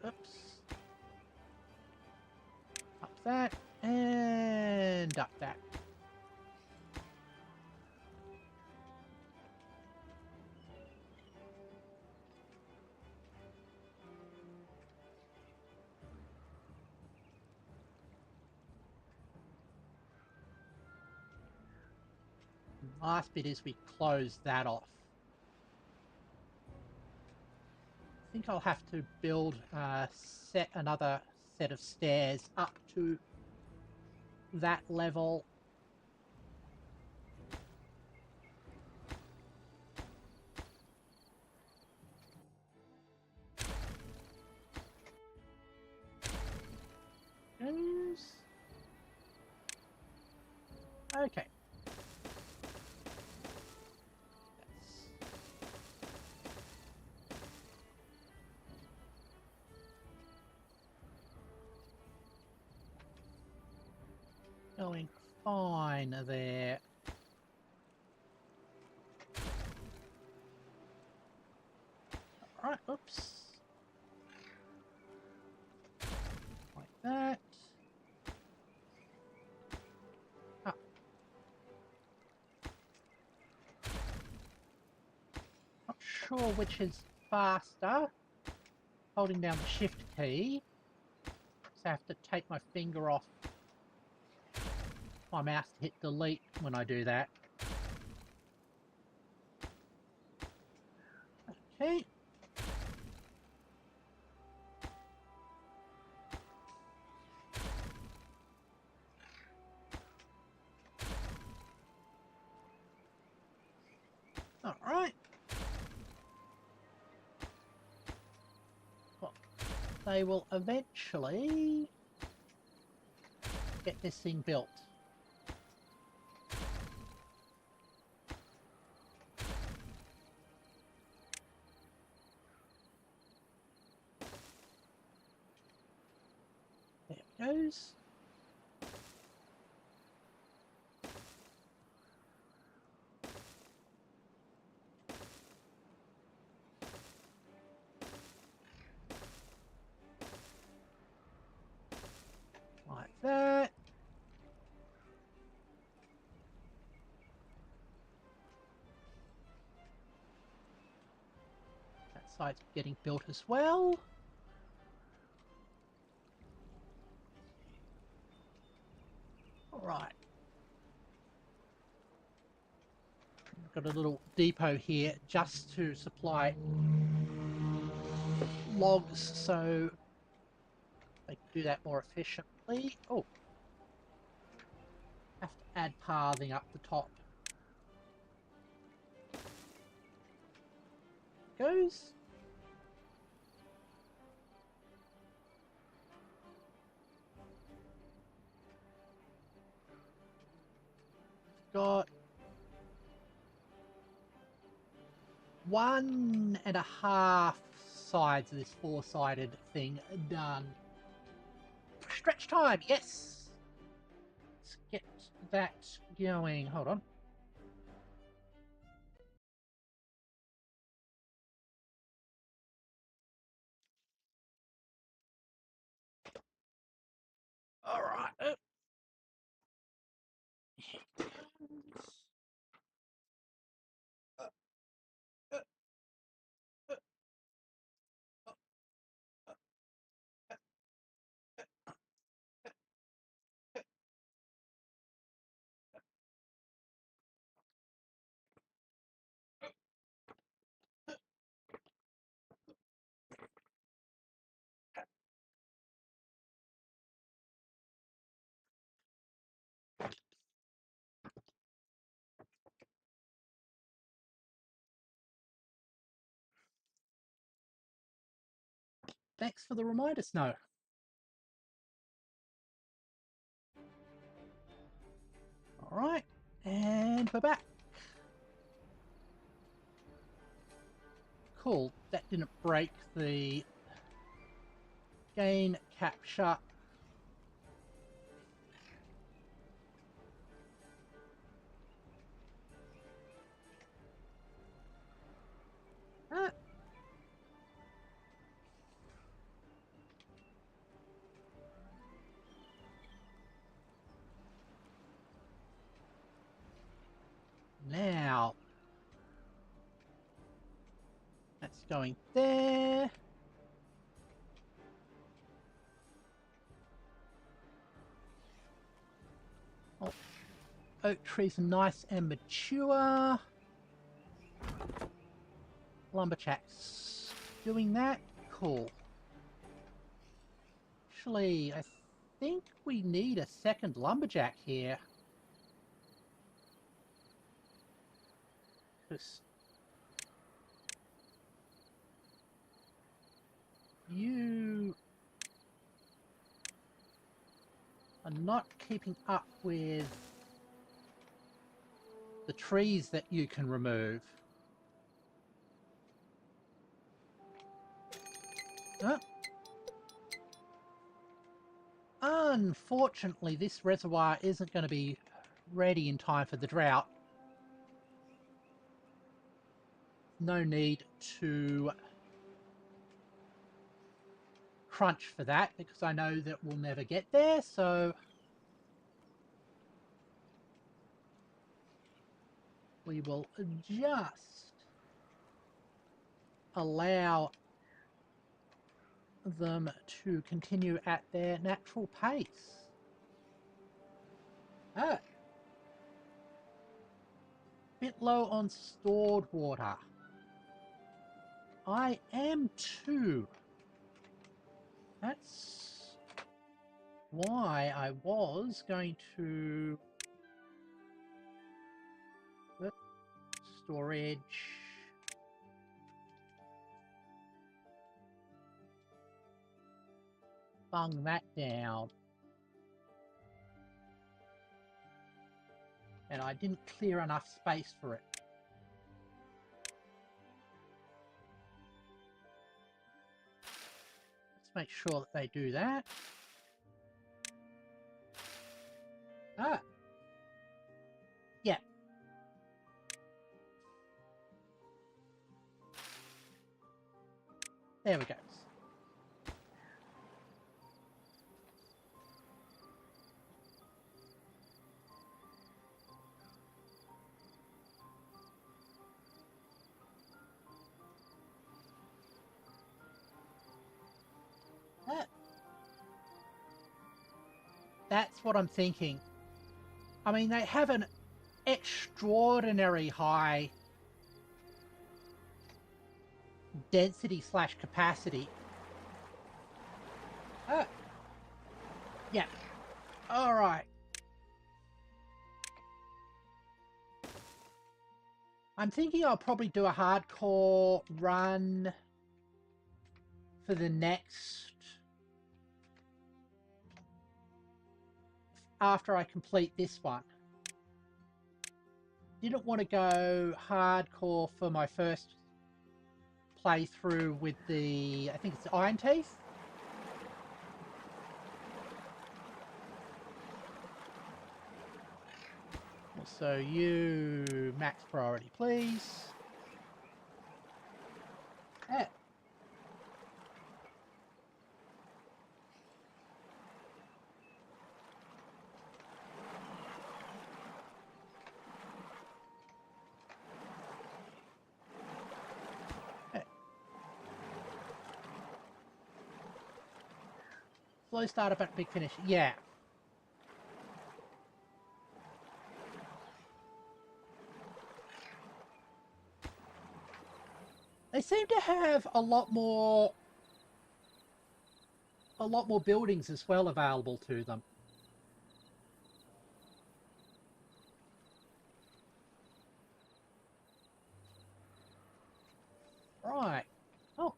Oops. Up that and up that. Last bit is we close that off. I think I'll have to build another set of stairs up to that level. Okay. Going fine there. Alright, oops. Like that. Ah. Not sure which is faster. Holding down the shift key. So I have to take my finger off my mouse to hit delete when I do that. Okay. Alright. Well, they will eventually get this thing built. goes. Like that. That side's getting built as well. Alright. Got a little depot here just to supply logs, so they can do that more efficiently. Oh, have to add pathing up the top. Goes. Got 1.5 sides of this four-sided thing done. Stretch time, yes! Let's get that going. Hold on. Alright. Thanks for the reminder, Snow. Alright, and we're back. Cool, that didn't break the gain capture. Ah. Now, that's going there. Oh, oak trees are nice and mature. Lumberjacks doing that. Cool. Actually, I think we need a second lumberjack here. Because you are not keeping up with the trees that you can remove. Oh. Unfortunately, this reservoir isn't going to be ready in time for the drought. No need to crunch for that because I know that we'll never get there, so we will just allow them to continue at their natural pace. Ah, bit low on stored water. I am too. That's why I was going to storage. Bung that down. And I didn't clear enough space for it. Let's make sure that they do that. Ah. Yeah. There we go. That's what I'm thinking. I mean, they have an extraordinary high density / capacity. Yeah. All right. I'm thinking I'll probably do a hardcore run for the next... after I complete this one. Didn't want to go hardcore for my first playthrough with the... I think it's the Iron Teeth. So you max priority, please. Yeah. Slow startup at big finish. Yeah. They seem to have a lot more buildings as well available to them. Right. Oh.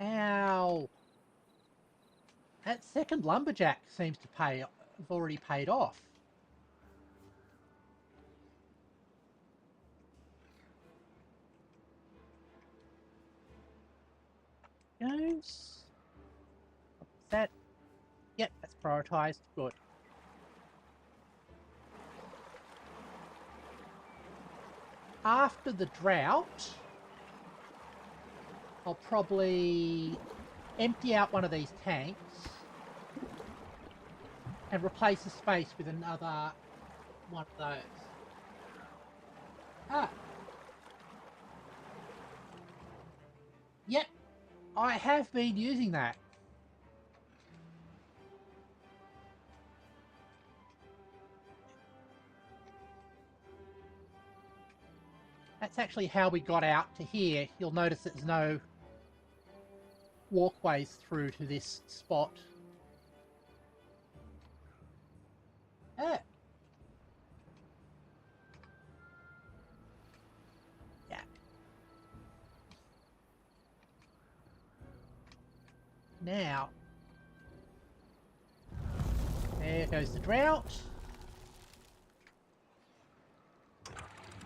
Ow. That second lumberjack seems to have already paid off. Goes. That. Yep, that's prioritized. Good. After the drought, I'll probably empty out one of these tanks and replace the space with another one of those. Ah. Yep, I have been using that. That's actually how we got out to here. You'll notice there's no walkways through to this spot. Ah. Yeah. Now, there goes the drought.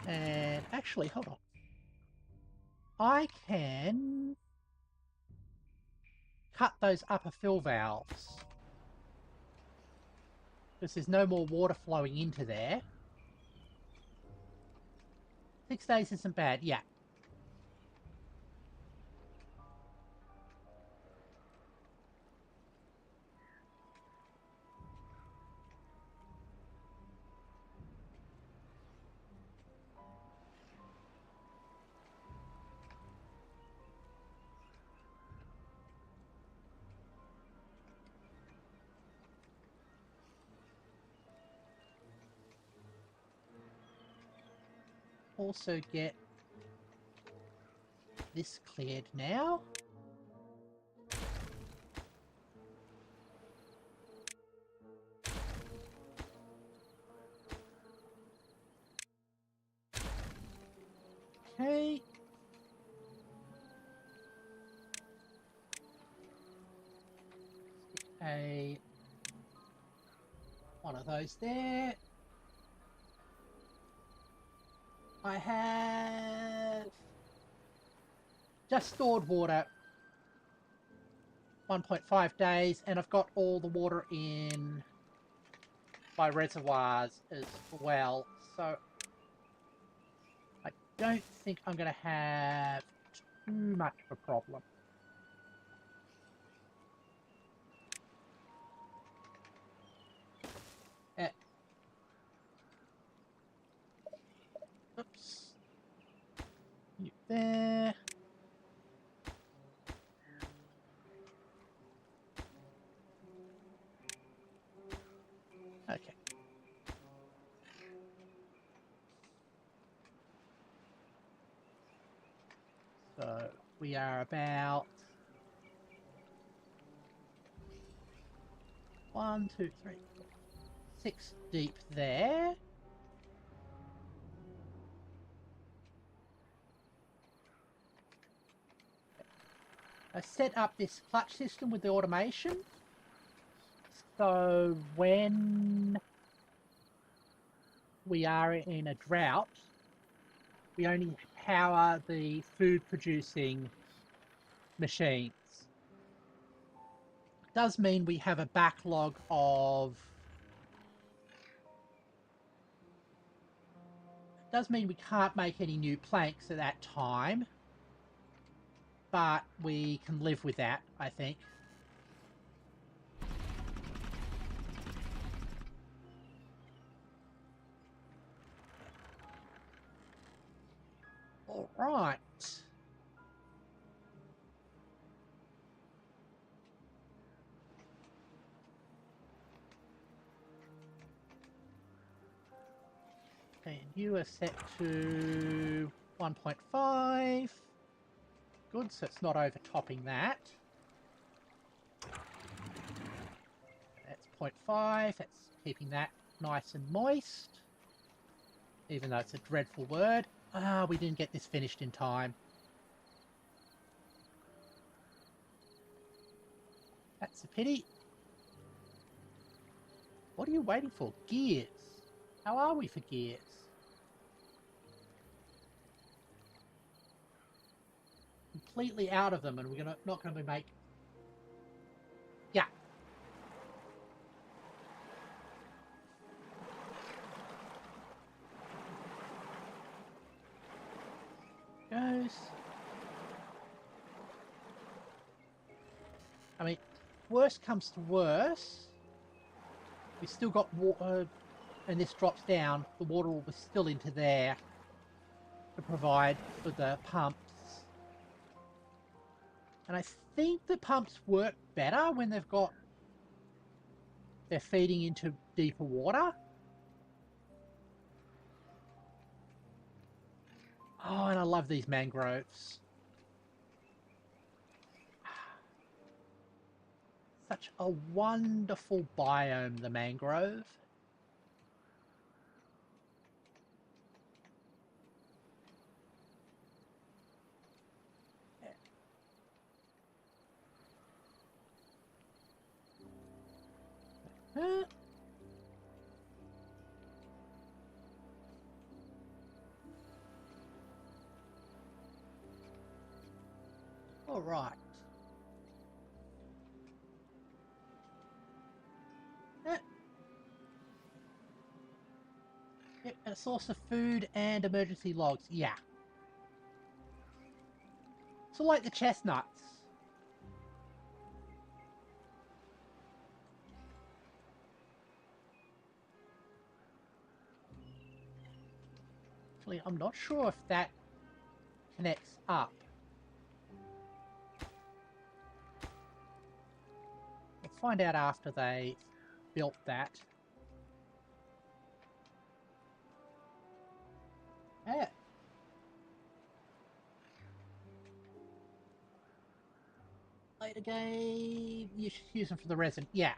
And actually, hold on. I can cut those upper fill valves, because there's no more water flowing into there. 6 days isn't bad, yeah. Also get this cleared now. Okay. One of those there. I have just stored water 1.5 days, and I've got all the water in my reservoirs as well. So I don't think I'm going to have too much of a problem. Oops. You there. Okay. So we are about 1, 2, 3, 4, 6 deep there. I set up this clutch system with the automation. So when we are in a drought, we only power the food producing machines. It does mean we have a backlog of... It does mean we can't make any new planks at that time, but we can live with that, I think. All right. And you are set to 1.5. Good, so it's not overtopping that. That's 0.5. That's keeping that nice and moist. Even though it's a dreadful word. Ah, we didn't get this finished in time. That's a pity. What are you waiting for? Gears. How are we for gears? Completely out of them, and we're not going to make... Yeah. Goes. I mean, worst comes to worst, we've still got water, and this drops down, the water will be still into there to provide for the pumps. And I think the pumps work better when they're feeding into deeper water. Oh, and I love these mangroves. Such a wonderful biome, the mangrove. All right. Yep, and a source of food and emergency logs. Yeah. So like the chestnuts. Actually, I'm not sure if that connects up. We'll find out after they built that. Yeah. Later game. You should use them for the resin. Yeah.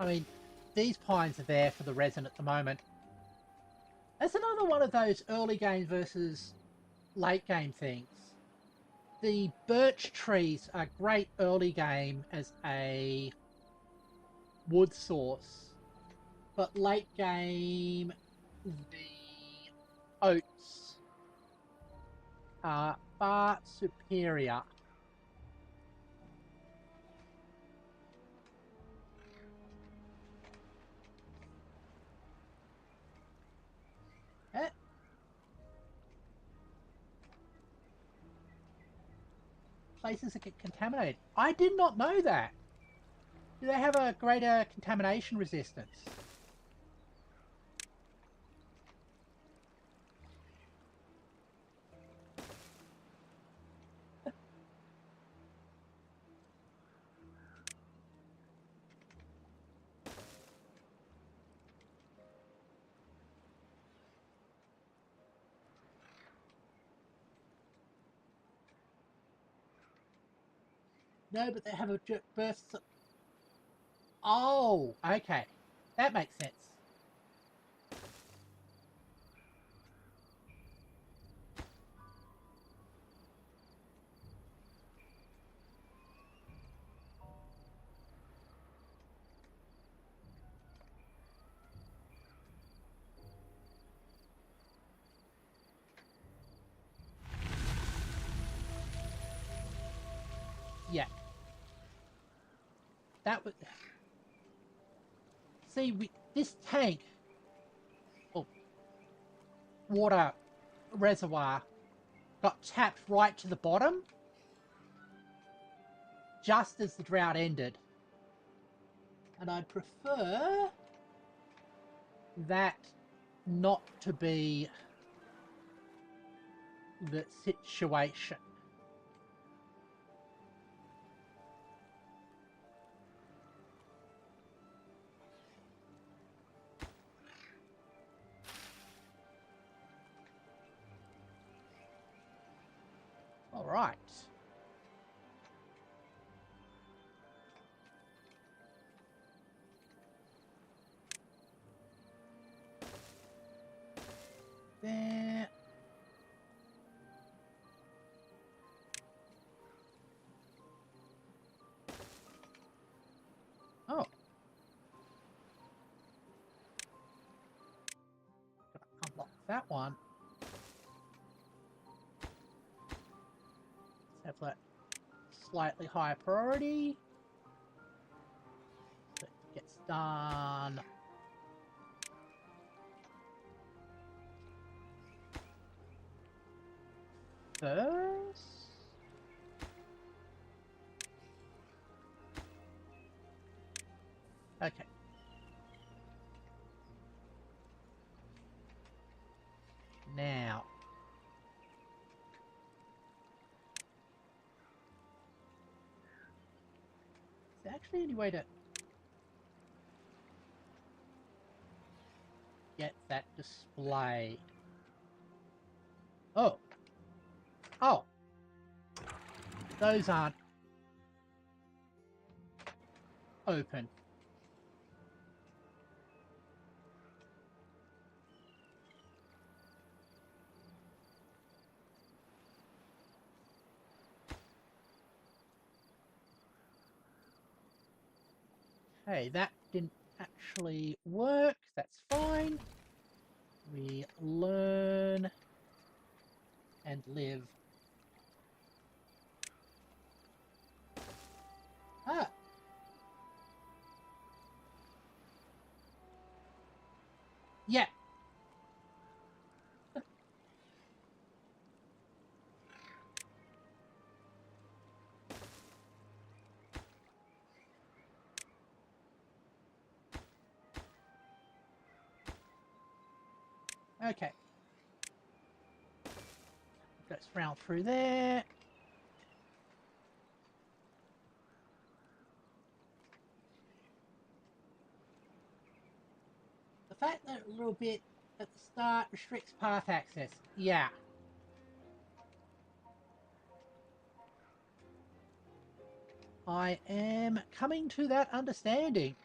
I mean, these pines are there for the resin at the moment. That's another one of those early game versus late game things. The birch trees are great early game as a wood source, but late game, the oats are far superior. Eh? Places that get contaminated. I did not know that. Do they have a greater contamination resistance? No, but they have a burst. Oh, okay. That makes sense. Yeah. That was... See, this tank... Oh, water reservoir got tapped right to the bottom just as the drought ended. And I'd prefer that not to be the situation. All right. There. Oh. Gotta unlock that one. Let's have that slightly higher priority. So it gets done first. Okay. Now. Is there actually any way to get that display? Oh. Oh. Those aren't open. Hey, that didn't actually work. That's fine. We learn and live. Ah. Yeah. Okay. Let's round through there. The fact that a little bit at the start restricts path access. Yeah. I am coming to that understanding.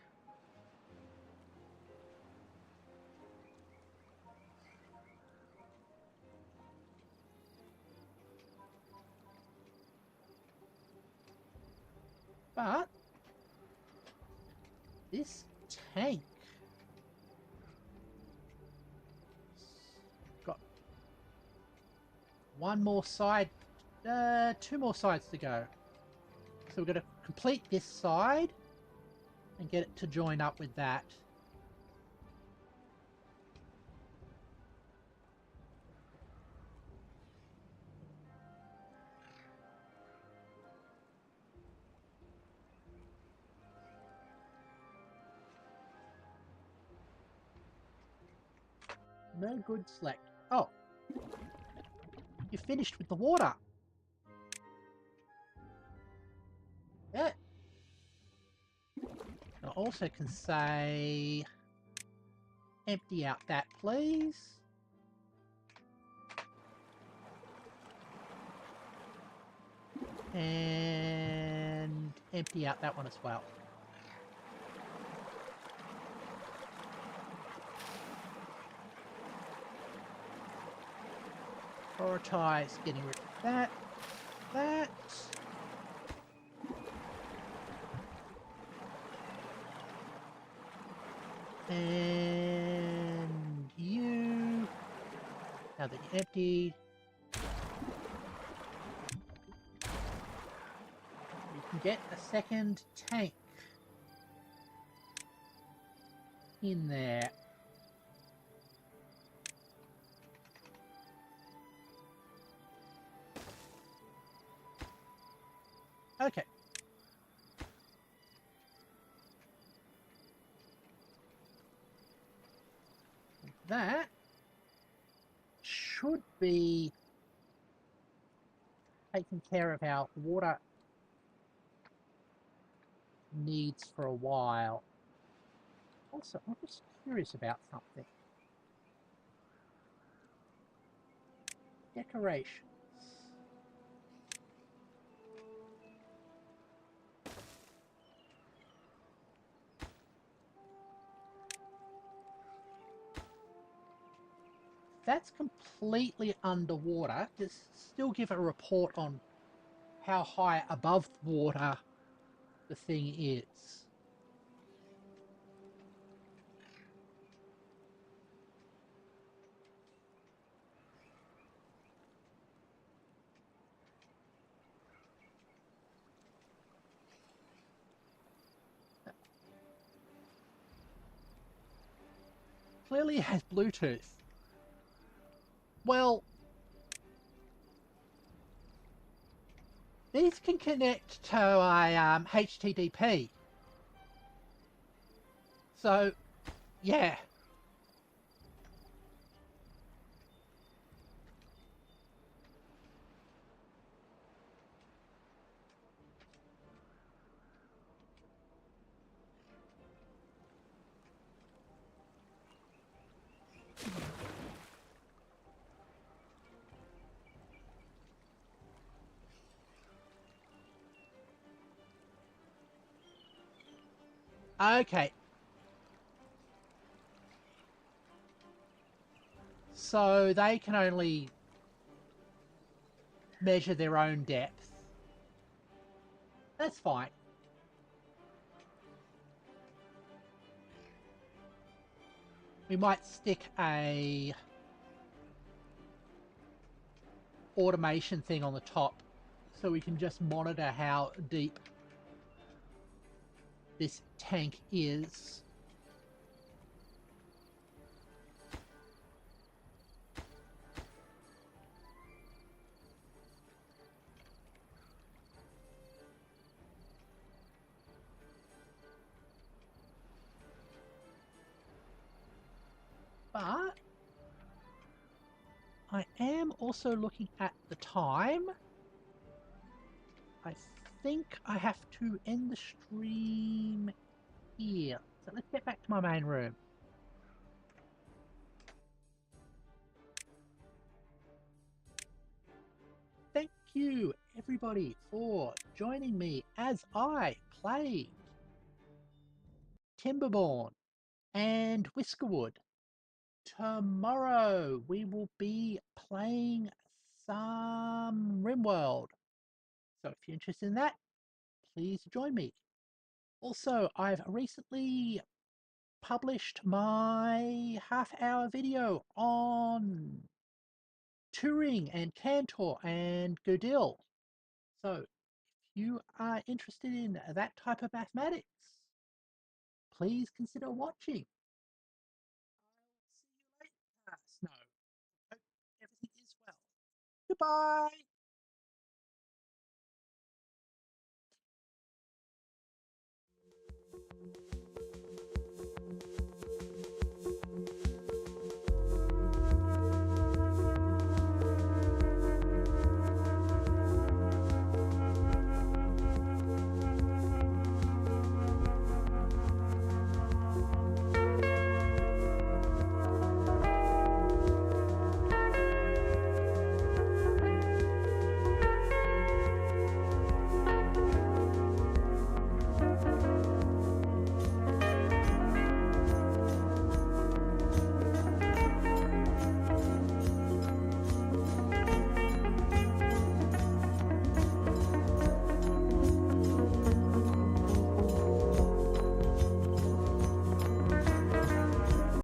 But this tank got one more side, two more sides to go. So we're going to complete this side and get it to join up with that. No good select. Oh, you finished with the water. Yeah. I also can say, empty out that, please. And empty out that one as well. Prioritize getting rid of that, that. And you, now that you're emptied, you can get a second tank in there. Okay. That should be taking care of our water needs for a while. Also, I'm just curious about something. Decorations. That's completely underwater. Just still give a report on how high above water the thing is. Clearly it has Bluetooth. Well, these can connect to a HTTP. So, yeah. Okay. So they can only measure their own depth. That's fine. We might stick a automation thing on the top so we can just monitor how deep this tank is. But I am also looking at the time. I think I have to end the stream here. So let's get back to my main room. Thank you, everybody, for joining me as I played Timberborn and Whiskerwood. Tomorrow we will be playing some RimWorld. So if you're interested in that, please join me. Also, I've recently published my half-hour video on Turing and Cantor and Gödel. So if you are interested in that type of mathematics, please consider watching. I'll see you later, Snow. Hope everything is well. Goodbye.